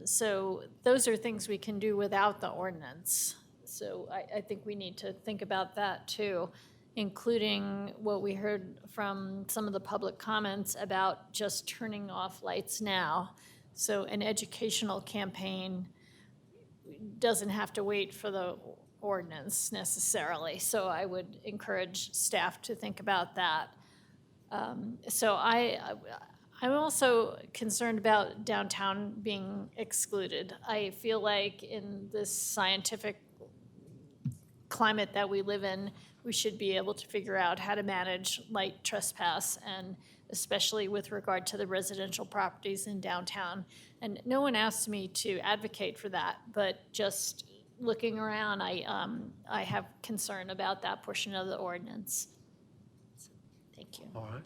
So those are things we can do without the ordinance. So I think we need to think about that too, including what we heard from some of the public comments about just turning off lights now. So an educational campaign doesn't have to wait for the ordinance necessarily. So I would encourage staff to think about that. So I'm also concerned about downtown being excluded. I feel like in this scientific climate that we live in, we should be able to figure out how to manage light trespass, and especially with regard to the residential properties in downtown. And no one asked me to advocate for that, but just looking around, I have concern about that portion of the ordinance. So, thank you. All right.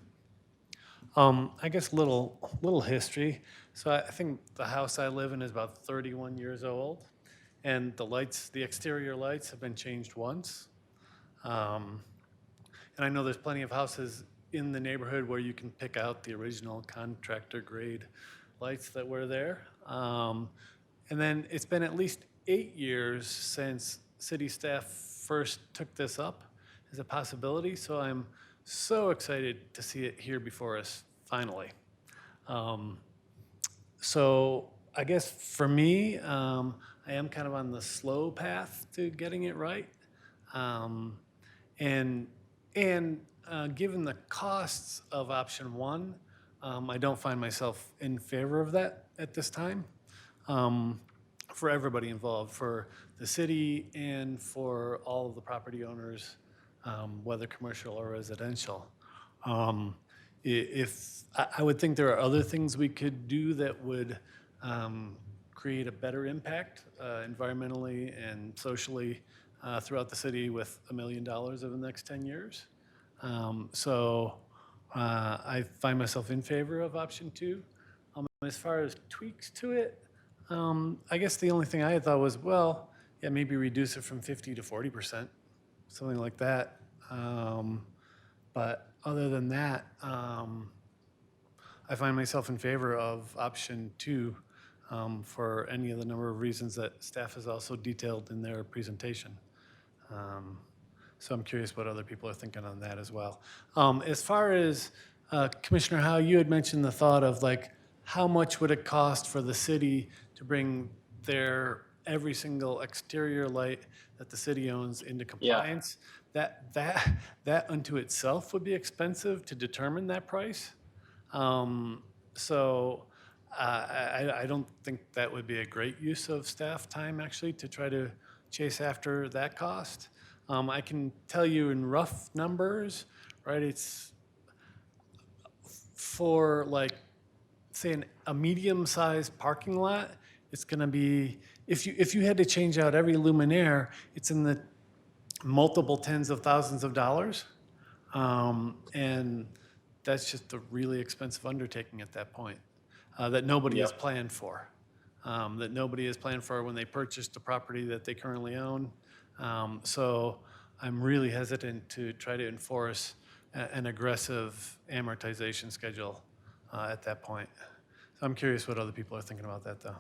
I guess little history. So I think the house I live in is about 31 years old, and the exterior lights have been changed once. And I know there's plenty of houses in the neighborhood where you can pick out the original contractor grade lights that were there. And then it's been at least 8 years since city staff first took this up as a possibility. So I'm so excited to see it here before us finally. So I guess for me, I am kind of on the slow path to getting it right. And given the costs of option 1, I don't find myself in favor of that at this time. For everybody involved, for the city and for all of the property owners, whether commercial or residential. If I would think there are other things we could do that would create a better impact environmentally and socially throughout the city with $1 million over the next 10 years. So I find myself in favor of option 2. As far as tweaks to it, I guess the only thing I had thought was, well, yeah, maybe reduce it from 50 to 40%, something like that. But other than that, I find myself in favor of option 2 for any of the number of reasons that staff has also detailed in their presentation. So I'm curious what other people are thinking on that as well. As far as Commissioner Howe, you had mentioned the thought of like, how much would it cost for the city to bring their every single exterior light that the city owns into compliance? Yeah. That unto itself would be expensive to determine that price. So I don't think that would be a great use of staff time actually to try to chase after that cost. I can tell you in rough numbers, right? It's for like, say a medium-sized parking lot, it's going to be, if you had to change out every luminaire, it's in the multiple tens of thousands of dollars. And that's just a really expensive undertaking at that point that nobody has planned for. That nobody has planned for when they purchased the property that they currently own. So I'm really hesitant to try to enforce an aggressive amortization schedule at that point. So I'm curious what other people are thinking about that, though.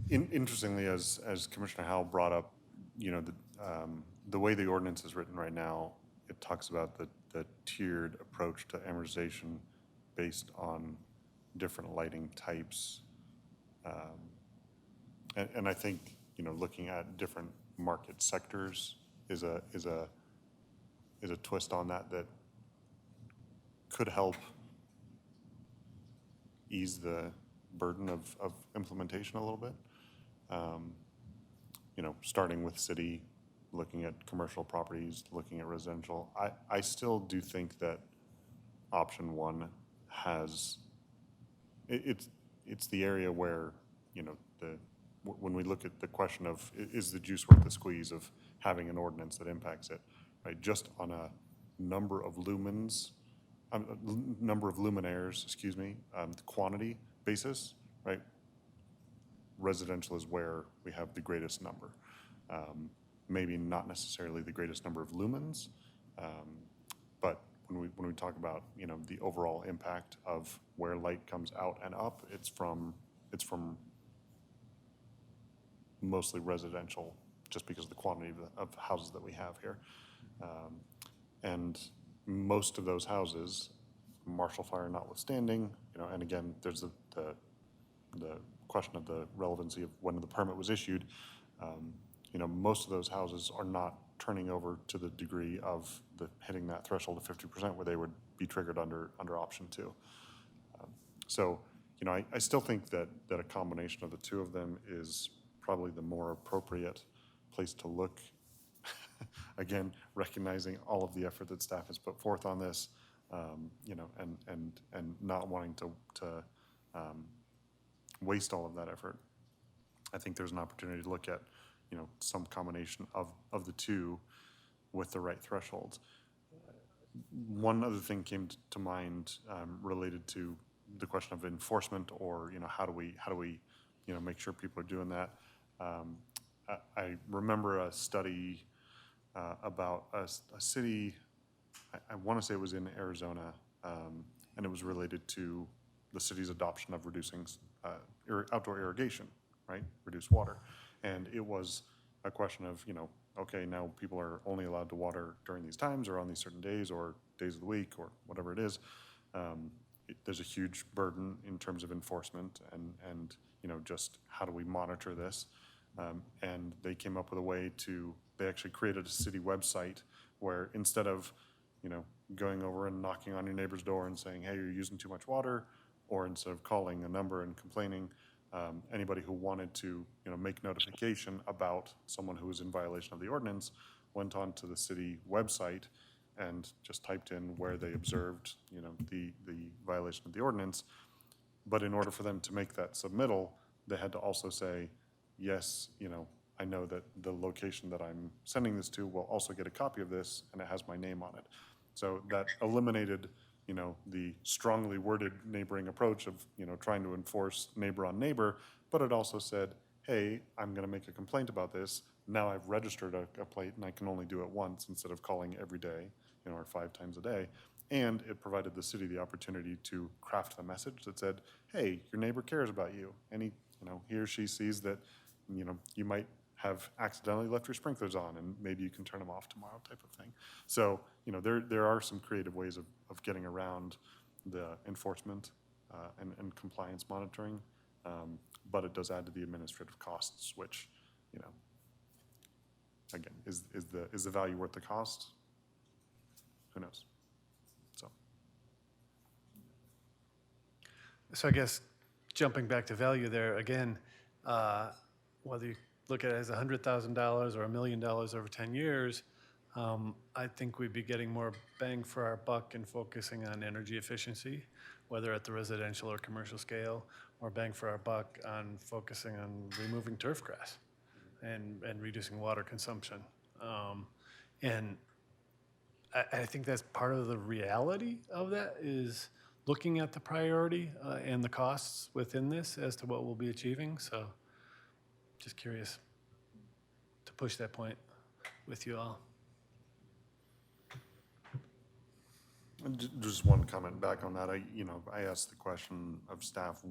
Interestingly, as Commissioner Howell brought up, you know, the way the ordinance is written right now, it talks about the the tiered approach to amortization based on different lighting types. And I think, looking at different market sectors is a twist on that could help ease the burden of implementation a little bit. Starting with city, looking at commercial properties, looking at residential. I still do think that option one has, it's the area where, when we look at the question of, is the juice worth the squeeze of having an ordinance that impacts it, right? Just on a number of lumens, number of luminaires, the quantity basis, right? Residential is where we have the greatest number. Maybe not necessarily the greatest number of lumens, but when we talk about, the overall impact of where light comes out and up, it's from mostly residential, just because of the quantity of houses that we have here. And most of those houses, Marshall Fire notwithstanding, and again, there's the question of the relevancy of when the permit was issued. Most of those houses are not turning over to the degree of hitting that threshold of 50% where they would be triggered under option two. So, I still think that a combination of the two of them is probably the more appropriate place to look. Again, recognizing all of the effort that staff has put forth on this, and not wanting to waste all of that effort. I think there's an opportunity to look at, some combination of the two with the right thresholds. One other thing came to mind related to the question of enforcement, or how do we make sure people are doing that. I remember a study about a city, I want to say it was in Arizona, and it was related to the city's adoption of reducing outdoor irrigation, right? Reduce water. And it was a question of, okay, now people are only allowed to water during these times or on these certain days or days of the week or whatever it is. There's a huge burden in terms of enforcement and just how do we monitor this? And they came up with a way they actually created a city website where instead of, going over and knocking on your neighbor's door and saying, hey, you're using too much water, or instead of calling a number and complaining, anybody who wanted to, make notification about someone who was in violation of the ordinance went on to the city website and just typed in where they observed, the violation of the ordinance. But in order for them to make that submittal, they had to also say, yes, I know that the location that I'm sending this to will also get a copy of this, and it has my name on it. So that eliminated, the strongly worded neighboring approach of, trying to enforce neighbor on neighbor, but it also said, hey, I'm going to make a complaint about this. Now I've registered a complaint, and I can only do it once instead of calling every day, or 5 times a day. And it provided the city the opportunity to craft a message that said, hey, your neighbor cares about you. And he or she sees that, you might have accidentally left your sprinklers on, and maybe you can turn them off tomorrow, type of thing. So, there are some creative ways of getting around the enforcement and compliance monitoring, but it does add to the administrative costs, which, again, is the value worth the cost? Who knows? So I guess jumping back to value there again, whether you look at it as $100,000 or $1 million over 10 years, I think we'd be getting more bang for our buck in focusing on energy efficiency, whether at the residential or commercial scale, or bang for our buck on focusing on removing turf grass and reducing water consumption. And I think that's part of the reality of that, is looking at the priority and the costs within this as to what we'll be achieving. So just curious to push that point with you all. Just one comment back on that. I asked the question of staff,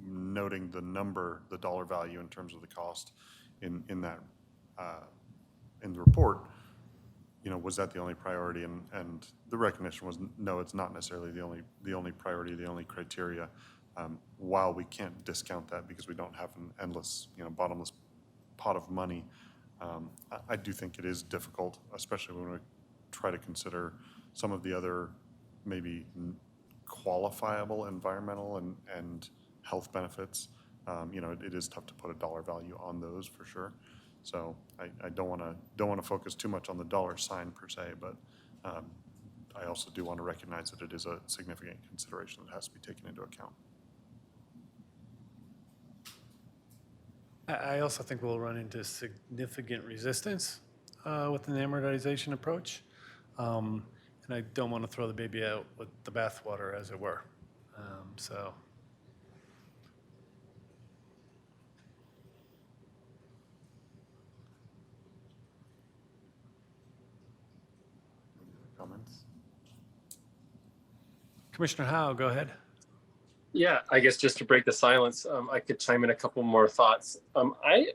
noting the dollar value in terms of the cost in the report. was that the only priority? And the recognition was, no, it's not necessarily the only priority, the only criteria. While we can't discount that because we don't have an endless, bottomless pot of money, I do think it is difficult, especially when we try to consider some of the other maybe qualifiable environmental and health benefits. It is tough to put a dollar value on those for sure. So I don't want to focus too much on the dollar sign per se, but I also do want to recognize that it is a significant consideration that has to be taken into account. I also think we'll run into significant resistance with an amortization approach. And I don't want to throw the baby out with the bathwater, as it were. So. Comments? Commissioner Howe, go ahead. Yeah, I guess just to break the silence, I could chime in a couple more thoughts. I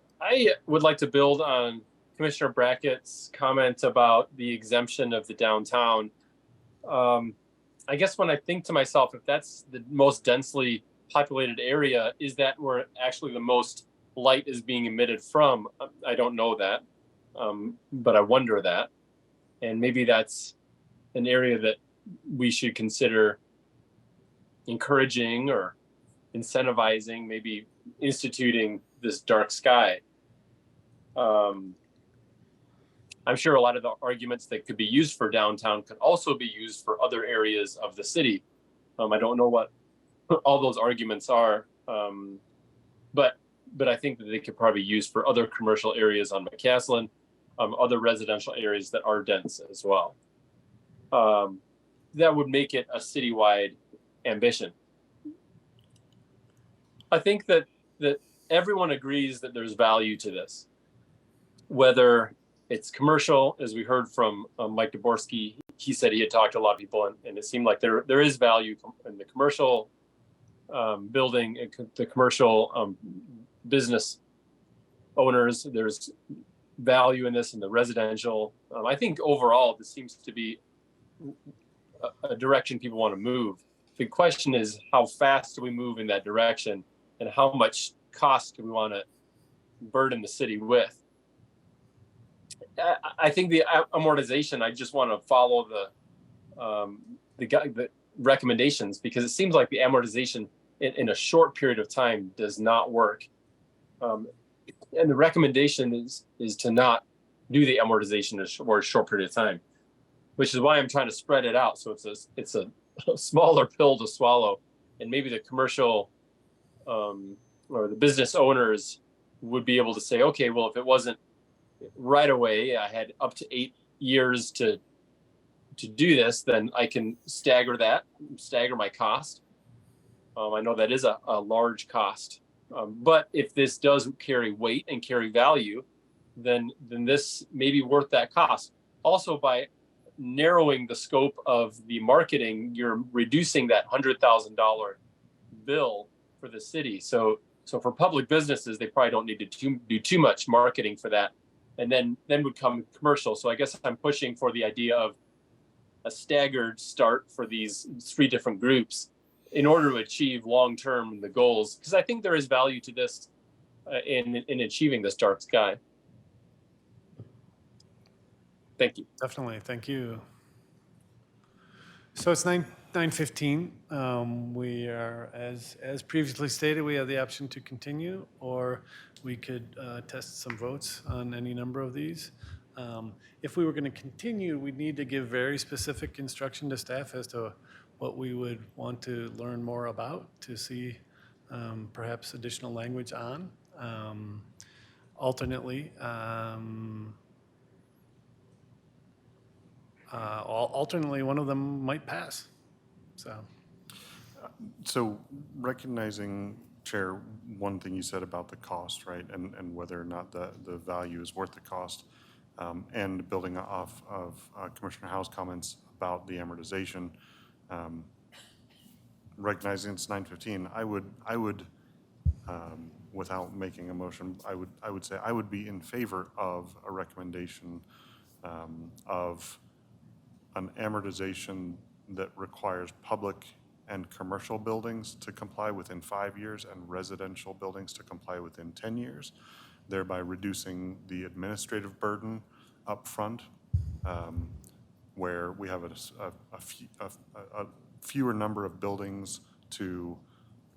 would like to build on Commissioner Brackett's comment about the exemption of the downtown. I guess when I think to myself, if that's the most densely populated area, is that where actually the most light is being emitted from? I don't know that, but I wonder that. And maybe that's an area that we should consider encouraging or incentivizing, maybe instituting this dark sky. I'm sure a lot of the arguments that could be used for downtown could also be used for other areas of the city. I don't know what all those arguments are, but I think that they could probably be used for other commercial areas on McCaslin, other residential areas that are dense as well. That would make it a citywide ambition. I think that everyone agrees that there's value to this, whether it's commercial, as we heard from Mike Dvorsky. He said he had talked to a lot of people, and it seemed like there is value in the commercial building, the commercial business owners. There's value in this in the residential. I think overall this seems to be a direction people want to move. The question is, how fast do we move in that direction, and how much cost do we want to burden the city with? I think the amortization, I just want to follow the recommendations, because it seems like the amortization in a short period of time does not work. And the recommendation is to not do the amortization for a short period of time, which is why I'm trying to spread it out. So it's a smaller pill to swallow, and maybe the commercial or the business owners would be able to say, okay, well, if it wasn't right away, I had up to 8 years to do this, then I can stagger my cost. I know that is a large cost, but if this does carry weight and carry value, then this may be worth that cost. Also, by narrowing the scope of the marketing, you're reducing that $100,000 bill for the city. So for public businesses, they probably don't need to do too much marketing for that. And then would come commercial. So I guess I'm pushing for the idea of a staggered start for these 3 different groups in order to achieve long-term the goals, because I think there is value to this in achieving this dark sky. Thank you. Definitely, thank you. So it's 9:15. We are, as previously stated, we have the option to continue, or we could test some votes on any number of these. If we were going to continue, we'd need to give very specific instruction to staff as to what we would want to learn more about, to see perhaps additional language on. Alternately, one of them might pass. So recognizing, Chair, one thing you said about the cost, right, and whether or not the value is worth the cost, and building off of Commissioner Howe's comments about the amortization, recognizing it's 9:15, I would without making a motion, I would say I would be in favor of a recommendation of an amortization that requires public and commercial buildings to comply within 5 years and residential buildings to comply within 10 years, thereby reducing the administrative burden up front, where we have a fewer number of buildings to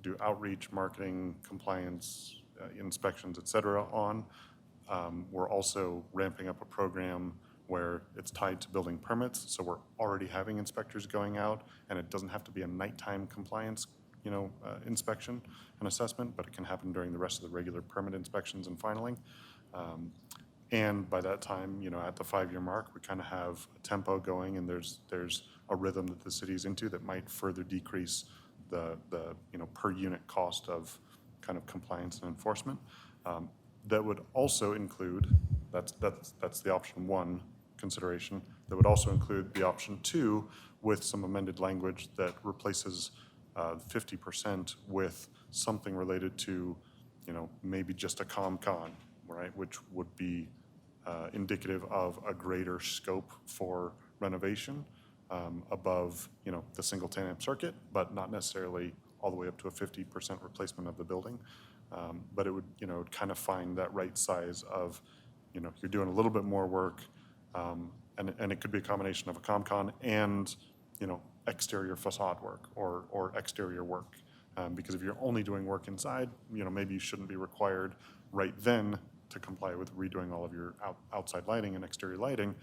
do outreach, marketing, compliance, inspections, et cetera, on. We're also ramping up a program where it's tied to building permits, so we're already having inspectors going out, and it doesn't have to be a nighttime compliance, inspection and assessment, but it can happen during the rest of the regular permit inspections and filing. And by that time, at the 5-year mark, we kind of have a tempo going, and there's a rhythm that the city's into that might further decrease the per unit cost of kind of compliance and enforcement. That would also include, that's the option 1 consideration. That would also include the option 2 with some amended language that replaces 50% with something related to, maybe just a ComCon, right? Which would be indicative of a greater scope for renovation above, the single tenant circuit, but not necessarily all the way up to a 50% replacement of the building. But it would, kind of find that right size of, you're doing a little bit more work, and it could be a combination of a ComCon and, exterior facade work or exterior work. Because if you're only doing work inside, maybe you shouldn't be required right then to comply with redoing all of your outside lighting and exterior lighting.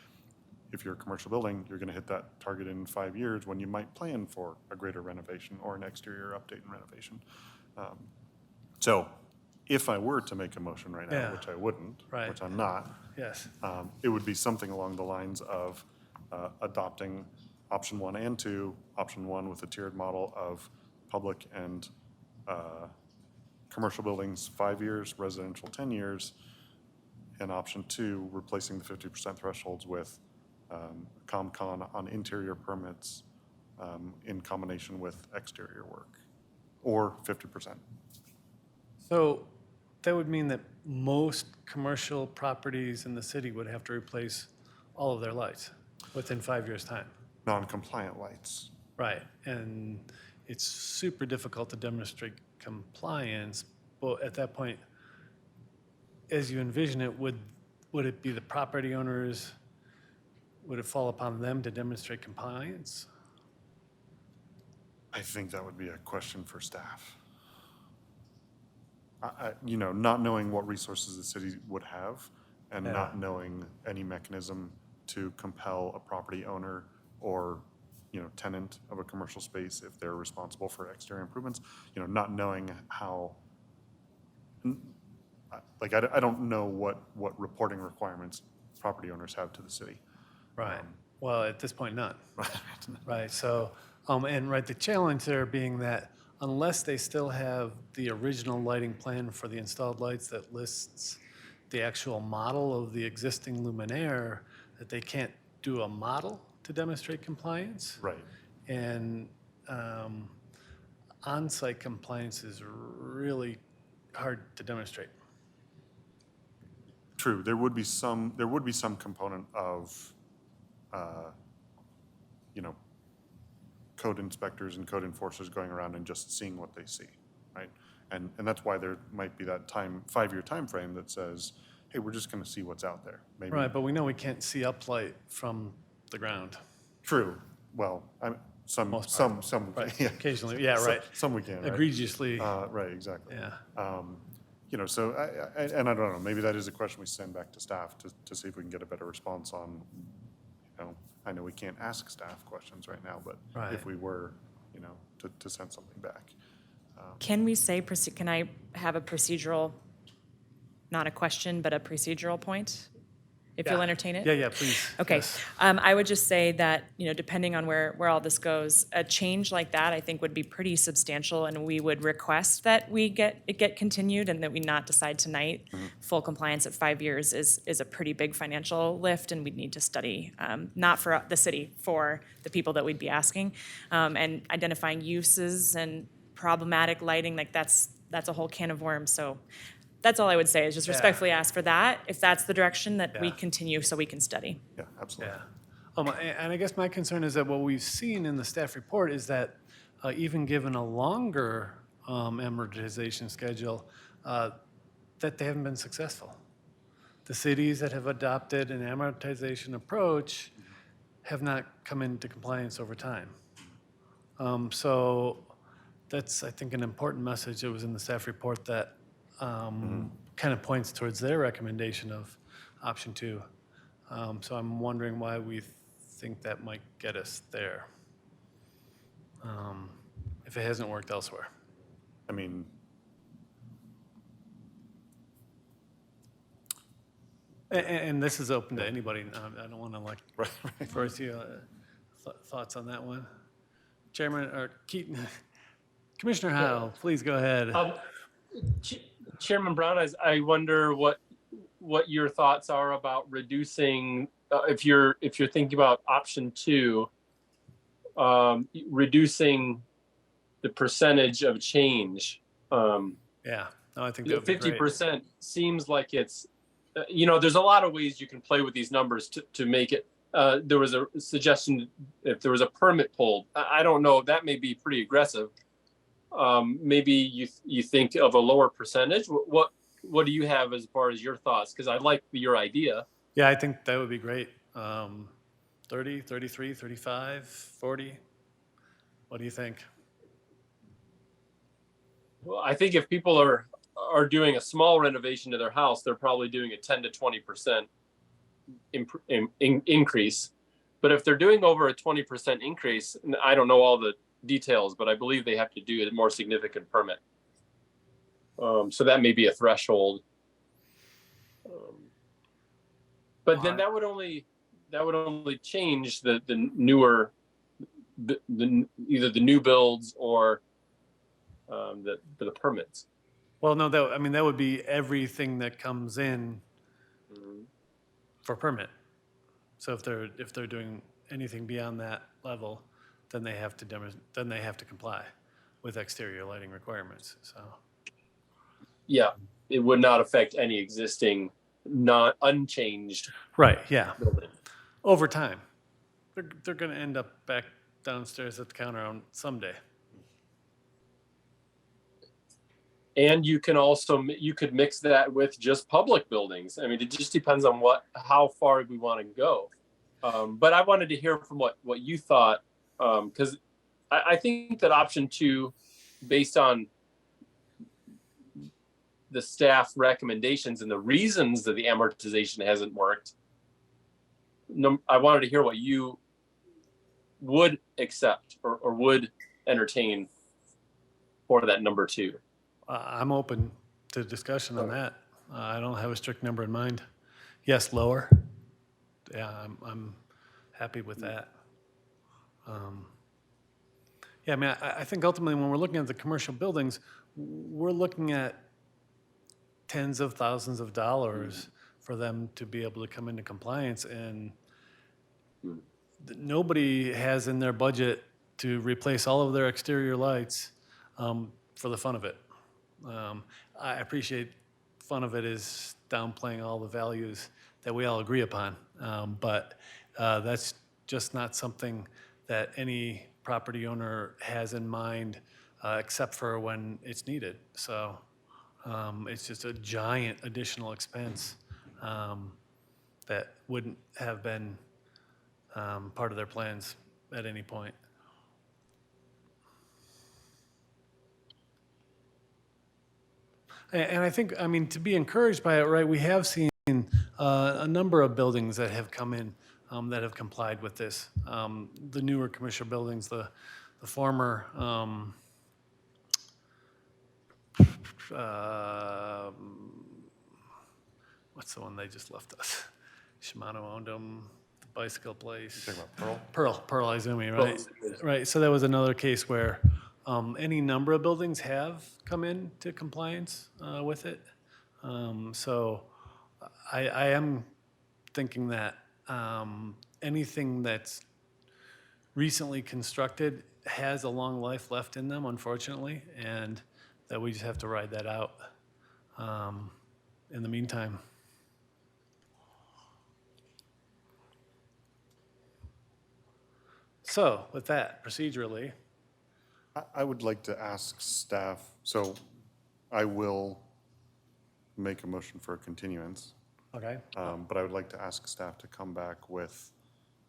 If you're a commercial building, you're going to hit that target in 5 years when you might plan for a greater renovation or an exterior update and renovation. So if I were to make a motion right now, Yeah. which I wouldn't, Right. which I'm not, Yes. it would be something along the lines of adopting option 1 and 2, option 1 with a tiered model of public and commercial buildings 5 years, residential 10 years, and option 2 replacing the 50% thresholds with ComCon on interior permits in combination with exterior work, or 50%. So that would mean that most commercial properties in the city would have to replace all of their lights within 5 years' time. Non-compliant lights. Right, and it's super difficult to demonstrate compliance, but at that point, as you envision it, would it be the property owners, would it fall upon them to demonstrate compliance? I think that would be a question for staff. Not knowing what resources the city would have and Yeah. not knowing any mechanism to compel a property owner or, tenant of a commercial space if they're responsible for exterior improvements, not knowing how, I don't know what reporting requirements property owners have to the city. Right, well, at this point, none. Right, so, the challenge there being that unless they still have the original lighting plan for the installed lights that lists the actual model of the existing luminaire, that they can't do a model to demonstrate compliance. Right. And on-site compliance is really hard to demonstrate. True, there would be some component of, code inspectors and code enforcers going around and just seeing what they see, right? And that's why there might be that 5-year time frame that says, hey, we're just going to see what's out there. Maybe. Right, but we know we can't see uplight from the ground. True. Well, some, Right. yeah. Occasionally, yeah, right. Some we can, right? Egregiously. Right, exactly. Yeah. So I don't know, maybe that is a question we send back to staff to see if we can get a better response on, I know we can't ask staff questions right now, but Right. if we were, to send something back. Can we say, can I have a procedural, not a question, but a procedural point? If you'll entertain it? Yeah, please. Okay. Yes. I would just say that, depending on where all this goes, a change like that, I think, would be pretty substantial, and we would request that it get continued and that we not decide tonight. Full compliance at 5 years is a pretty big financial lift, and we'd need to study, not for the city, for the people that we'd be asking, and identifying uses and problematic lighting, that's a whole can of worms. So that's all I would say, is just Yeah. respectfully ask for that, if that's the direction that we Yeah. continue so we can study. Yeah, absolutely. Yeah. And I guess my concern is that what we've seen in the staff report is that even given a longer amortization schedule, that they haven't been successful. The cities that have adopted an amortization approach have not come into compliance over time. So that's, I think, an important message that was in the staff report that kind of points towards their recommendation of option 2. So I'm wondering why we think that might get us there, if it hasn't worked elsewhere. I mean, And this is open to anybody. I don't want to like force you thoughts on that one. Chairman or Keaton, Commissioner Howe, please go ahead. Chairman Brown, I wonder what your thoughts are about reducing, if you're thinking about option 2, reducing the percentage of change. Yeah, no, I think that would be great. 50% seems like it's, there's a lot of ways you can play with these numbers to make it. There was a suggestion if there was a permit pulled. I don't know. That may be pretty aggressive. Maybe you think of a lower percentage. What do you have as far as your thoughts? Because I like your idea. Yeah, I think that would be great. 30, 33, 35, 40. What do you think? Well, I think if people are doing a small renovation to their house, they're probably doing a 10 to 20% increase. But if they're doing over a 20% increase, and I don't know all the details, but I believe they have to do a more significant permit. So that may be a threshold. But then that would only change the newer, either the new builds or the permits. Well, no, that would be everything that comes in for permit. So if they're doing anything beyond that level, then they have to comply with exterior lighting requirements. So yeah, it would not affect any existing unchanged. Right. Yeah. Building. Over time, they're going to end up back downstairs at the counter on someday. And you could mix that with just public buildings. I mean, it just depends on how far we want to go. But I wanted to hear from what you thought, because I think that option 2, based on the staff recommendations and the reasons that the amortization hasn't worked, I wanted to hear what you would accept or would entertain for that number 2. I'm open to discussion on that. I don't have a strict number in mind. Yes, lower. Yeah, I'm happy with that. Yeah, I mean, I think ultimately when we're looking at the commercial buildings, we're looking at tens of thousands of dollars for them to be able to come into compliance, and nobody has in their budget to replace all of their exterior lights for the fun of it. I appreciate fun of it is downplaying all the values that we all agree upon, but that's just not something that any property owner has in mind, except for when it's needed. So it's just a giant additional expense that wouldn't have been part of their plans at any point. And I think, I mean, to be encouraged by it, right, we have seen a number of buildings that have come in that have complied with this. The newer commercial buildings, the former, what's the one they just left us? Shimano owned them, the bicycle place. You're talking about Pearl Izumi, right? Right, so that was another case where any number of buildings have come into compliance with it. So I am thinking that anything that's recently constructed has a long life left in them, unfortunately, and that we just have to ride that out. in the meantime. So with that, procedurally, I would like to ask staff, so I will make a motion for a continuance. okay, But I would like to ask staff to come back with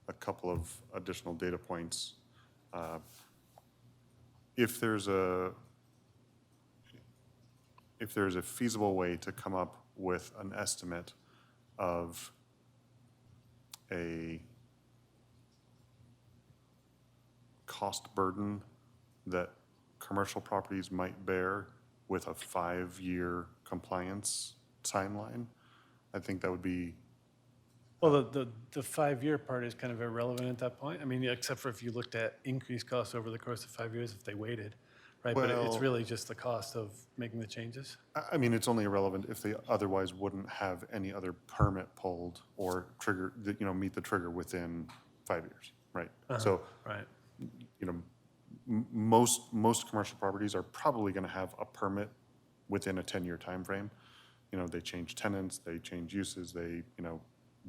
a couple of additional data points. If there's a feasible way to come up with an estimate of a cost burden that commercial properties might bear with a 5-year compliance timeline, I think that would be. well, the 5-year part is kind of irrelevant at that point. I mean, except for if you looked at increased costs over the course of 5 years if they waited, right? But it's Well- really just the cost of making the changes. I mean, it's only irrelevant if they otherwise wouldn't have any other permit pulled or trigger, meet the trigger within 5 years, right? So, Right. Most commercial properties are probably going to have a permit within a 10-year time frame. They change tenants, they change uses, they,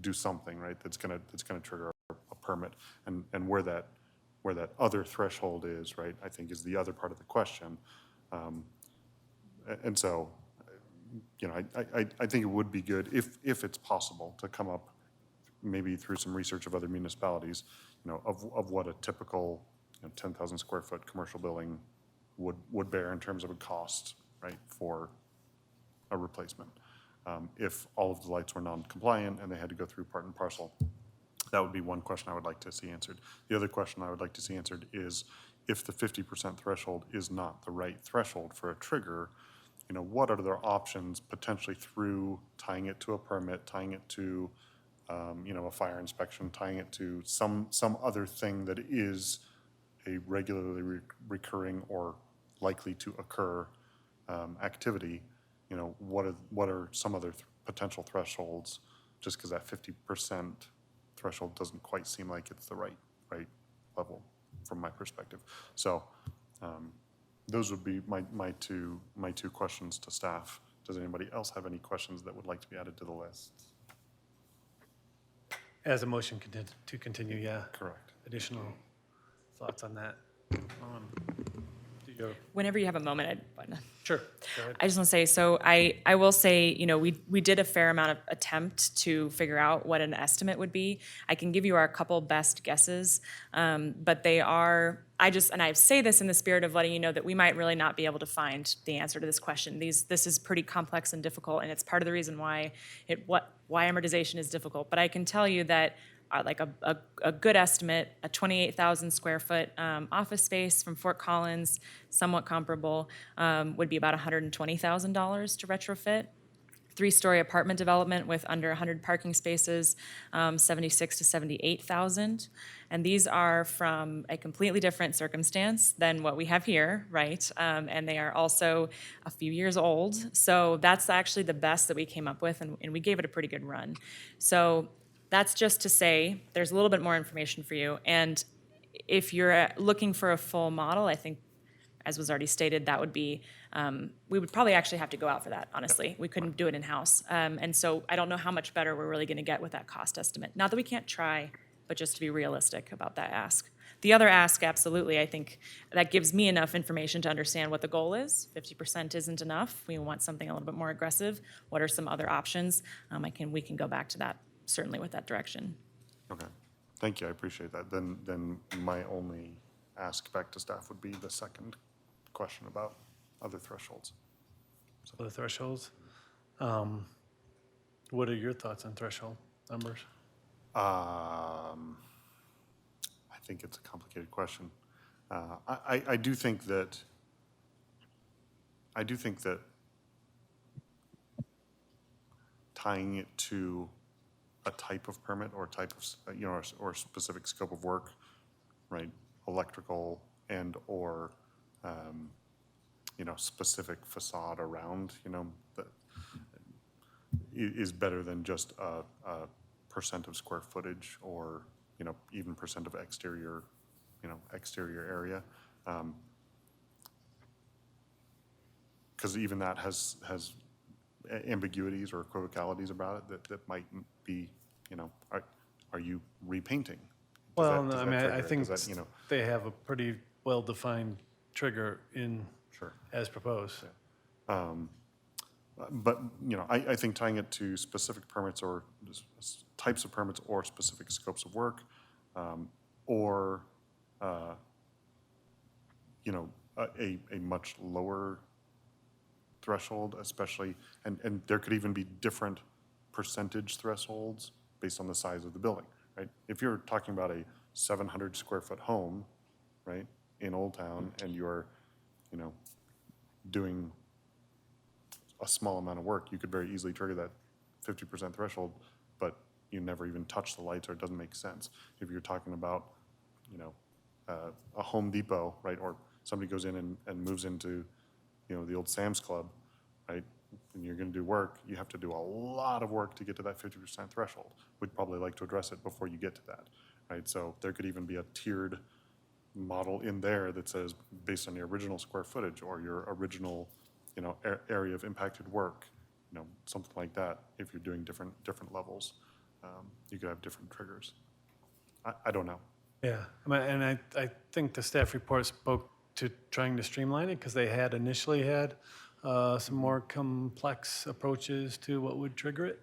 do something, right? That's going to trigger a permit. And where that other threshold is, right, I think is the other part of the question. And so, I think it would be good if it's possible to come up maybe through some research of other municipalities, of what a typical 10,000 square foot commercial building would bear in terms of a cost, right, for a replacement. If all of the lights were non-compliant and they had to go through part and parcel, that would be one question I would like to see answered. The other question I would like to see answered is if the 50% threshold is not the right threshold for a trigger, what are their options potentially through tying it to a permit, tying it to, a fire inspection, tying it to some other thing that is a regularly recurring or likely to occur activity. What are some other potential thresholds? Just because that 50% threshold doesn't quite seem like it's the right level from my perspective. So those would be my two questions to staff. Does anybody else have any questions that would like to be added to the list? As a motion to continue, yeah. Correct. Additional thoughts on that? Whenever you have a moment, Sure. Go ahead. I just want to say, so I will say, we did a fair amount of attempt to figure out what an estimate would be. I can give you our couple best guesses, but they are, and I say this in the spirit of letting you know that we might really not be able to find the answer to this question. This is pretty complex and difficult, and it's part of the reason why amortization is difficult. But I can tell you that like a good estimate, a 28,000 square foot office space from Fort Collins, somewhat comparable, would be about $120,000 to retrofit. 3-story apartment development with under 100 parking spaces, 76 to 78,000. And these are from a completely different circumstance than what we have here, right? And they are also a few years old. So that's actually the best that we came up with, and we gave it a pretty good run. So that's just to say there's a little bit more information for you. And if you're looking for a full model, I think, as was already stated, that would be, we would probably actually have to go out for that, honestly. We couldn't do it in-house. And so I don't know how much better we're really going to get with that cost estimate. Not that we can't try, but just to be realistic about that ask. The other ask, absolutely, I think that gives me enough information to understand what the goal is. 50% isn't enough. We want something a little bit more aggressive. What are some other options? We can go back to that, certainly with that direction. Okay, thank you, I appreciate that. Then my only ask back to staff would be the second question about other thresholds. Other thresholds? What are your thoughts on threshold numbers? I think it's a complicated question. I do think that tying it to a type of permit or type of, or specific scope of work, right? Electrical and or, specific facade around, that is better than just a percent of square footage or, even percent of exterior, exterior area. Because even that has ambiguities or equivocalities about it that might be, you know, are you repainting? Does Well, that- no, does I that mean, trigger I it? think Does that, you know, they have a pretty well-defined trigger in, sure. as proposed. But, you know, I think tying it to specific permits or types of permits or specific scopes of work, or, you know, a much lower threshold, especially, and there could even be different percentage thresholds based on the size of the building, right? If you're talking about a 700 square foot home, right, in Old Town, and you're, you know, doing a small amount of work, you could very easily trigger that 50% threshold, but you never even touch the lights, or it doesn't make sense. If you're talking about, you know, a Home Depot, right, or somebody goes in and moves into, you know, the old Sam's Club, right, and you're gonna do work, you have to do a lot of work to get to that 50% threshold. We'd probably like to address it before you get to that, right? So there could even be a tiered model in there that says, based on your original square footage or your original, you know, area of impacted work, you know, something like that. If you're doing different levels, you could have different triggers. I don't know. Yeah, I mean, and I think the staff report spoke to trying to streamline it because they had initially had some more complex approaches to what would trigger it.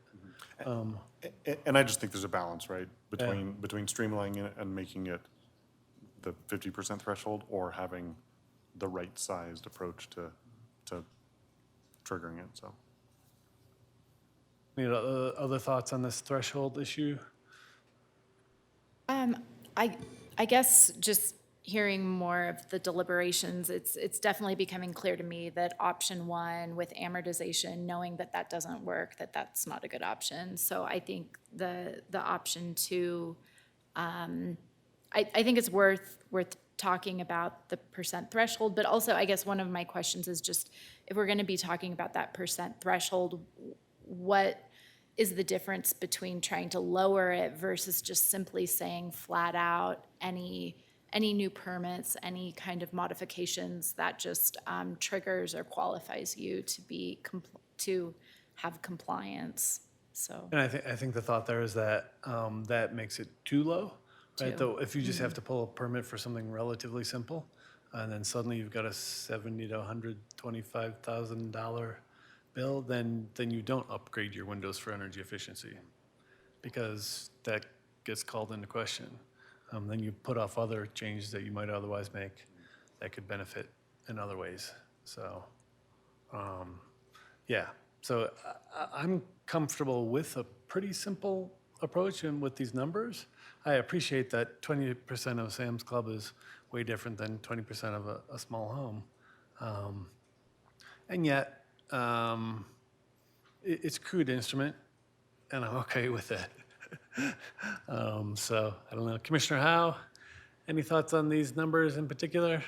And I just think there's a balance, right, between streamlining it and making it the 50% threshold, or having the right sized approach to triggering it. So, Any other thoughts on this threshold issue? I guess just hearing more of the deliberations, it's definitely becoming clear to me that option one with amortization, knowing that that doesn't work, that's not a good option. So I think the option two, I think it's worth talking about the percent threshold, but also I guess one of my questions is just, if we're gonna be talking about that percent threshold, what is the difference between trying to lower it versus just simply saying flat out any new permits, any kind of modifications that just triggers or qualifies you to be to have compliance? So. And I think the thought there is that that makes it too low, right? Too. Though if you just have to pull a permit for something relatively simple, and then suddenly you've got a $70,000 to $125,000 bill, then you don't upgrade your windows for energy efficiency, because that gets called into question. Then you put off other changes that you might otherwise make that could benefit in other ways. So, yeah. So I'm comfortable with a pretty simple approach and with these numbers. I appreciate that 20% of Sam's Club is way different than 20% of a small home. And yet, it's a crude instrument, and I'm okay with it. So I don't know. Commissioner Howe, any thoughts on these numbers in particular?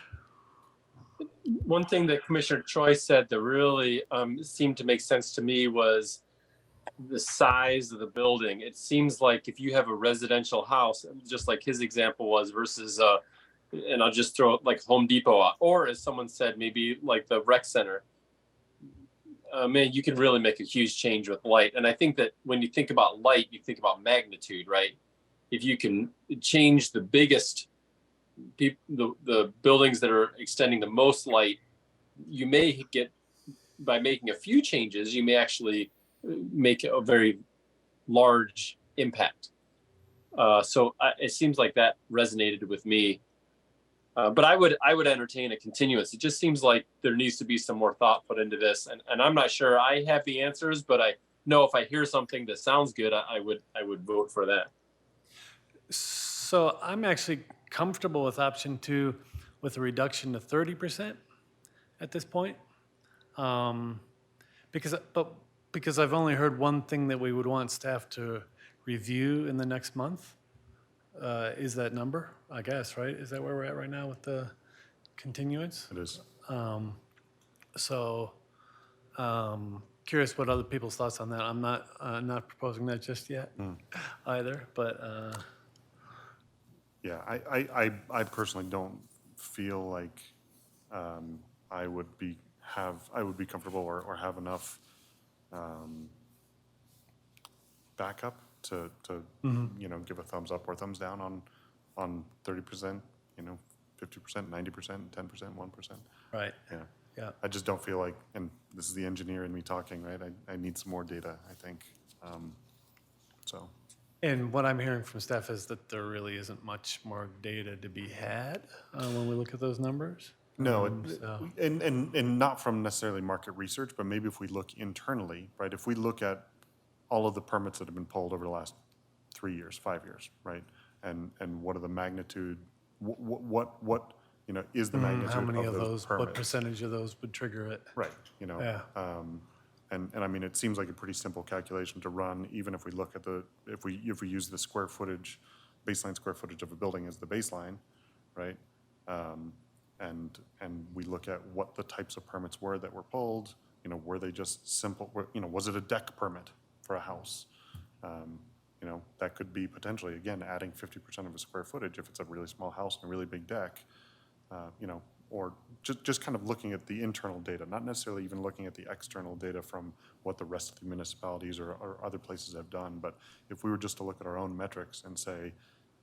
One thing that Commissioner Choi said that really seemed to make sense to me was the size of the building. It seems like if you have a residential house, just like his example was, versus and I'll just throw like Home Depot out, or as someone said, maybe like the rec center. Man, you can really make a huge change with light. And I think that when you think about light, you think about magnitude, right? If you can change the biggest, the buildings that are extending the most light, you may get, by making a few changes, you may actually make a very large impact. So it seems like that resonated with me. But I would entertain a continuance. It just seems like there needs to be some more thought put into this, and I'm not sure I have the answers, but I know if I hear something that sounds good, I would vote for that. So I'm actually comfortable with option two, with a reduction to 30% at this point, because I've only heard one thing that we would want staff to review in the next month. Is that number, I guess, right? Is that where we're at right now with the continuance? it is. Curious what other people's thoughts on that. I'm not proposing that just yet either, but. Yeah, I personally don't feel like I would be comfortable or have enough backup to you know, give a thumbs up or thumbs down on 30%, you know, 50%, 90%, 10%, 1%. Right. Yeah. Yeah. I just don't feel like, and this is the engineer in me talking, right? I need some more data, I think. So. And what I'm hearing from staff is that there really isn't much more data to be had when we look at those numbers. No, So- and not from necessarily market research, but maybe if we look internally, right? If we look at all of the permits that have been pulled over the last 3 years, 5 years, right? And what are the magnitude, what, you know, is the magnitude How many of of those those, permits? what percentage of those would trigger it? Right, you know. Yeah. And I mean, it seems like a pretty simple calculation to run, even if we look at if we use the square footage, baseline square footage of a building as the baseline, right? And we look at what the types of permits were that were pulled, you know, were they just simple, you know, was it a deck permit for a house? You know, that could be potentially, again, adding 50% of a square footage if it's a really small house and a really big deck, you know, or just kind of looking at the internal data, not necessarily even looking at the external data from what the rest of the municipalities or other places have done. But if we were just to look at our own metrics and say,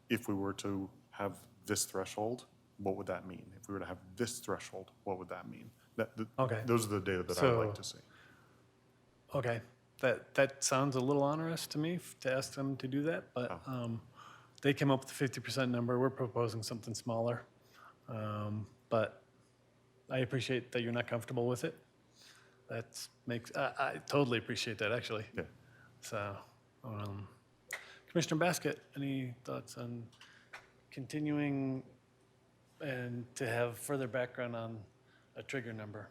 if we were to have this threshold, what would that mean? If we were to have this threshold, what would that mean? Okay. Those are the data that I would like to see. Okay, that sounds a little onerous to me to ask them to do that, but they came up with the 50% number. We're proposing something smaller. But I appreciate that you're not comfortable with it. I totally appreciate that, actually. Yeah. So, Commissioner Baskett, any thoughts on continuing and to have further background on a trigger number?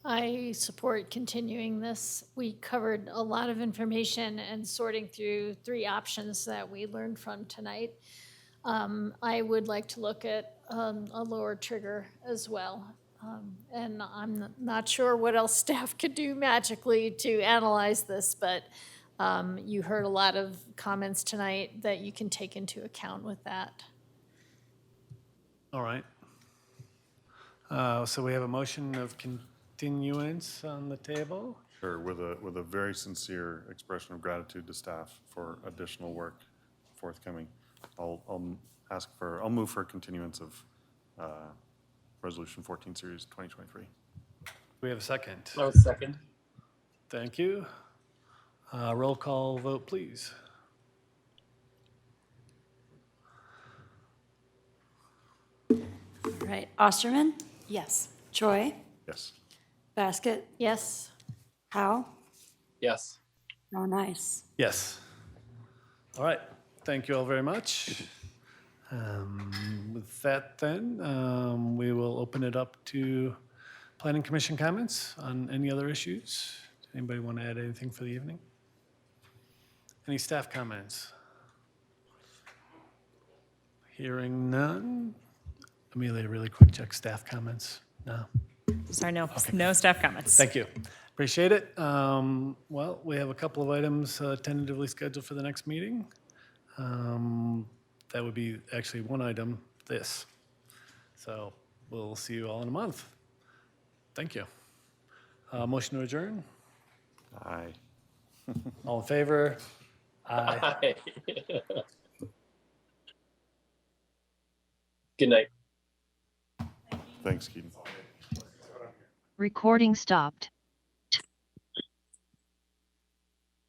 I support continuing this. We covered a lot of information and sorting through 3 options that we learned from tonight. I would like to look at a lower trigger as well. And I'm not sure what else staff could do magically to analyze this, but you heard a lot of comments tonight that you can take into account with that. All right. So we have a motion of continuance on the table. Sure, with a very sincere expression of gratitude to staff for additional work forthcoming. I'll move for a continuance of Resolution 14 Series 2023. We have a second. No, second. Thank you. Roll call vote, please. All right, Osterman? Yes. Choi? Yes. Baskett? Yes. Howe? Yes. Oh, nice. Yes. All right. Thank you all very much. With that then, we will open it up to Planning Commission comments on any other issues. Anybody want to add anything for the evening? Any staff comments? Hearing none. Amelia, really quick check staff comments. No? Sorry, no staff comments. Thank you. Appreciate it. Well, we have a couple of items tentatively scheduled for the next meeting. That would be actually one item, this. So we'll see you all in a month. Thank you. Motion to adjourn? Aye. All in favor? Aye. Good night. Thanks, Keaton. Recording stopped.